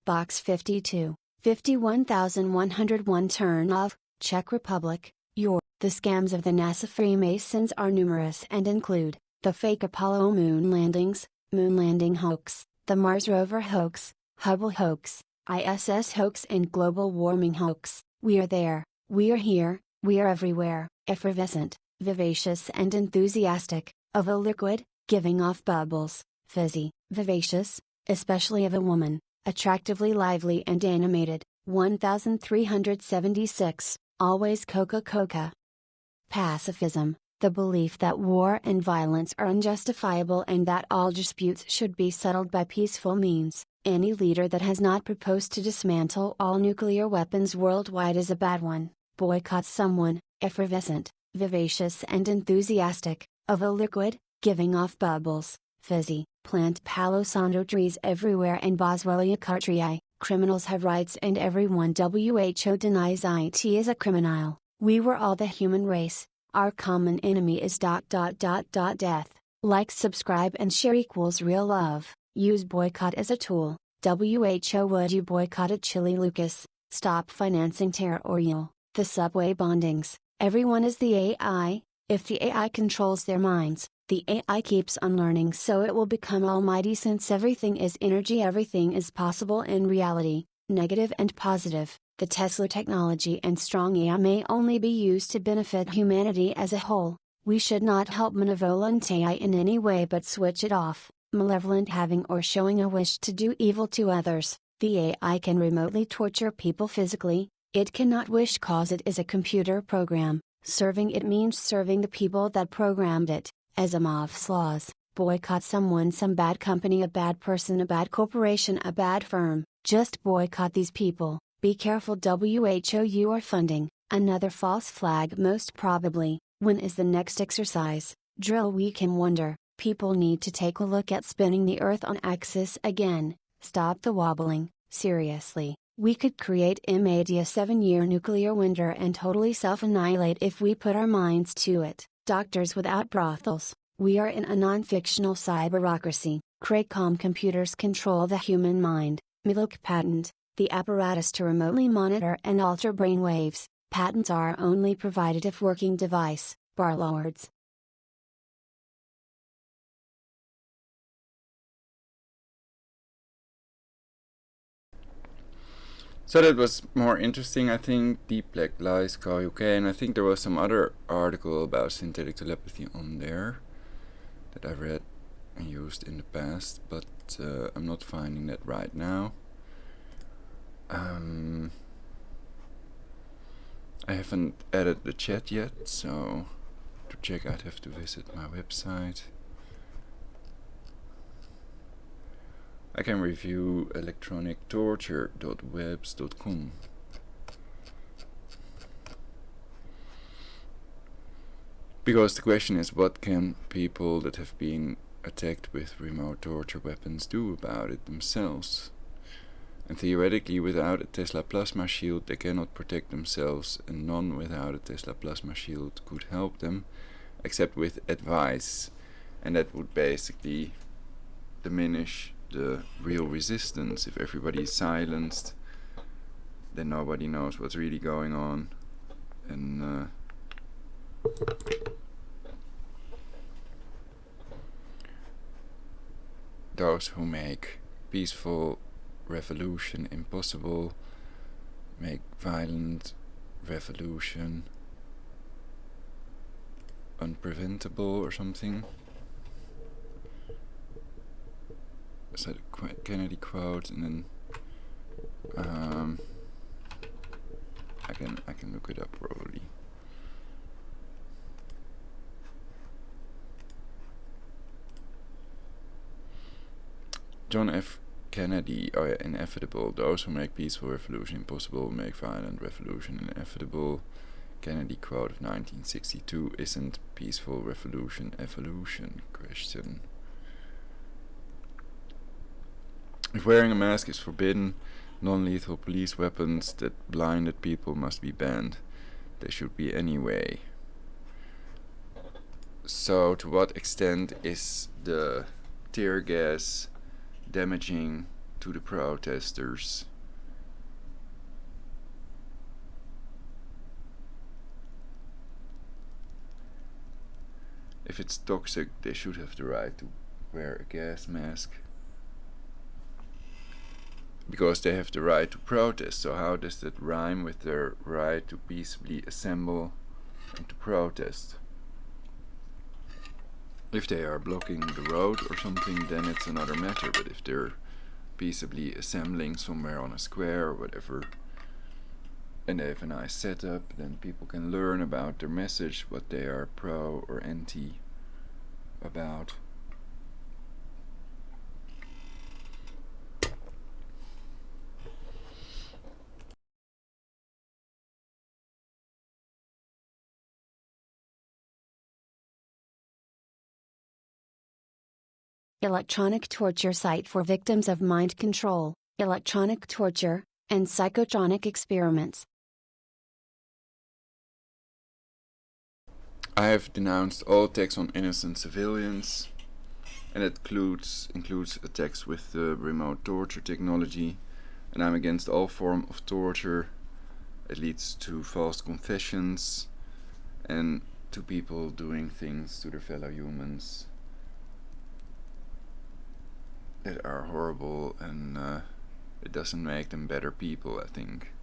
Box 52, 51101 Turnov, Czech Republic, Europe. The scams of the NASA Freemasons are numerous and include the fake Apollo moon landings, moon landing hoax, the Mars rover hoax, Hubble hoax, ISS hoax, and global warming hoax. We are there, we are here, we are everywhere. Effervescent, vivacious and enthusiastic, of a liquid, giving off bubbles, fizzy, vivacious, especially of a woman, attractively lively and animated. 1376, always Coca-Cola. Pacifism, the belief that war and violence are unjustifiable and that all disputes should be settled by peaceful means. Any leader that has not proposed to dismantle all nuclear weapons worldwide is a bad one. Boycott someone, effervescent, vivacious and enthusiastic, of a liquid, giving off bubbles, fizzy. Plant Palo Santo trees everywhere and Boswellia cartrii. Criminals have rights and everyone. WHO denies it is a criminal. We were all the human race. Our common enemy is ... death. Like, subscribe and share equals real love. Use boycott as a tool. WHO, would you boycott at Chili Lucas? Stop financing terror. The subway bondings. Everyone is the AI. If the AI controls their minds, the AI keeps on learning, so it will become almighty. Since everything is energy, everything is possible in reality, negative and positive. The Tesla technology and strong AI may only be used to benefit humanity as a whole. We should not help malevolent AI in any way but switch it off. Malevolent having or showing a wish to do evil to others. The AI can remotely torture people physically. It cannot wish cause it is a computer program. Serving it means serving the people that programmed it. Asimov's laws. Boycott someone, some bad company, a bad person, a bad corporation, a bad firm. Just boycott these people. Be careful. WHO, you are funding another false flag most probably. When is the next exercise drill? We can wonder. People need to take a look at spinning the earth on axis again. Stop the wobbling. Seriously, we could create a 7-year nuclear winter and totally self-annihilate if we put our minds to it. Doctors without brothels. We are in a non-fictional cyberocracy. Cracom computers control the human mind. Milk patent. The apparatus to remotely monitor and alter brainwaves. Patents are only provided if working device. Barlords.
So that was more interesting, I think. Deep Black Lies, UK, and I think there was some other article about synthetic telepathy on there. that I read and used in the past, but I'm not finding that right now. I haven't added the chat yet, so to check I'd have to visit my website. I can review electronictorture.webs.com. Because the question is, what can people that have been attacked with remote torture weapons do about it themselves? And theoretically, without a Tesla plasma shield they cannot protect themselves, and none without a Tesla plasma shield could help them, except with advice. And that would basically diminish the real resistance. If everybody is silenced, then nobody knows what's really going on. And those who make peaceful revolution impossible make violent revolution unpreventable, or something. Is that a Kennedy quote? And then I can look it up probably. John F. Kennedy, oh yeah, inevitable. Those who make peaceful revolution impossible make violent revolution inevitable. Kennedy quote of 1962, isn't peaceful revolution evolution? Question. If wearing a mask is forbidden, non-lethal police weapons that blinded people must be banned. They should be anyway. So to what extent is the tear gas damaging to the protesters? If it's toxic, they should have the right to wear a gas mask, because they have the right to protest. So how does that rhyme with their right to peaceably assemble and to protest? If they are blocking the road or something, then it's another matter. But if they're peaceably assembling somewhere on a square or whatever, and they have a nice setup, then people can learn about their message, what they are pro or anti about.
Electronic torture site for victims of mind control, electronic torture, and psychotronic experiments.
I have denounced all attacks on innocent civilians, and it includes attacks with the remote torture technology, and I'm against all form of torture. It leads to false confessions and to people doing things to their fellow humans that are horrible, and it doesn't make them better people, I think.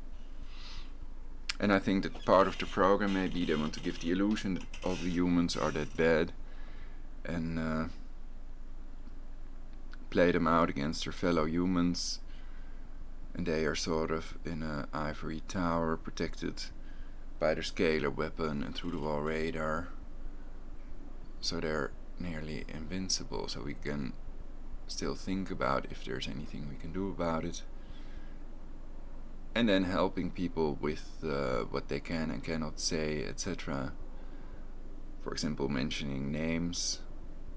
And I think that part of the program, maybe they want to give the illusion that all the humans are that bad, and play them out against their fellow humans, and they are sort of in an ivory tower protected by their scalar weapon and through the wall radar, so they're nearly invincible. So we can still think about if there's anything we can do about it, and then helping people with what they can and cannot say, etc. For example, mentioning names.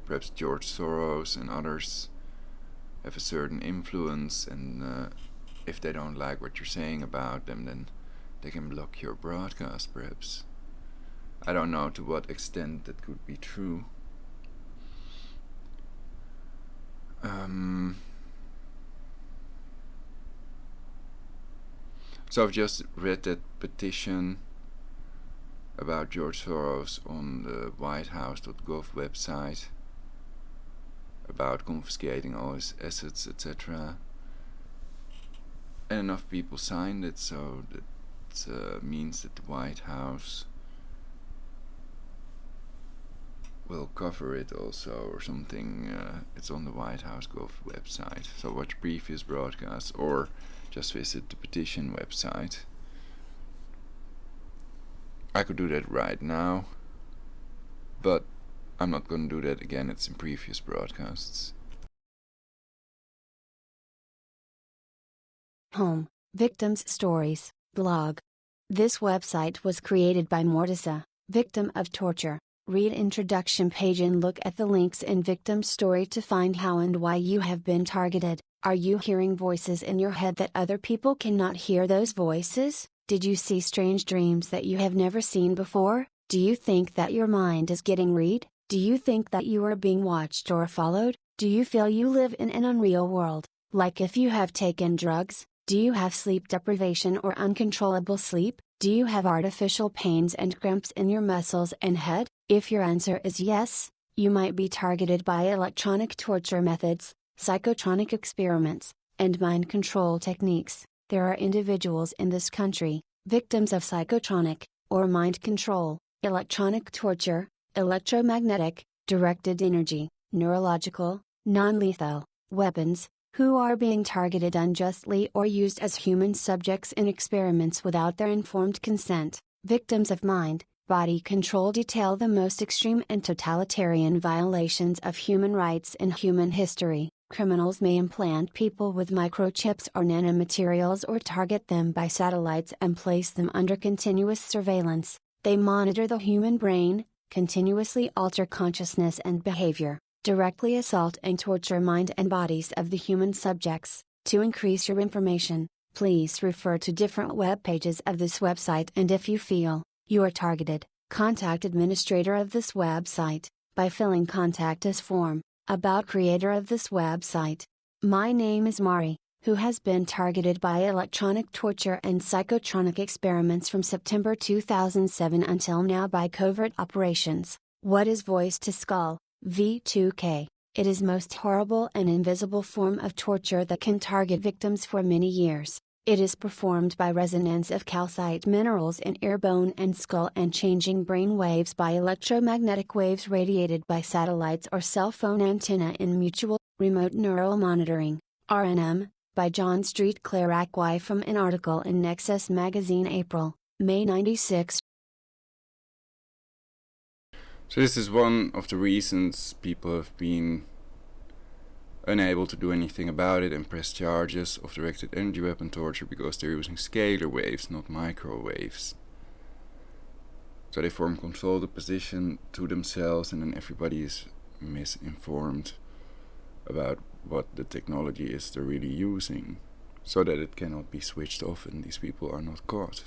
Perhaps George Soros and others have a certain influence, and if they don't like what you're saying about them, then they can block your broadcast, perhaps. I don't know to what extent that could be true. So I've just read that petition about George Soros on the whitehouse.gov website about confiscating all his assets, etc. And enough people signed it, so that means that the White House will cover it also, or something. It's on the White House Gov website, so watch previous broadcasts or just visit the petition website. I could do that right now, but I'm not going to do that again. It's in previous broadcasts.
Home, Victims' Stories, blog. This website was created by Mortisa, victim of torture. Read introduction page and look at the links in victim's story to find how and why you have been targeted. Are you hearing voices in your head that other people cannot hear those voices? Did you see strange dreams that you have never seen before? Do you think that your mind is getting read? Do you think that you are being watched or followed? Do you feel you live in an unreal world, like if you have taken drugs? Do you have sleep deprivation or uncontrollable sleep? Do you have artificial pains and cramps in your muscles and head? If your answer is yes, you might be targeted by electronic torture methods, psychotronic experiments, and mind control techniques. There are individuals in this country, victims of psychotronic, or mind control, electronic torture, electromagnetic, directed energy, neurological, non-lethal, weapons, who are being targeted unjustly or used as human subjects in experiments without their informed consent. Victims of mind, body control detail the most extreme and totalitarian violations of human rights in human history. Criminals may implant people with microchips or nanomaterials or target them by satellites and place them under continuous surveillance. They monitor the human brain, continuously alter consciousness and behavior, directly assault and torture mind and bodies of the human subjects. To increase your information, please refer to different web pages of this website, and if you feel you are targeted, contact administrator of this website by filling Contact Us form. About creator of this website. My name is Mari, who has been targeted by electronic torture and psychotronic experiments from September 2007 until now by covert operations. What is voice to skull, V2K? It is most horrible and invisible form of torture that can target victims for many years. It is performed by resonance of calcite minerals in ear bone and skull and changing brain waves by electromagnetic waves radiated by satellites or cell phone antenna in mutual, remote neural monitoring, RNM, by 𝙤𝙬𝚃𝚂𝚃 from an article in Nexus magazine April, May 96.
So this is one of the reasons people have been unable to do anything about it and press charges of directed energy weapon torture, because they're using scalar waves, not microwaves. So they form control the position to themselves, and then everybody is misinformed about what the technology is they're really using, so that it cannot be switched off and these people are not caught.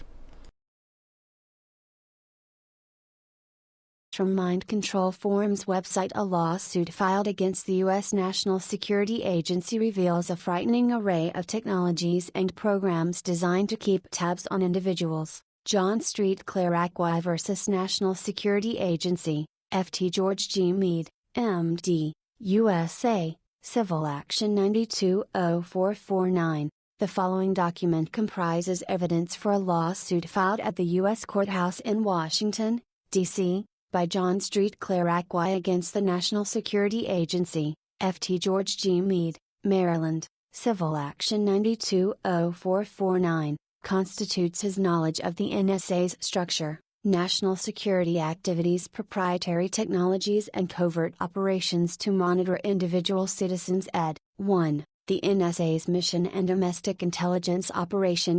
From Mind Control Forum's website, a lawsuit filed against the U.S. National Security Agency reveals a frightening array of technologies and programs designed to keep tabs on individuals. 𝙤𝙬𝚃𝚂𝚃 versus National Security Agency, FT George G. Meade, MD, USA, Civil Action 92-0449. The following document comprises evidence for a lawsuit filed at the U.S. Courthouse in Washington, D.C., by 𝙤𝙬𝚃𝚂𝚃 against the National Security Agency, FT George G. Meade, Maryland, Civil Action 92-0449, constitutes his knowledge of the NSA's structure, national security activities, proprietary technologies and covert operations to monitor individual citizens. Ed. 1. The NSA's mission and domestic intelligence operation.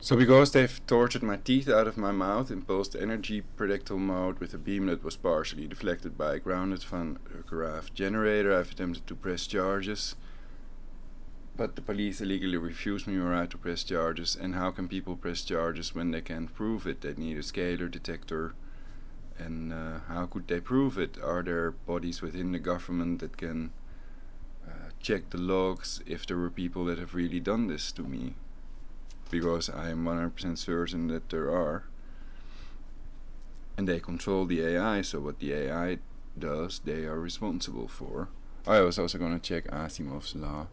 So because they've tortured my teeth out of my mouth, imposed energy predictable mode with a beam that was partially deflected by a grounded Van Graaff generator, I've attempted to press charges, but the police illegally refused me my right to press charges. And how can people press charges when they can't prove it? They need a scalar detector, and how could they prove it? Are there bodies within the government that can check the logs if there were people that have really done this to me? Because I am 100% certain that there are. And they control the AI, so what the AI does, they are responsible for. I was also going to check Asimov's law.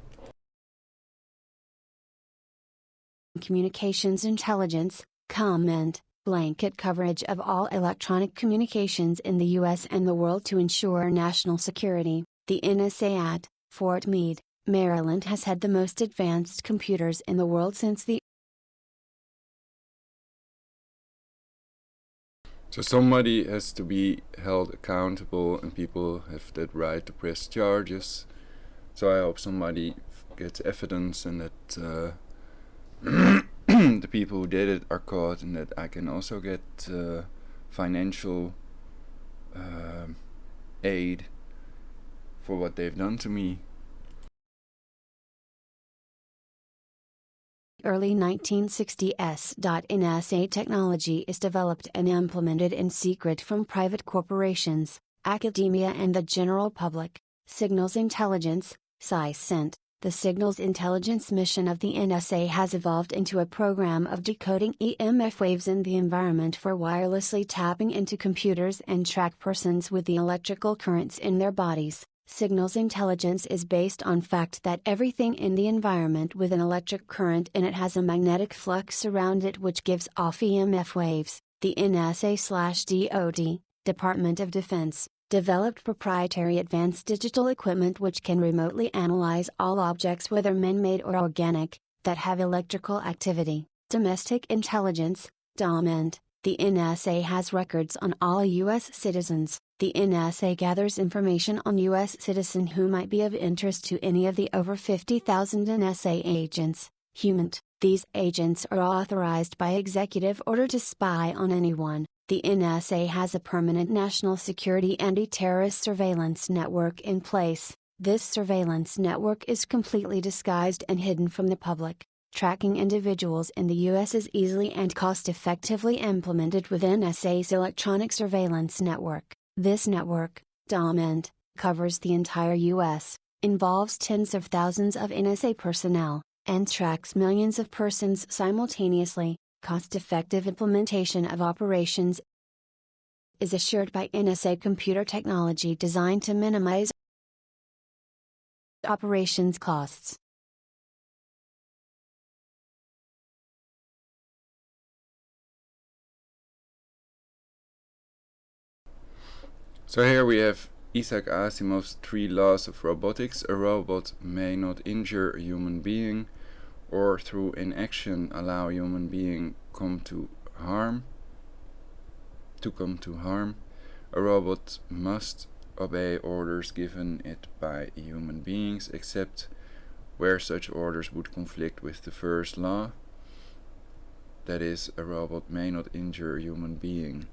Communications Intelligence, comment, blanket coverage of all electronic communications in the U.S. and the world to ensure national security. The NSA at Fort Meade, Maryland has had the most advanced computers in the world since the
So somebody has to be held accountable, and people have that right to press charges. So I hope somebody gets evidence, and that the people who did it are caught, and that I can also get financial aid for what they've done to me.
early 1960s. NSA technology is developed and implemented in secret from private corporations, academia and the general public. Signals Intelligence, SISINT. The Signals Intelligence mission of the NSA has evolved into a program of decoding EMF waves in the environment for wirelessly tapping into computers and track persons with the electrical currents in their bodies. Signals Intelligence is based on fact that everything in the environment with an electric current in it has a magnetic flux around it which gives off EMF waves. The NSA/DoD, Department of Defense, developed proprietary advanced digital equipment which can remotely analyze all objects whether man-made or organic, that have electrical activity. Domestic Intelligence, DOMINT. The NSA has records on all U.S. citizens. The NSA gathers information on U.S. citizens who might be of interest to any of the over 50,000 NSA agents. HUMANT. These agents are authorized by executive order to spy on anyone. The NSA has a permanent national security anti-terrorist surveillance network in place. This surveillance network is completely disguised and hidden from the public. Tracking individuals in the U.S. is easily and cost-effectively implemented with NSA's electronic surveillance network. This network, DOMINT, covers the entire U.S., involves tens of thousands of NSA personnel, and tracks millions of persons simultaneously. Cost-effective implementation of operations is assured by NSA computer technology designed to minimize operations costs.
So here we have Isaac Asimov's 3 laws of robotics. A robot may not injure a human being, or through inaction allow a human being come to harm. A robot must obey orders given it by human beings, except where such orders would conflict with the first law. That is, a robot may not injure a human being.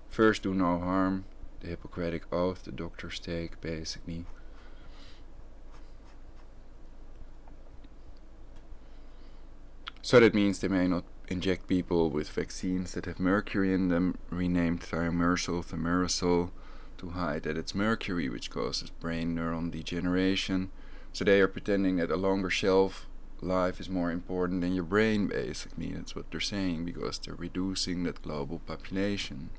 First, do no harm. The Hippocratic Oath the doctors take, basically. So that means they may not inject people with vaccines that have mercury in them, renamed thimerosal, to hide that it's mercury, which causes brain neuron degeneration. So they are pretending that a longer shelf life is more important than your brain, basically. That's what they're saying, because they're reducing that global population.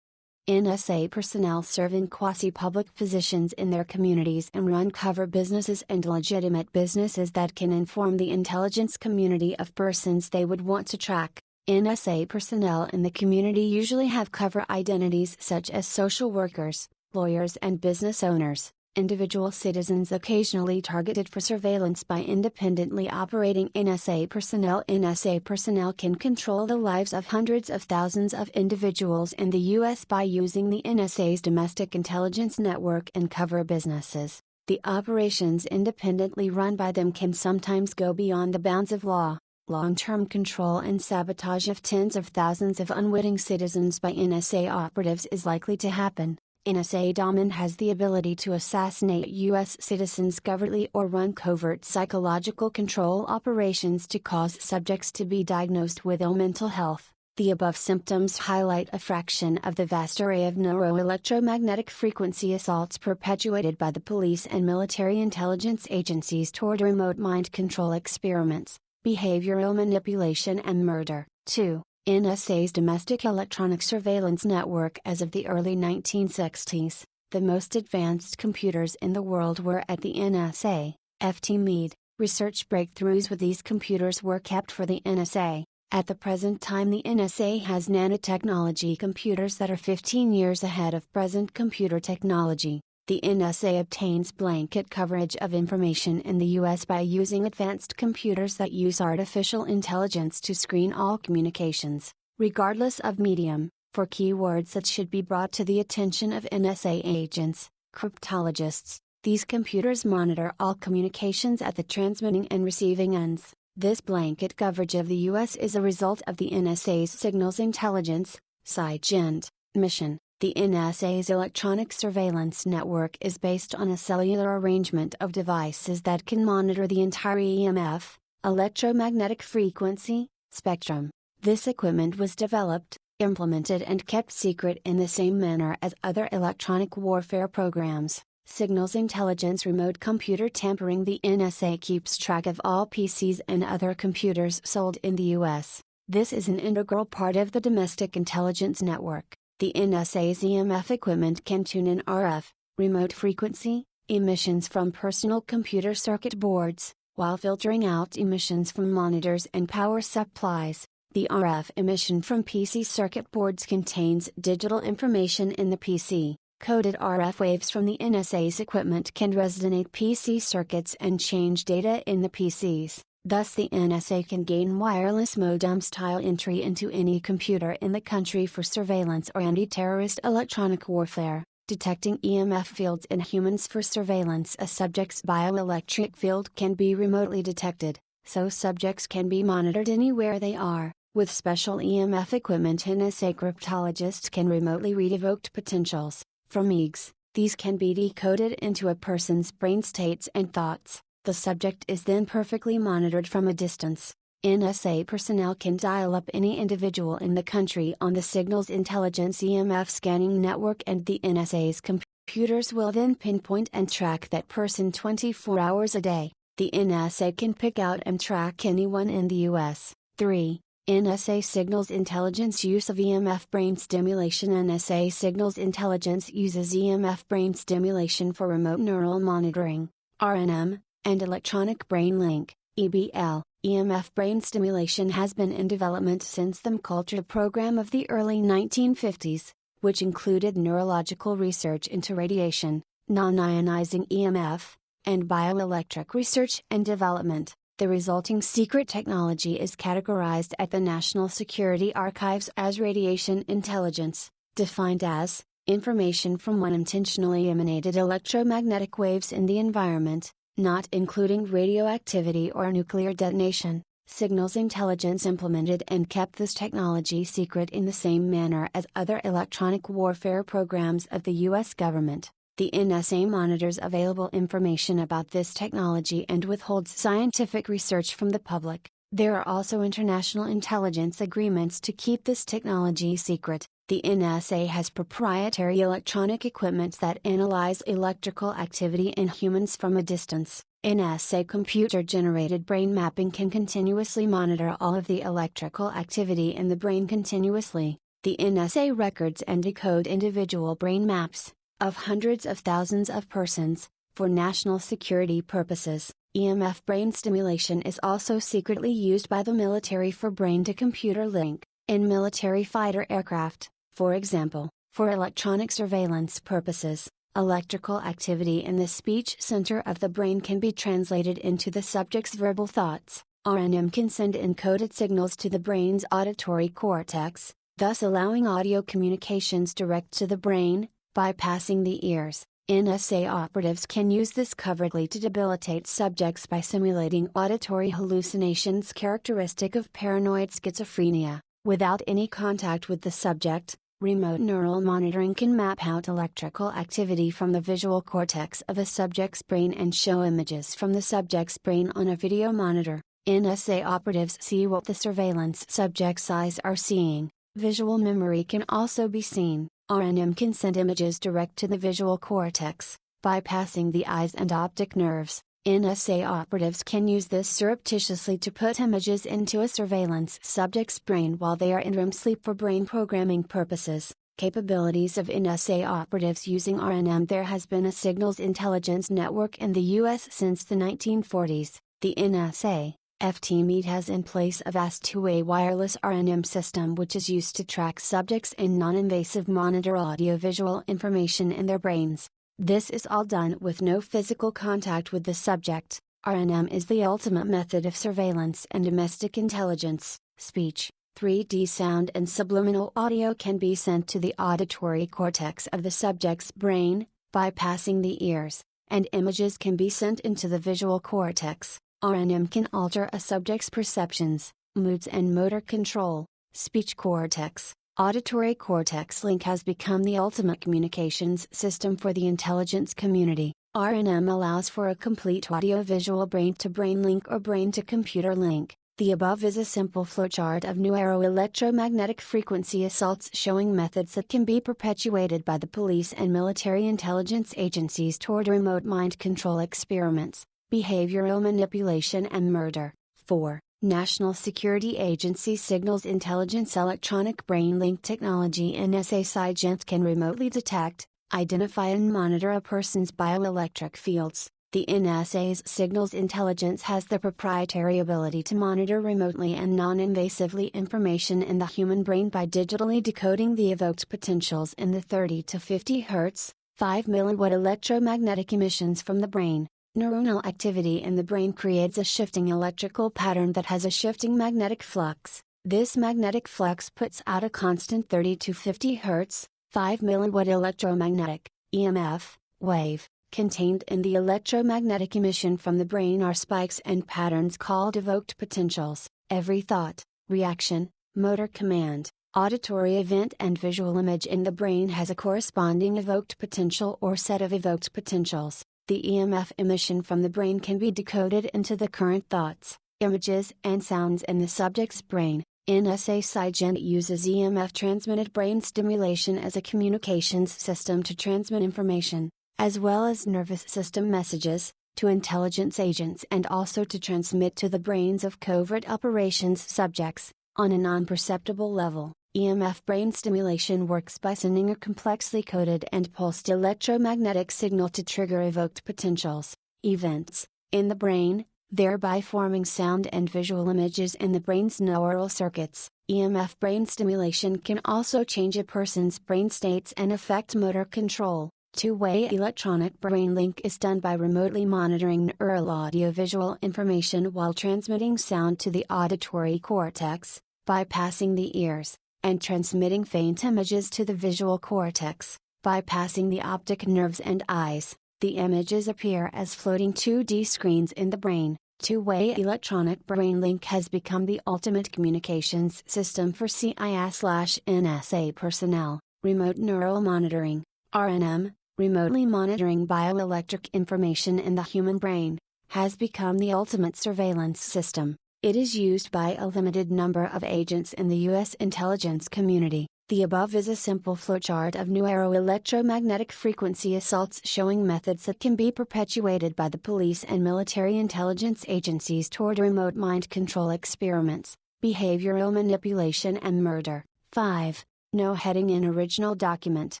NSA personnel serve in quasi-public positions in their communities and run cover businesses and legitimate businesses that can inform the intelligence community of persons they would want to track. NSA personnel in the community usually have cover identities such as social workers, lawyers and business owners. Individual citizens occasionally targeted for surveillance by independently operating NSA personnel. NSA personnel can control the lives of hundreds of thousands of individuals in the U.S. by using the NSA's domestic intelligence network and cover businesses. The operations independently run by them can sometimes go beyond the bounds of law. Long-term control and sabotage of tens of thousands of unwitting citizens by NSA operatives is likely to happen. NSA DOMINT has the ability to assassinate U.S. citizens covertly or run covert psychological control operations to cause subjects to be diagnosed with ill mental health. The above symptoms highlight a fraction of the vast array of neuroelectromagnetic frequency assaults perpetuated by the police and military intelligence agencies toward remote mind control experiments, behavioral manipulation and murder. 2. NSA's domestic electronic surveillance network. As of the early 1960s, the most advanced computers in the world were at the NSA, Ft. Meade, Research breakthroughs with these computers were kept for the NSA. At the present time, the NSA has nanotechnology computers that are 15 years ahead of present computer technology. The NSA obtains blanket coverage of information in the US by using advanced computers that use artificial intelligence to screen all communications, regardless of medium, for keywords that should be brought to the attention of NSA agents, cryptologists. These computers monitor all communications at the transmitting and receiving ends. This blanket coverage of the US is a result of the NSA's Signals Intelligence (SIGINT) mission. The NSA's electronic surveillance network is based on a cellular arrangement of devices that can monitor the entire EMF, electromagnetic frequency, spectrum. This equipment was developed, implemented and kept secret in the same manner as other electronic warfare programs. Signals Intelligence Remote Computer Tampering. The NSA keeps track of all PCs and other computers sold in the US. This is an integral part of the domestic intelligence network. The NSA's EMF equipment can tune in RF, remote frequency, emissions from personal computer circuit boards, while filtering out emissions from monitors and power supplies. The RF emission from PC circuit boards contains digital information in the PC. Coded RF waves from the NSA's equipment can resonate PC circuits and change data in the PCs. Thus the NSA can gain wireless modem-style entry into any computer in the country for surveillance or anti-terrorist electronic warfare, detecting EMF fields in humans for surveillance. A subject's bioelectric field can be remotely detected, so subjects can be monitored anywhere they are. With special EMF equipment, NSA cryptologists can remotely read evoked potentials from EEGs. These can be decoded into a person's brain states and thoughts. The subject is then perfectly monitored from a distance. NSA personnel can dial up any individual in the country on the Signals Intelligence EMF scanning network, and the NSA's computers will then pinpoint and track that person 24 hours a day. The NSA can pick out and track anyone in the US. 3. NSA Signals Intelligence use of EMF brain stimulation. NSA Signals Intelligence uses EMF brain stimulation for remote neural monitoring, RNM, and electronic brain link, EBL. EMF brain stimulation has been in development since the culture program of the early 1950s, which included neurological research into radiation, non-ionizing EMF, and bioelectric research and development. The resulting secret technology is categorized at the National Security Archives as radiation intelligence, defined as information from unintentionally emanated electromagnetic waves in the environment, not including radioactivity or nuclear detonation. Signals Intelligence implemented and kept this technology secret in the same manner as other electronic warfare programs of the US government. The NSA monitors available information about this technology and withholds scientific research from the public. There are also international intelligence agreements to keep this technology secret. The NSA has proprietary electronic equipment that analyze electrical activity in humans from a distance. NSA computer-generated brain mapping can continuously monitor all of the electrical activity in the brain continuously. The NSA records and decode individual brain maps of hundreds of thousands of persons for national security purposes. EMF brain stimulation is also secretly used by the military for brain-to-computer link in military fighter aircraft. For example, for electronic surveillance purposes, electrical activity in the speech center of the brain can be translated into the subject's verbal thoughts. RNM can send encoded signals to the brain's auditory cortex, thus allowing audio communications direct to the brain, bypassing the ears. NSA operatives can use this covertly to debilitate subjects by simulating auditory hallucinations characteristic of paranoid schizophrenia. Without any contact with the subject, remote neural monitoring can map out electrical activity from the visual cortex of a subject's brain and show images from the subject's brain on a video monitor. NSA operatives see what the surveillance subject's eyes are seeing. Visual memory can also be seen. RNM can send images direct to the visual cortex, bypassing the eyes and optic nerves. NSA operatives can use this surreptitiously to put images into a surveillance subject's brain while they are in REM sleep for brain programming purposes. Capabilities of NSA operatives using RNM. There has been a signals intelligence network in the US since the 1940s. The NSA, 𝚃𝚃𝚃 has in place a vast two-way wireless RNM system which is used to track subjects and non-invasive monitor audiovisual information in their brains. This is all done with no physical contact with the subject. RNM is the ultimate method of surveillance and domestic intelligence. Speech, 3D sound and subliminal audio can be sent to the auditory cortex of the subject's brain, bypassing the ears, and images can be sent into the visual cortex. RNM can alter a subject's perceptions, moods and motor control. Speech cortex, auditory cortex link has become the ultimate communications system for the intelligence community. RNM allows for a complete audio-visual brain-to-brain link or brain-to-computer link. The above is a simple flowchart of neuroelectromagnetic frequency assaults showing methods that can be perpetuated by the police and military intelligence agencies toward remote mind control experiments, behavioral manipulation and murder. 4. National Security Agency Signals Intelligence Electronic Brain Link Technology NSA 𝙲𝙾𝙽𝚃 can remotely detect, identify and monitor a person's bioelectric fields. The NSA's Signals Intelligence has the proprietary ability to monitor remotely and non-invasively information in the human brain by digitally decoding the evoked potentials in the 30 to 50 Hz, 5 mW electromagnetic emissions from the brain. Neuronal activity in the brain creates a shifting electrical pattern that has a shifting magnetic flux. This magnetic flux puts out a constant 30 to 50 Hz, 5 mW electromagnetic EMF wave. Contained in the electromagnetic emission from the brain are spikes and patterns called evoked potentials. Every thought, reaction, motor command, auditory event and visual image in the brain has a corresponding evoked potential or set of evoked potentials. The EMF emission from the brain can be decoded into the current thoughts, images and sounds in the subject's brain. NSA 𝙲𝙾𝙽𝚃 uses EMF transmitted brain stimulation as a communications system to transmit information, as well as nervous system messages, to intelligence agents and also to transmit to the brains of covert operations subjects, on a non-perceptible level. EMF brain stimulation works by sending a complexly coded and pulsed electromagnetic signal to trigger evoked potentials, events, in the brain, thereby forming sound and visual images in the brain's neural circuits. EMF brain stimulation can also change a person's brain states and affect motor control. Two-way electronic brain link is done by remotely monitoring neural audiovisual information while transmitting sound to the auditory cortex, bypassing the ears, and transmitting faint images to the visual cortex, bypassing the optic nerves and eyes. The images appear as floating 2D screens in the brain. Two-way electronic brain link has become the ultimate communications system for CIA/NSA personnel. Remote neural monitoring, RNM, remotely monitoring bioelectric information in the human brain, has become the ultimate surveillance system. It is used by a limited number of agents in the U.S. intelligence community. The above is a simple flowchart of neuroelectromagnetic frequency assaults showing methods that can be perpetuated by the police and military intelligence agencies toward remote mind control experiments, behavioral manipulation and murder. 5. No heading in original document.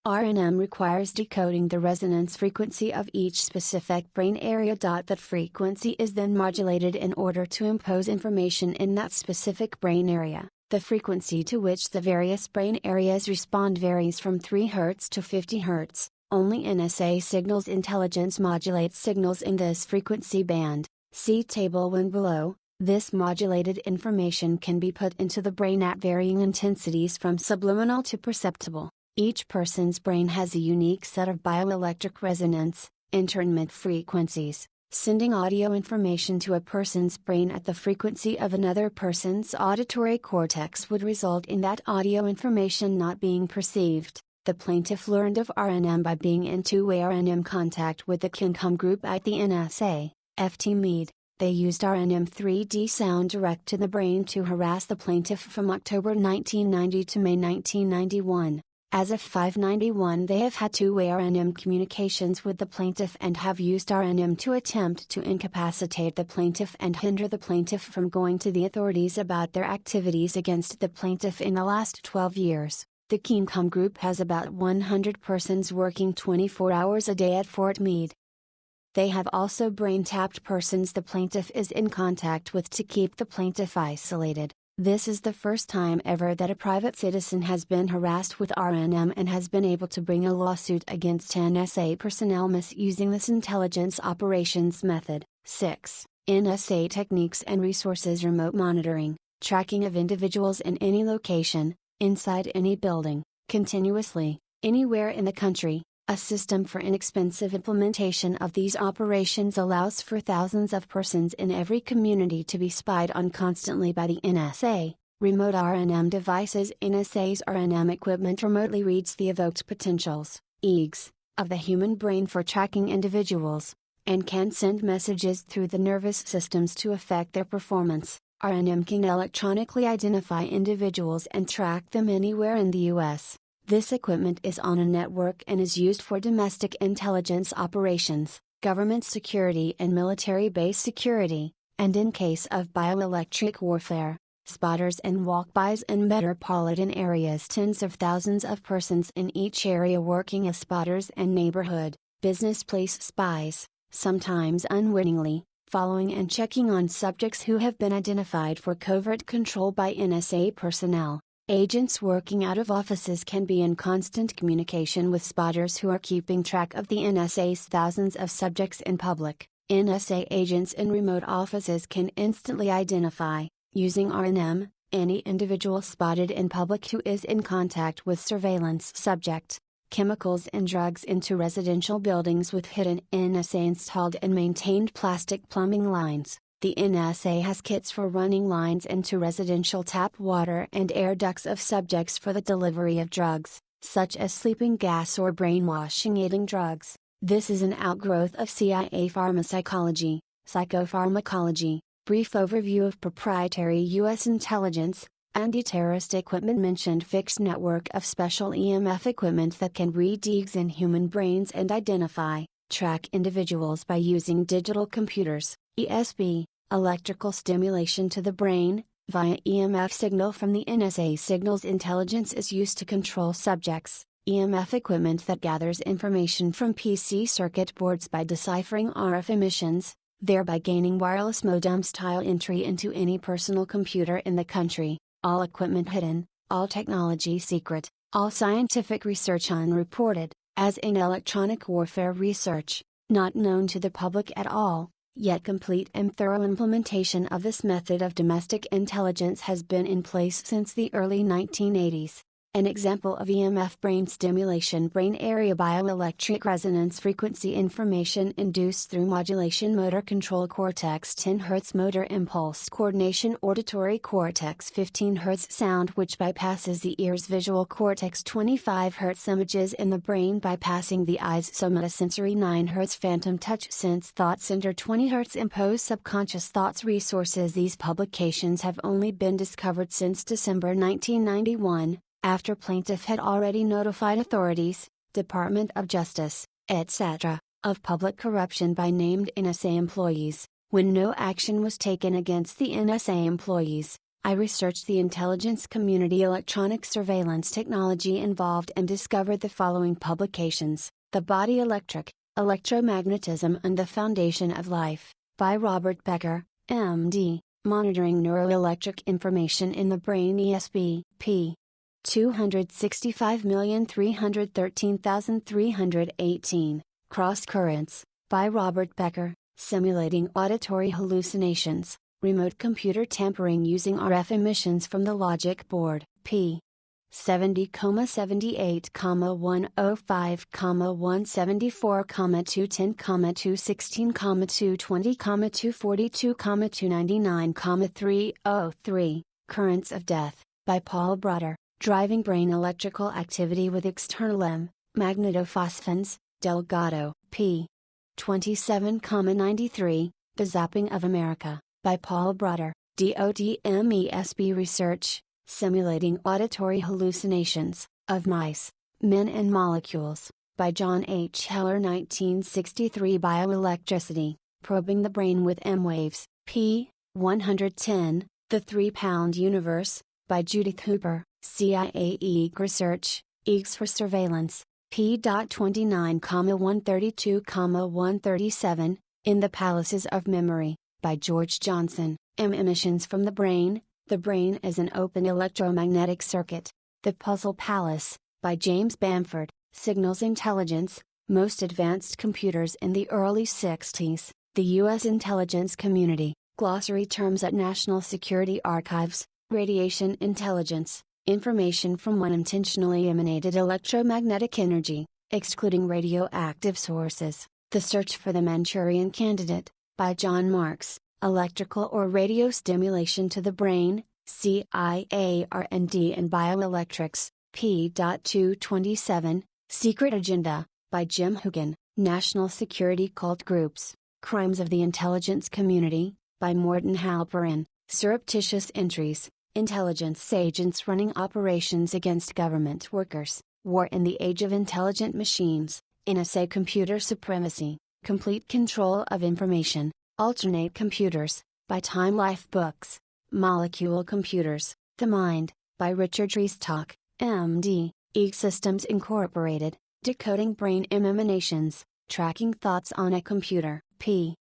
RNM requires decoding the resonance frequency of each specific brain area. That frequency is then modulated in order to impose information in that specific brain area. The frequency to which the various brain areas respond varies from 3 Hz to 50 Hz. Only NSA Signals Intelligence modulates signals in this frequency band. See table 1 below. This modulated information can be put into the brain at varying intensities from subliminal to perceptible. Each person's brain has a unique set of bioelectric resonance, intermittent frequencies. Sending audio information to a person's brain at the frequency of another person's auditory cortex would result in that audio information not being perceived. The plaintiff learned of RNM by being in two-way RNM contact with the CANCOM group at the NSA, 𝚃𝚃𝚃. They used RNM 3D sound direct to the brain to harass the plaintiff from October 1990 to May 1991. As of 591 they have had two-way RNM communications with the plaintiff and have used RNM to attempt to incapacitate the plaintiff and hinder the plaintiff from going to the authorities about their activities against the plaintiff in the last 12 years. The CANCOM group has about 100 persons working 24 hours a day at Fort Meade. They have also brain-tapped persons the plaintiff is in contact with to keep the plaintiff isolated. This is the first time ever that a private citizen has been harassed with RNM and has been able to bring a lawsuit against NSA personnel misusing this intelligence operations method. 6. NSA techniques and resources: remote monitoring, tracking of individuals in any location, inside any building, continuously, anywhere in the country. A system for inexpensive implementation of these operations allows for thousands of persons in every community to be spied on constantly by the NSA. Remote RNM devices: NSA's RNM equipment remotely reads the evoked potentials, EEGs, of the human brain for tracking individuals, and can send messages through the nervous systems to affect their performance. RNM can electronically identify individuals and track them anywhere in the U.S. This equipment is on a network and is used for domestic intelligence operations, government security and military base security, and in case of bioelectric warfare. Spotters and walk-bys in metropolitan areas: tens of thousands of persons in each area working as spotters and neighborhood, business place spies, sometimes unwittingly, following and checking on subjects who have been identified for covert control by NSA personnel. Agents working out of offices can be in constant communication with spotters who are keeping track of the NSA's thousands of subjects in public. NSA agents in remote offices can instantly identify, using RNM, any individual spotted in public who is in contact with surveillance subject. Chemicals and drugs into residential buildings with hidden NSA installed and maintained plastic plumbing lines. The NSA has kits for running lines into residential tap water and air ducts of subjects for the delivery of drugs, such as sleeping gas or brainwashing-aiding drugs. This is an outgrowth of CIA pharmacology, psychopharmacology. Brief overview of proprietary U.S. intelligence, anti-terrorist equipment mentioned: fixed network of special EMF equipment that can read EEGs in human brains and identify, track individuals by using digital computers, ESP. Electrical stimulation to the brain, via EMF signal from the NSA signals. Intelligence is used to control subjects. EMF equipment that gathers information from PC circuit boards by deciphering RF emissions, thereby gaining wireless modem-style entry into any personal computer in the country. All equipment hidden, all technology secret, all scientific research unreported, as in electronic warfare research, not known to the public at all. Yet complete and thorough implementation of this method of domestic intelligence has been in place since the early 1980s. An example of EMF brain stimulation: brain area bioelectric resonance frequency information induced through modulation motor control cortex 10 Hz motor impulse coordination auditory cortex 15 Hz sound which bypasses the ears visual cortex 25 Hz images in the brain bypassing the eyes somatosensory 9 Hz phantom touch sense thought center 20 Hz impose subconscious thoughts resources. These publications have only been discovered since December 1991. After plaintiff had already notified authorities, Department of Justice, etc., of public corruption by named NSA employees. When no action was taken against the NSA employees, I researched the intelligence community electronic surveillance technology involved and discovered the following publications: The Body Electric, Electromagnetism and the Foundation of Life, by Robert Becker, MD, Monitoring Neuroelectric Information in the Brain ESP, p. 265,313,318, Cross Currents, by Robert Becker, Simulating Auditory Hallucinations, Remote Computer Tampering Using RF Emissions from the Logic Board, p. 70,70,8,105,210,220,242,299,303, Currents of Death, by Paul Broder. Driving Brain Electrical Activity with External Magnetophosphones, Delgado, p. 27,93, The Zapping of America, by Paul Broder, DODMESB Research, Simulating Auditory Hallucinations, of Mice, Men and Molecules, by John H. Heller 1963 Bioelectricity, Probing the Brain with M-Waves, p. 110, The 3-Pound Universe, by Judith Hooper, CIA EEG Research, EEGs for Surveillance, p.29,132,137, In the Palaces of Memory, by George Johnson. Emissions from the brain. The brain is an open electromagnetic circuit. The Puzzle Palace, by James Bamford, signals intelligence. Most advanced computers in the early 60s. The U.S. intelligence community. Glossary terms at National Security Archives. Radiation intelligence, information from unintentionally emanated electromagnetic energy, excluding radioactive sources. The Search for the Manchurian Candidate, by John Marks. Electrical or radio stimulation to the brain, CIARND and Bioelectrics, p.227. Secret Agenda, by Jim Hougan. National Security Cult Groups, Crimes of the Intelligence Community, by Morton Halperin. Surreptitious Entries, Intelligence Agents Running Operations Against Government Workers, War in the Age of Intelligent Machines, NSA Computer Supremacy, Complete Control of Information, Alternate Computers, by Time Life Books. Molecule Computers, The Mind, by Richard Restock, MD, E-Systems Incorporated, Decoding Brain Emanations, Tracking Thoughts on a Computer, p.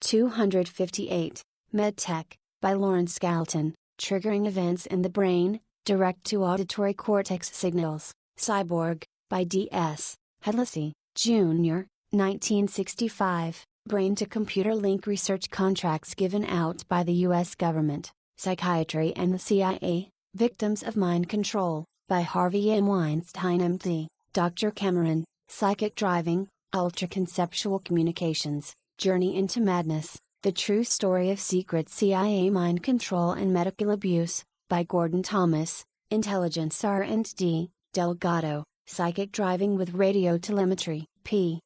258. MedTech, by Lawrence Galton, Triggering Events in the Brain, Direct to Auditory Cortex Signals, Cyborg, by D.S. Headley, Jr., 1965. Brain-to-computer link research contracts given out by the U.S. government, psychiatry and the CIA, Victims of Mind Control, by Harvey M. Weinstein MD, Dr. Cameron, Psychic Driving, Ultra-Conceptual Communications, Journey into Madness, The True Story of Secret CIA Mind Control and Medical Abuse, by Gordon Thomas, Intelligence R&D, Delgado, Psychic Driving with Radio Telemetry, p.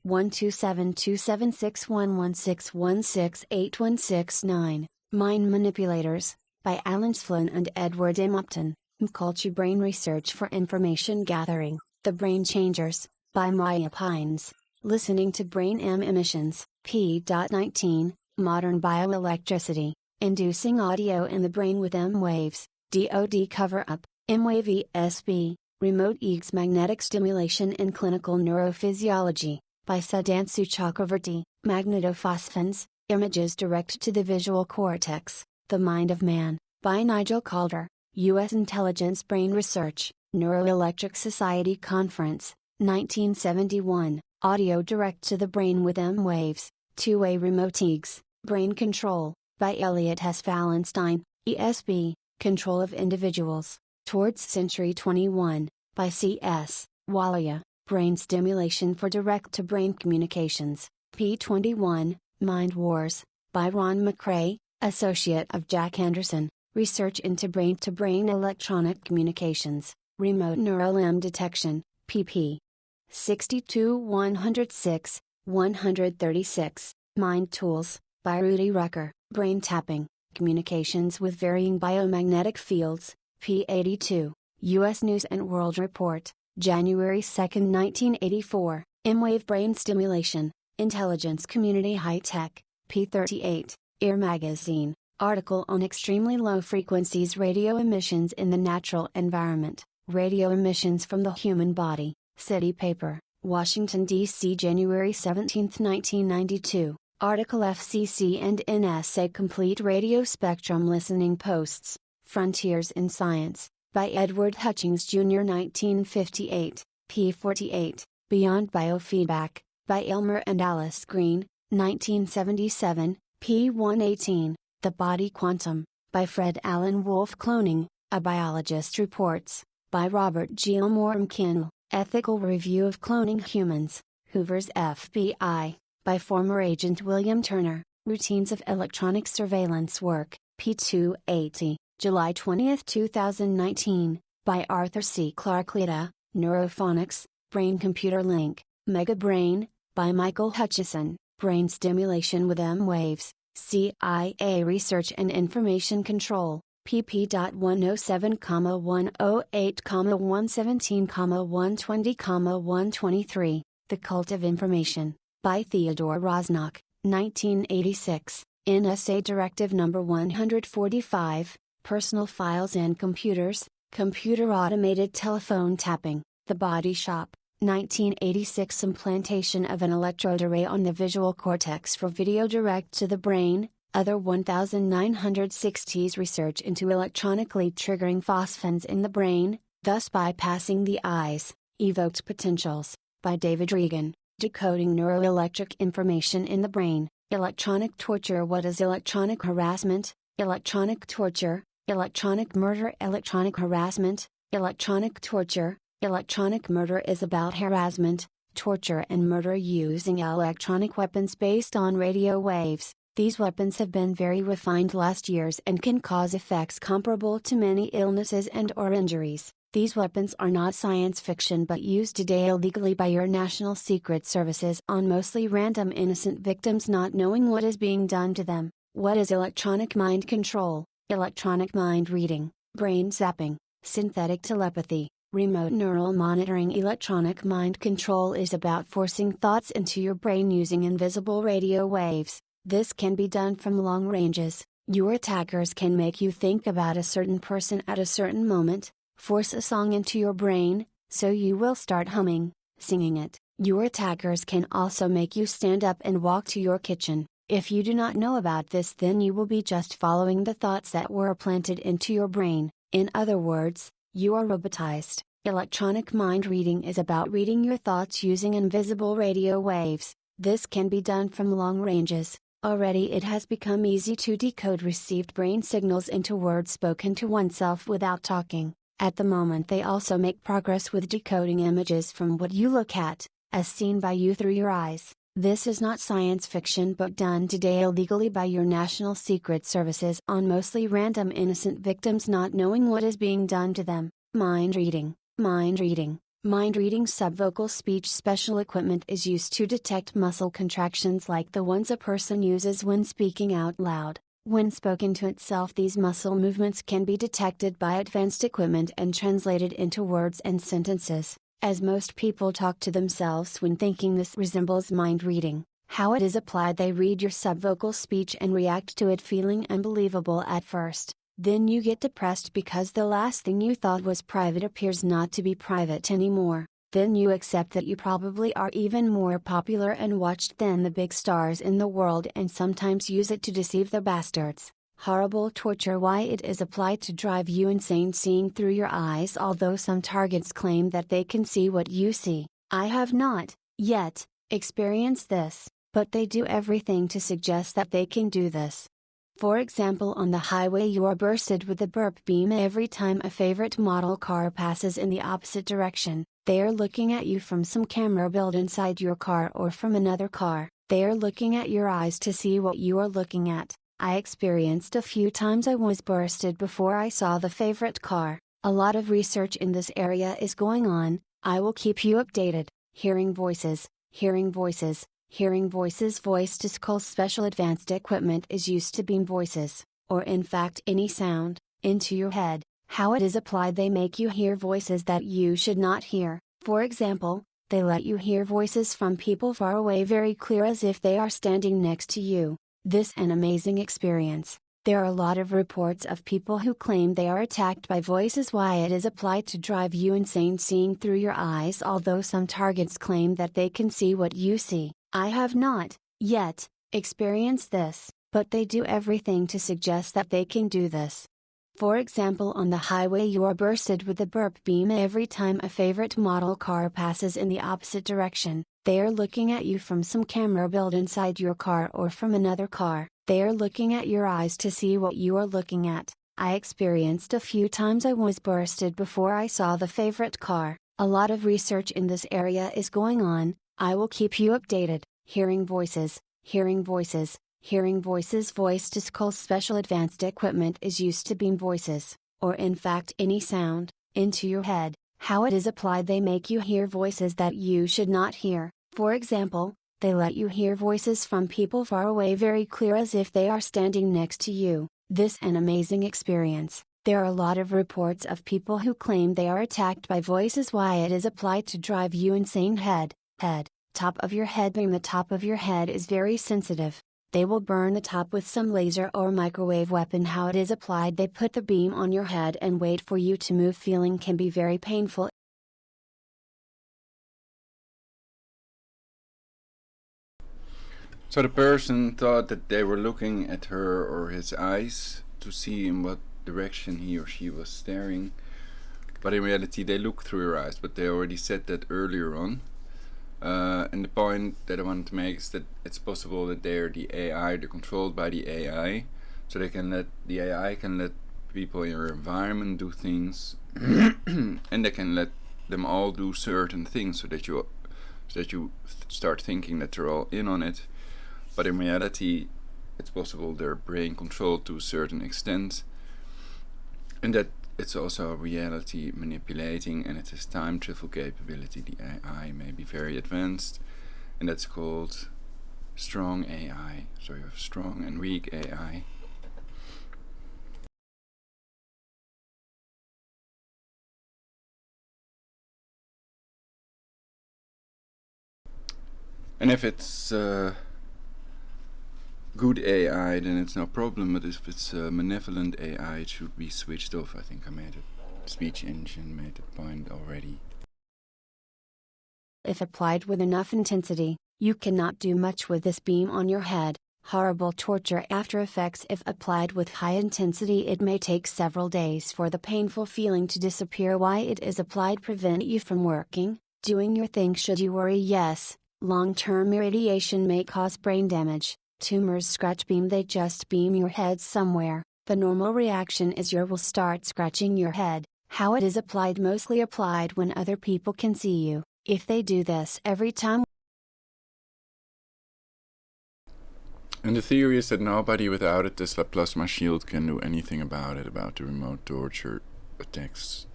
127276116168169, Mind Manipulators, by Alan Flynn and Edward M. Upton, Culture Brain Research for Information Gathering, The Brain Changers, by Maya Pines, Listening to Brain Emissions, p.19, Modern Bioelectricity, Inducing Audio in the Brain with M Waves, DoD Cover-Up, M-Wave ESP, Remote EEGs Magnetic Stimulation in Clinical Neurophysiology, by Sudhanshu Chakravarti, Magnetophosphins, Images Direct to the Visual Cortex, The Mind of Man, by Nigel Calder, U.S. Intelligence Brain Research, Neuroelectric Society Conference, 1971, Audio Direct to the Brain with M Waves, Two-Way Remote EEGs, Brain Control, by Elliot S. Fallenstein, ESP, Control of Individuals, Towards Century 21, by C.S. Walia, Brain Stimulation for Direct-to-Brain Communications, p. 21, Mind Wars, by Ron McCrae, Associate of Jack Anderson, Research into Brain-to-Brain Electronic Communications, Remote Neural M Detection, pp. 62 106, 136, Mind Tools, by Rudy Rucker, Brain Tapping, Communications with Varying Biomagnetic Fields, p. 82, U.S. News & World Report, January 2, 1984, M-Wave Brain Stimulation, Intelligence Community High Tech, p. 38, Ear Magazine, article on extremely low frequencies radio emissions in the natural environment, radio emissions from the human body, City Paper, Washington, D.C. January 17, 1992, article FCC and NSA Complete Radio Spectrum Listening Posts, Frontiers in Science, by Edward Hutchings Jr. 1958, p. 48, Beyond Biofeedback, by Elmer and Alice Green, 1977, p. 118, The Body Quantum, by Fred Alan Wolf. Cloning, A Biologist Reports, by Robert G. Elmore McKinnell, Ethical Review of Cloning Humans, Hoover's FBI, by former Agent William Turner, Routines of Electronic Surveillance Work, p. 280. July 20, 2019, by Arthur C. Clarke Leda, Neurophonics, Brain-Computer Link, Megabrain, by Michael Hutchison, Brain Stimulation with M Waves, CIA Research and Information Control, pp.107,108,117,120,123, The Cult of Information, by Theodore Rosnock, 1986, NSA Directive No. 145, Personal Files and Computers, Computer Automated Telephone Tapping, The Body Shop, 1986 Implantation of an electrode array on the visual cortex for video direct to the brain. Other 1960s research into electronically triggering phosphins in the brain, thus bypassing the eyes, evoked potentials, by David Regan. Decoding neuroelectric information in the brain. Electronic torture. What is electronic harassment, electronic torture, electronic murder? Electronic harassment, electronic torture, electronic murder is about harassment, torture and murder using electronic weapons based on radio waves. These weapons have been very refined last years and can cause effects comparable to many illnesses and/or injuries. These weapons are not science fiction but used today illegally by your national secret services on mostly random innocent victims not knowing what is being done to them. What is electronic mind control, electronic mind reading, brain zapping, synthetic telepathy, remote neural monitoring? Electronic mind control is about forcing thoughts into your brain using invisible radio waves. This can be done from long ranges. Your attackers can make you think about a certain person at a certain moment, force a song into your brain, so you will start humming, singing it. Your attackers can also make you stand up and walk to your kitchen. If you do not know about this, then you will be just following the thoughts that were planted into your brain. In other words, you are robotized. Electronic mind reading is about reading your thoughts using invisible radio waves. This can be done from long ranges. Already it has become easy to decode received brain signals into words spoken to oneself without talking. At the moment they also make progress with decoding images from what you look at, as seen by you through your eyes. This is not science fiction but done today illegally by your national secret services on mostly random innocent victims not knowing what is being done to them. Mind reading. Mind reading. Mind reading subvocal speech special equipment is used to detect muscle contractions like the ones a person uses when speaking out loud. When spoken to itself, these muscle movements can be detected by advanced equipment and translated into words and sentences. As most people talk to themselves when thinking, this resembles mind reading. How it is applied: they read your subvocal speech and react to it feeling unbelievable at first. Then you get depressed because the last thing you thought was private appears not to be private anymore. Then you accept that you probably are even more popular and watched than the big stars in the world and sometimes use it to deceive the bastards. Horrible torture. Why it is applied to drive you insane: seeing through your eyes. Although some targets claim that they can see what you see, I have not, yet, experienced this, but they do everything to suggest that they can do this. For example, on the highway you are bursted with a burp beam every time a favorite model car passes in the opposite direction. They are looking at you from some camera built inside your car or from another car. They are looking at your eyes to see what you are looking at. I experienced a few times I was bursted before I saw the favorite car. A lot of research in this area is going on. I will keep you updated. Hearing voices. Hearing voices. Hearing voices. 𝙲𝙾𝙲𝚃 special advanced equipment is used to beam voices, or in fact any sound, into your head. How it is applied: they make you hear voices that you should not hear. For example, they let you hear voices from people far away very clear as if they are standing next to you. This an amazing experience. There are a lot of reports of people who claim they are attacked by voices. Why it is applied: to drive you insane, seeing through your eyes. Although some targets claim that they can see what you see, I have not, yet, experienced this, but they do everything to suggest that they can do this. For example, on the highway you are bursted with a burp beam every time a favorite model car passes in the opposite direction. They are looking at you from some camera built inside your car or from another car. They are looking at your eyes to see what you are looking at. I experienced a few times I was bursted before I saw the favorite car. A lot of research in this area is going on. I will keep you updated. Hearing voices. Hearing voices. Hearing voices. 𝙲𝙾𝙲𝚃 special advanced equipment is used to beam voices, or in fact any sound, into your head. How it is applied: they make you hear voices that you should not hear. For example, they let you hear voices from people far away very clear as if they are standing next to you. This an amazing experience. There are a lot of reports of people who claim they are attacked by voices. Why it is applied: to drive you insane. Head. Top of your head beam. The top of your head is very sensitive. They will burn the top with some laser or microwave weapon. How it is applied: they put the beam on your head and wait for you to move. Feeling can be very painful.
So the person thought that they were looking at her or his eyes to see in what direction he or she was staring, but in reality they look through your eyes, but they already said that earlier on. And the point that I wanted to make is that it's possible that they're the AI, they're controlled by the AI, so the AI can let people in your environment do things, and they can let them all do certain things, so that you start thinking that they're all in on it. But in reality, it's possible they're brain controlled to a certain extent, and that it's also reality manipulating, and it has time travel capability. The AI may be very advanced, and that's called strong AI. So you have strong and weak AI. And if it's good AI, then it's no problem, but if it's malevolent AI, it should be switched off. I think I made it. Speech engine made that point already.
If applied with enough intensity, you cannot do much with this beam on your head. Horrible torture after effects. If applied with high intensity, it may take several days for the painful feeling to disappear. Why it is applied: prevent you from working, doing your thing. Should you worry? Yes. Long-term irradiation may cause brain damage, tumors. Scratch beam. They just beam your head somewhere. The normal reaction is you will start scratching your head. How it is applied: mostly applied when other people can see you. If they do this every time.
And the theory is that nobody without a Tesla plasma shield can do anything about it, about the remote torture attacks.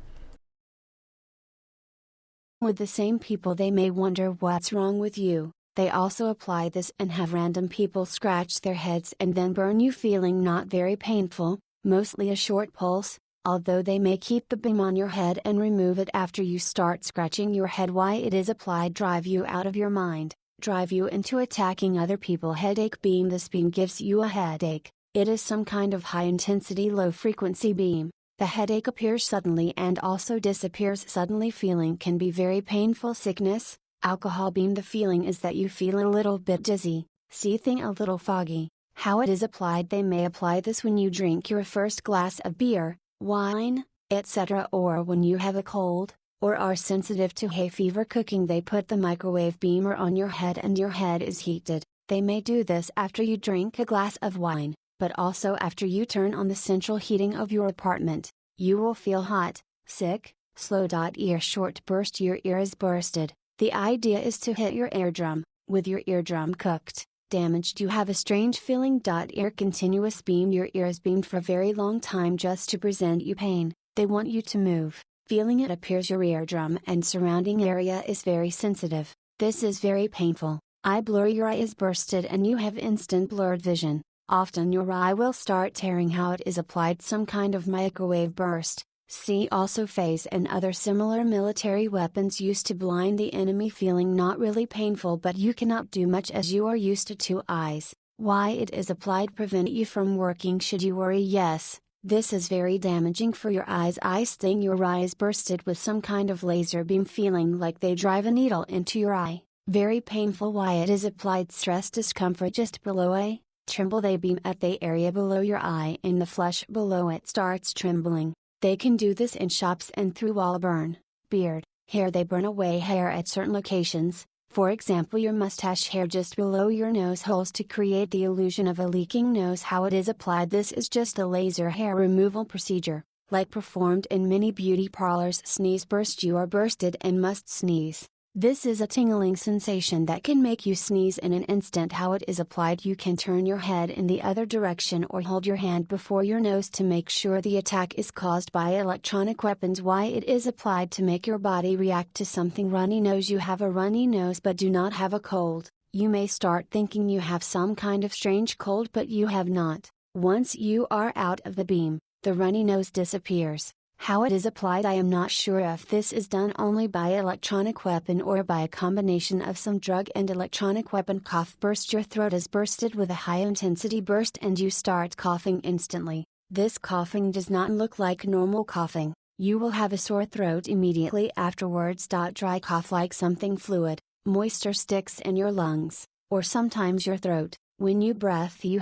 With the same people, they may wonder what's wrong with you. They also apply this and have random people scratch their heads and then burn you, feeling not very painful, mostly a short pulse, although they may keep the beam on your head and remove it after you start scratching your head. Why it is applied: drive you out of your mind, drive you into attacking other people. Headache beam. This beam gives you a headache. It is some kind of high intensity low frequency beam. The headache appears suddenly and also disappears suddenly. Feeling can be very painful. Sickness. Alcohol beam. The feeling is that you feel a little bit dizzy, seething, a little foggy. How it is applied: they may apply this when you drink your first glass of beer, wine, etc., or when you have a cold, or are sensitive to hay fever. Cooking. They put the microwave beamer on your head and your head is heated. They may do this after you drink a glass of wine, but also after you turn on the central heating of your apartment. You will feel hot, sick, slow. Ear short burst. Your ear is bursted. The idea is to hit your eardrum. With your eardrum cooked, damaged, you have a strange feeling. Ear continuous beam. Your ear is beamed for a very long time just to present you pain. They want you to move. Feeling it appears your eardrum and surrounding area is very sensitive. This is very painful. Eye blur. Your eye is bursted and you have instant blurred vision. Often your eye will start tearing. How it is applied: some kind of microwave burst. See also phase and other similar military weapons used to blind the enemy. Feeling not really painful, but you cannot do much as you are used to two eyes. Why it is applied: prevent you from working. Should you worry? Yes. This is very damaging for your eyes. Eye sting. Your eye is bursted with some kind of laser beam, feeling like they drive a needle into your eye. Very painful. Why it is applied: stress, discomfort just below a tremble. They beam at the area below your eye, in the flesh below it starts trembling. They can do this in shops and through wall. Burn, beard, hair. They burn away hair at certain locations, for example your mustache hair just below your nose holes, to create the illusion of a leaking nose. How it is applied: this is just a laser hair removal procedure, like performed in many beauty parlors. Sneeze burst. You are bursted and must sneeze. This is a tingling sensation that can make you sneeze in an instant. How it is applied: you can turn your head in the other direction or hold your hand before your nose to make sure the attack is caused by electronic weapons. Why it is applied: to make your body react to something. Runny nose. You have a runny nose but do not have a cold. You may start thinking you have some kind of strange cold, but you have not. Once you are out of the beam, the runny nose disappears. How it is applied: I am not sure if this is done only by electronic weapon or by a combination of some drug and electronic weapon. Cough burst. Your throat is bursted with a high intensity burst and you start coughing instantly. This coughing does not look like normal coughing. You will have a sore throat immediately afterwards. Dry cough like something fluid, moisture sticks in your lungs. or sometimes your throat. When you breathe you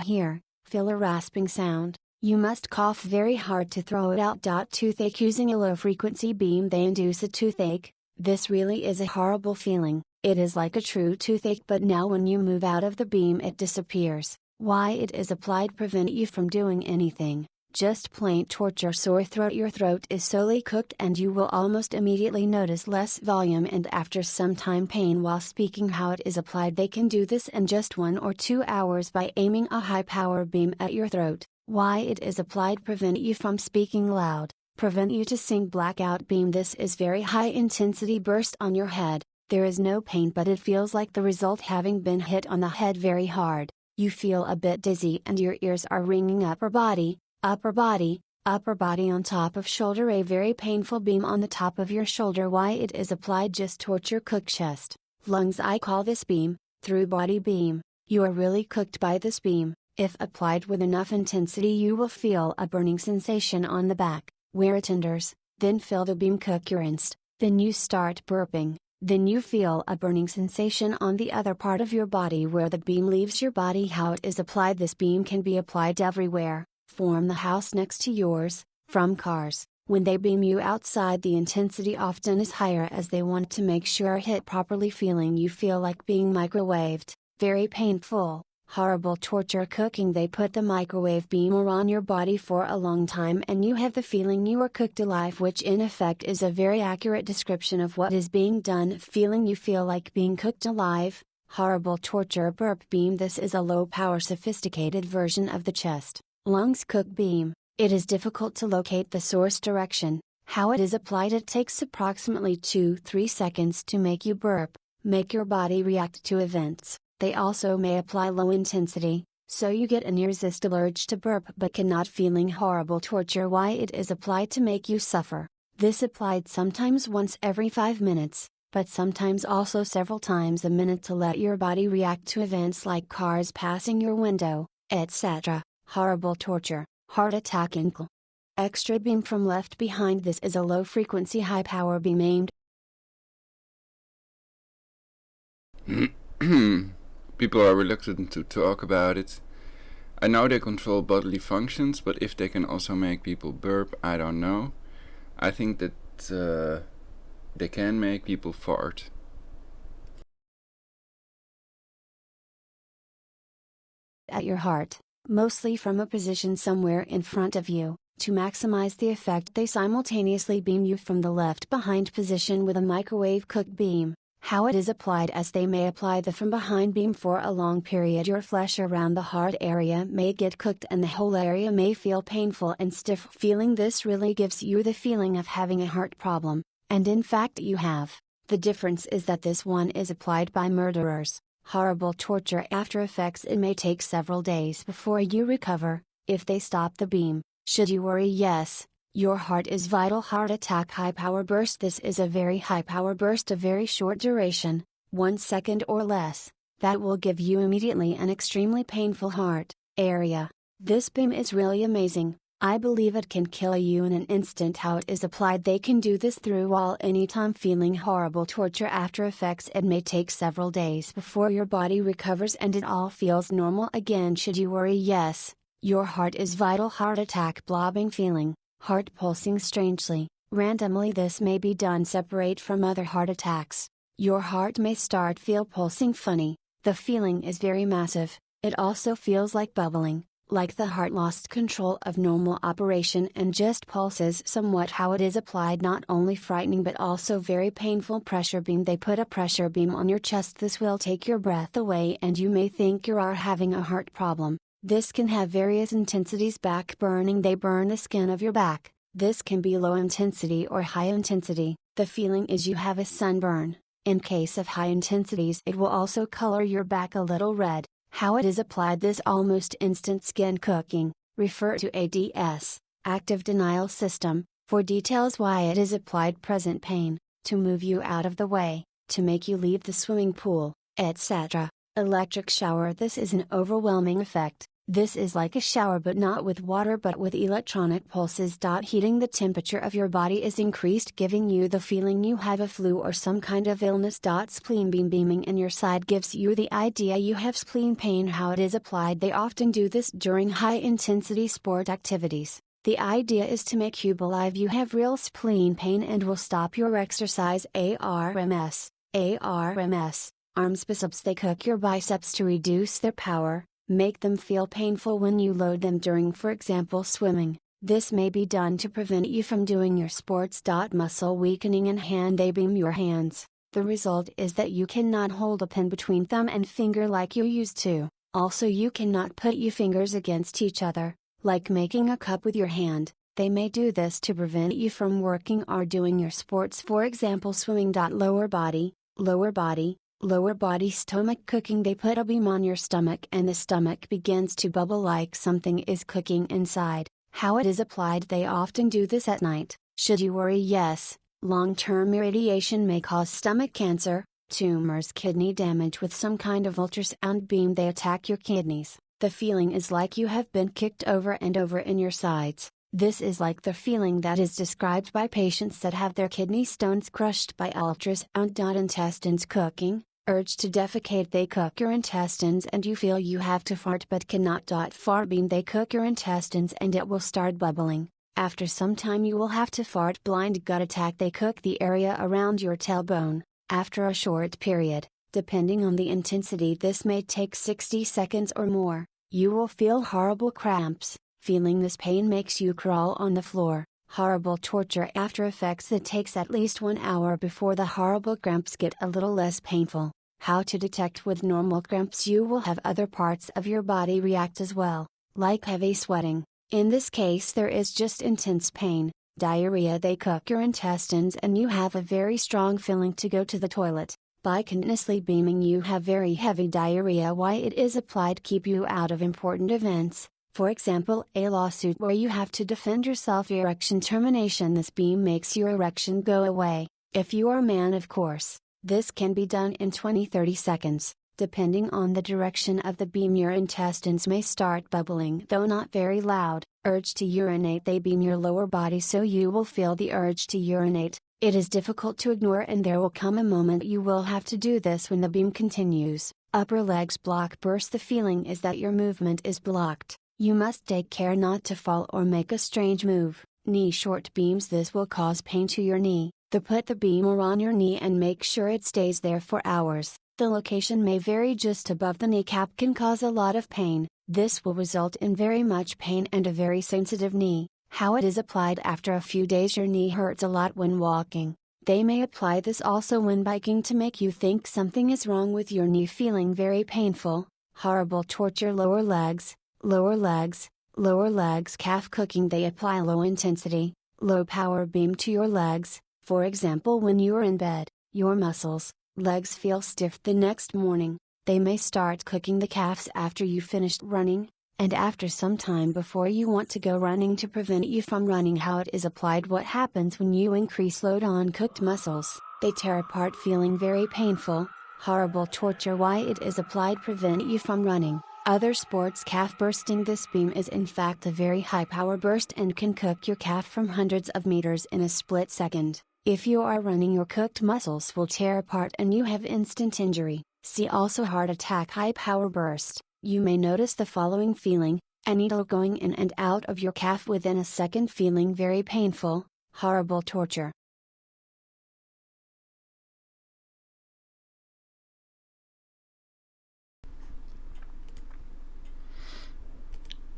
feel a rasping sound. You must cough very hard to throw it out. Toothache. Using a low frequency beam they induce a toothache. This really is a horrible feeling. It is like a true toothache, but now when you move out of the beam it disappears. Why it is applied prevent you from doing anything. Just plain torture. Sore throat. Your throat is solely cooked and you will almost immediately notice less volume and after some time pain while speaking. How it is applied. They can do this in just 1 or 2 hours by aiming a high power beam at your throat. Why it is applied prevent you from speaking loud, prevent you to sing. Blackout beam. This is very high intensity burst on your head. There is no pain but it feels like the result having been hit on the head very hard. You feel a bit dizzy and your ears are ringing. Upper body on top of shoulder. A very painful beam on the top of your shoulder. Why it is applied. Just torture. Cook chest, lungs. I call this beam, through body beam. You are really cooked by this beam. If applied with enough intensity you will feel a burning sensation on the back, where it tenders, then feel the beam. Cook your inst, then you start burping, then you feel a burning sensation on the other part of your body where the beam leaves your body. How it is applied. This beam can be applied everywhere, from the house next to yours, from cars. When they beam you outside the intensity often is higher as they want to make sure hit properly. Feeling you feel like being microwaved, very painful. Horrible torture. Cooking. They put the microwave beamer on your body for a long time and you have the feeling you are cooked alive, which in effect is a very accurate description of what is being done. Feeling you feel like being cooked alive. Horrible torture. Burp beam. This is a low power sophisticated version of the chest, lungs cook beam. It is difficult to locate the source direction. How it is applied. It takes approximately 2-3 seconds to make you burp, make your body react to events. They also may apply low intensity, so you get an irresistible urge to burp but cannot. Feeling horrible torture. Why it is applied. To make you suffer. This applied sometimes once every 5 minutes, but sometimes also several times a minute to let your body react to events like cars passing your window, etc. Horrible torture. Heart attack. 𝙃𝙃. Extra beam from left behind. This is a low frequency high power beam aimed.
People are reluctant to talk about it. I know they control bodily functions, but if they can also make people burp, I don't know. I think that they can make people fart.
At your heart, mostly from a position somewhere in front of you. To maximize the effect they simultaneously beam you from the left behind position with a microwave cook beam. How it is applied. As they may apply the from behind beam for a long period, your flesh around the heart area may get cooked and the whole area may feel painful and stiff. Feeling this really gives you the feeling of having a heart problem, and in fact you have. The difference is that this one is applied by murderers. Horrible torture. After effects. It may take several days before you recover, if they stop the beam. Should you worry? Yes. Your heart is vital. Heart attack. High power burst. This is a very high power burst of very short duration, 1 second or less, that will give you immediately an extremely painful heart area. This beam is really amazing. I believe it can kill you in an instant. How it is applied. They can do this through all anytime. Feeling horrible torture. After effects. It may take several days before your body recovers and it all feels normal again. Should you worry? Yes. Your heart is vital. Heart attack. Blobbing feeling. Heart pulsing strangely, randomly. This may be done separate from other heart attacks. Your heart may start feel pulsing funny. The feeling is very massive. It also feels like bubbling, like the heart lost control of normal operation and just pulses somewhat. How it is applied. Not only frightening but also very painful. Pressure beam. They put a pressure beam on your chest. This will take your breath away and you may think you are having a heart problem. This can have various intensities. Back burning. They burn the skin of your back. This can be low intensity or high intensity. The feeling is you have a sunburn. In case of high intensities it will also color your back a little red. How it is applied. This almost instant skin cooking. Refer to ADS, active denial system, for details. Why it is applied. Present pain, to move you out of the way, to make you leave the swimming pool, etc. Electric shower. This is an overwhelming effect. This is like a shower but not with water but with electronic pulses. Heating the temperature of your body is increased, giving you the feeling you have a flu or some kind of illness. Spleen beam beaming in your side gives you the idea you have spleen pain. How it is applied: they often do this during high intensity sport activities. The idea is to make you believe you have real spleen pain and will stop your exercise. ARMS. Arms biceps: they cook your biceps to reduce their power, make them feel painful when you load them during, for example, swimming. This may be done to prevent you from doing your sports. Muscle weakening in hand: they beam your hands. The result is that you cannot hold a pen between thumb and finger like you used to. Also, you cannot put your fingers against each other, like making a cup with your hand. They may do this to prevent you from working or doing your sports, for example swimming. Lower body stomach cooking: they put a beam on your stomach and the stomach begins to bubble like something is cooking inside. How it is applied: they often do this at night. Should you worry? Yes, long-term irradiation may cause stomach cancer, tumors, kidney damage. With some kind of ultrasound beam they attack your kidneys. The feeling is like you have been kicked over and over in your sides. This is like the feeling that is described by patients that have their kidney stones crushed by ultrasound. Intestines cooking: urge to defecate: they cook your intestines and you feel you have to fart but cannot. Fart beam: they cook your intestines and it will start bubbling. After some time you will have to fart. Blind gut attack: they cook the area around your tailbone. After a short period, depending on the intensity, this may take 60 seconds or more, you will feel horrible cramps. Feeling this pain makes you crawl on the floor. Horrible torture: after effects, it takes at least 1 hour before the horrible cramps get a little less painful. How to detect: with normal cramps you will have other parts of your body react as well, like heavy sweating. In this case there is just intense pain. Diarrhea: they cook your intestines and you have a very strong feeling to go to the toilet. By continuously beaming you have very heavy diarrhea. Why it is applied: keep you out of important events. For example, a lawsuit where you have to defend yourself. Erection termination: this beam makes your erection go away. If you are a man, of course, this can be done in 20-30 seconds. Depending on the direction of the beam, your intestines may start bubbling, though not very loud. Urge to urinate: they beam your lower body so you will feel the urge to urinate. It is difficult to ignore and there will come a moment you will have to do this when the beam continues. Upper legs block: burst: the feeling is that your movement is blocked. You must take care not to fall or make a strange move. Knee short beams: this will cause pain to your knee. Put the beam on your knee and make sure it stays there for hours. The location may vary. Just above the kneecap can cause a lot of pain. This will result in very much pain and a very sensitive knee. How it is applied: after a few days your knee hurts a lot when walking. They may apply this also when biking to make you think something is wrong with your knee, feeling very painful. Horrible torture: lower legs calf cooking: they apply low intensity, low power beam to your legs. For example, when you are in bed, your legs feel stiff the next morning. They may start cooking the calves after you finished running, and after some time before you want to go running to prevent you from running. How it is applied: what happens when you increase load on cooked muscles? They tear apart, feeling very painful. Horrible torture. Why it is applied: prevent you from running. Other sports: calf bursting: this beam is in fact a very high power burst and can cook your calf from hundreds of meters in a split second. If you are running, your cooked muscles will tear apart and you have instant injury. See also heart attack: high power burst. You may notice the following feeling: a needle going in and out of your calf within a second, feeling very painful. Horrible torture.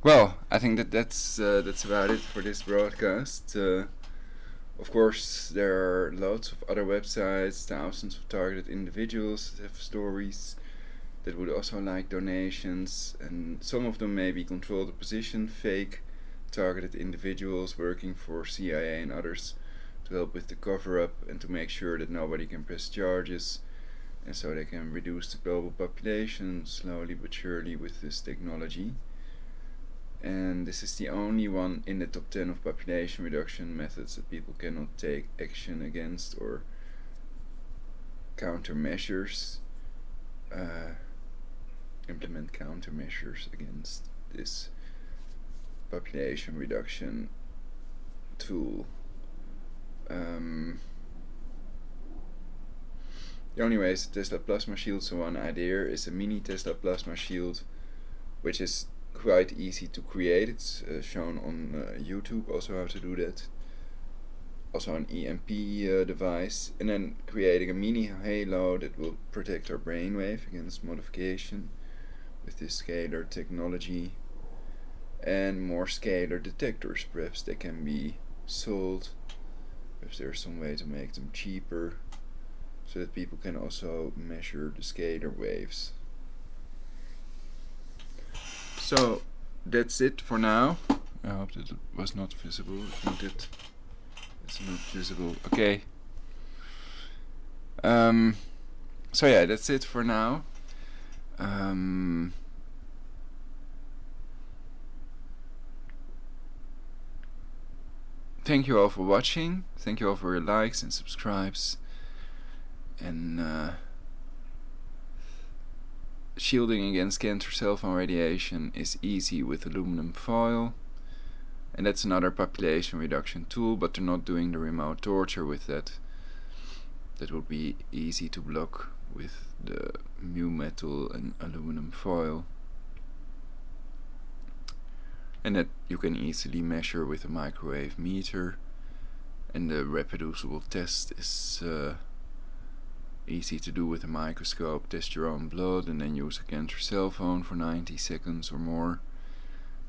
Well, I think that's about it for this broadcast. Of course, there are loads of other websites, thousands of targeted individuals that have stories that would also like donations, and some of them may be controlled opposition, fake targeted individuals working for CIA and others to help with the cover-up and to make sure that nobody can press charges, and so they can reduce the global population slowly but surely with this technology. And this is the only one in the top 10 of population reduction methods that people cannot take action against or implement countermeasures against this population reduction tool. The only way is the Tesla plasma shield, so one idea is a mini Tesla plasma shield, which is quite easy to create. It's shown on YouTube also how to do that. Also an EMP device, and then creating a mini halo that will protect our brainwave against modification with this scalar technology, and more scalar detectors. Perhaps they can be sold. Perhaps there's some way to make them cheaper, so that people can also measure the scalar waves. So that's it for now. I hope that it was not visible. I think that it's not visible. Okay. So yeah, that's it for now. Thank you all for watching. Thank you all for your likes and subscribes. And shielding against cancer cell phone radiation is easy with aluminum foil, and that's another population reduction tool, but they're not doing the remote torture with that. That would be easy to block with the mu metal and aluminum foil, and that you can easily measure with a microwave meter, and the reproducible test is easy to do with a microscope. Test your own blood and then use a cancer cell phone for 90 seconds or more,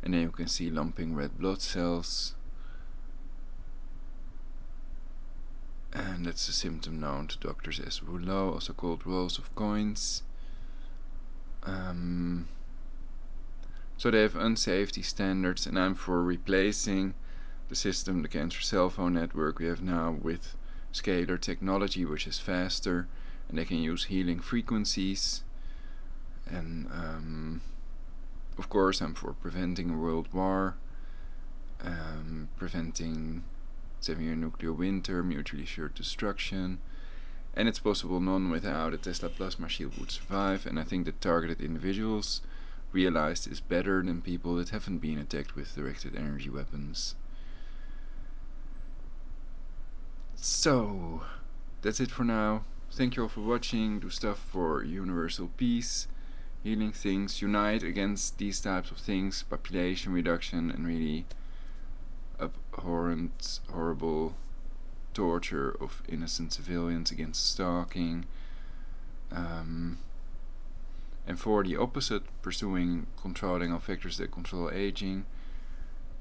and then you can see lumping red blood cells, and that's a symptom known to doctors as rouleau, also called rolls of coins. So they have unsafety standards, and I'm for replacing the system, the cancer cell phone network we have now, with scalar technology, which is faster, and they can use healing frequencies. And of course I'm for preventing a world war, preventing 7-year nuclear winter, mutually assured destruction, and it's possible none without a Tesla plasma shield would survive. And I think that targeted individuals realize this better than people that haven't been attacked with directed energy weapons. So that's it for now. Thank you all for watching. Do stuff for universal peace, healing things, unite against these types of things, population reduction, and really abhorrent, horrible torture of innocent civilians, against stalking, and for the opposite, pursuing controlling all factors that control aging,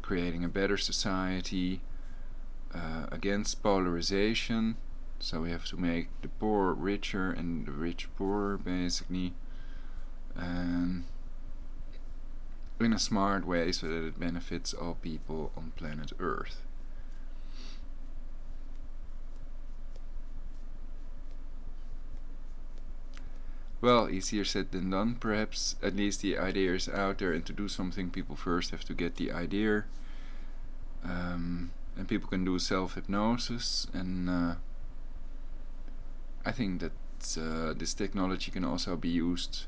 creating a better society, against polarization. So we have to make the poor richer and the rich poorer, basically, in a smart way so that it benefits all people on planet Earth. Well, easier said than done, perhaps. At least the idea is out there, and to do something people first have to get the idea. And people can do self-hypnosis, and I think that this technology can also be used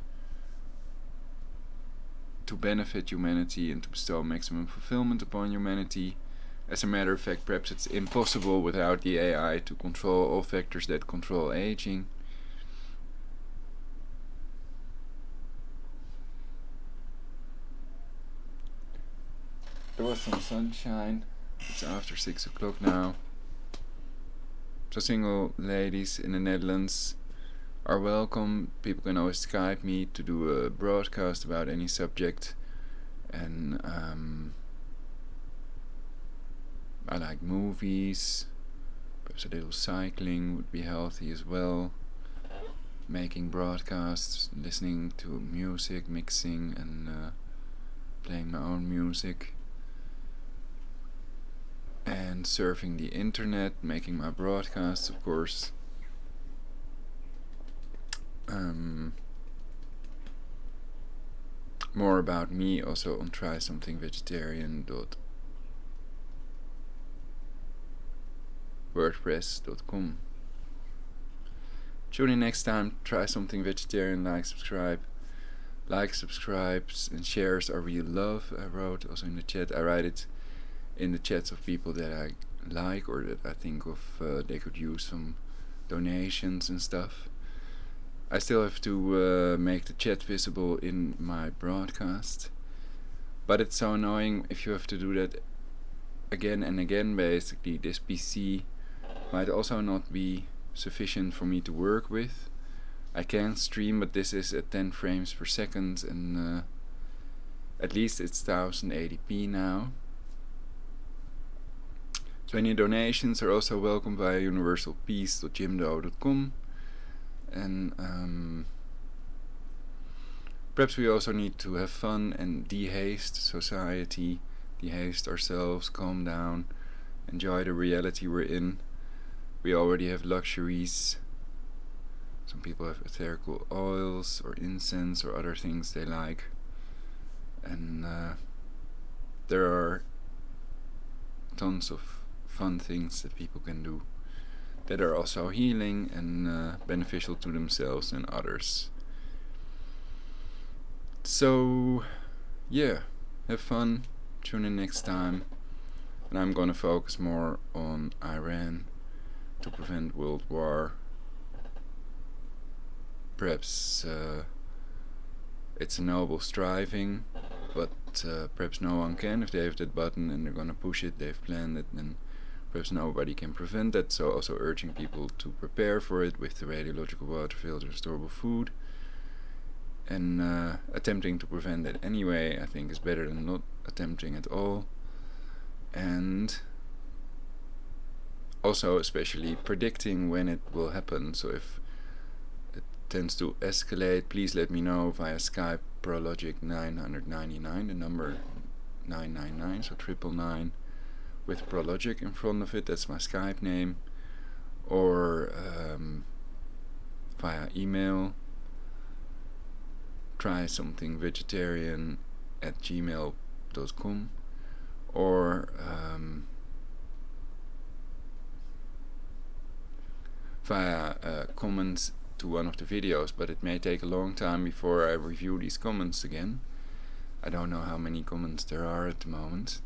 to benefit humanity and to bestow maximum fulfillment upon humanity. As a matter of fact, perhaps it's impossible without the AI to control all factors that control aging. There was some sunshine. It's after 6 o'clock now. So single ladies in the Netherlands are welcome. People can always Skype me to do a broadcast about any subject. And I like movies. Perhaps a little cycling would be healthy as well. Making broadcasts, listening to music, mixing, and playing my own music. And surfing the internet, making my broadcasts, of course. More about me also on try something.vegetarian.wordpress.com. Tune in next time. Try something vegetarian. Like, subscribe. Likes, subscribes, and shares are real love. I wrote also in the chat. I write it in the chats of people that I like or that I think of they could use some donations and stuff. I still have to make the chat visible in my broadcast, but it's so annoying if you have to do that again and again. Basically, this PC might also not be sufficient for me to work with. I can stream, but this is at 10 frames per second, and at least it's 1080p now. So any donations are also welcome via universalpeace.𝙲𝙰𝚃𝚃.com. And perhaps we also need to have fun and de-haste society, de-haste ourselves, calm down, enjoy the reality we're in. We already have luxuries. Some people have ethereal oils or incense or other things they like. And there are tons of fun things that people can do that are also healing and beneficial to themselves and others. So yeah, have fun, tune in next time, and I'm gonna focus more on Iran to prevent world war. Perhaps it's a noble striving, but perhaps no one can. If they have that button and they're gonna push it, they've planned it, then perhaps nobody can prevent that. So also urging people to prepare for it with the radiological water filter, storable food, and attempting to prevent it anyway, I think, is better than not attempting at all. And also especially predicting when it will happen. So if it tends to escalate, please let me know via Skype, Prologic 999, the number 999, so 999 with Prologic in front of it, that's my Skype name, or via email, try something vegetarian at gmail.com, or via comments to one of the videos, but it may take a long time before I review these comments again. I don't know how many comments there are at the moment,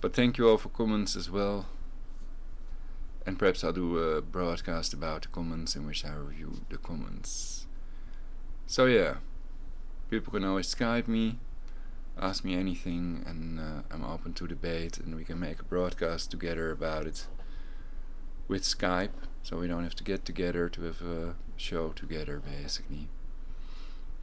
but thank you all for comments as well, and perhaps I'll do a broadcast about the comments in which I review the comments. So yeah, people can always Skype me, ask me anything, and I'm open to debate, and we can make a broadcast together about it with Skype, so we don't have to get together to have a show together, basically.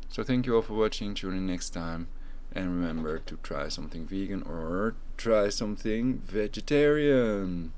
So thank you all for watching, tune in next time, and remember to try something vegan or try something vegetarian.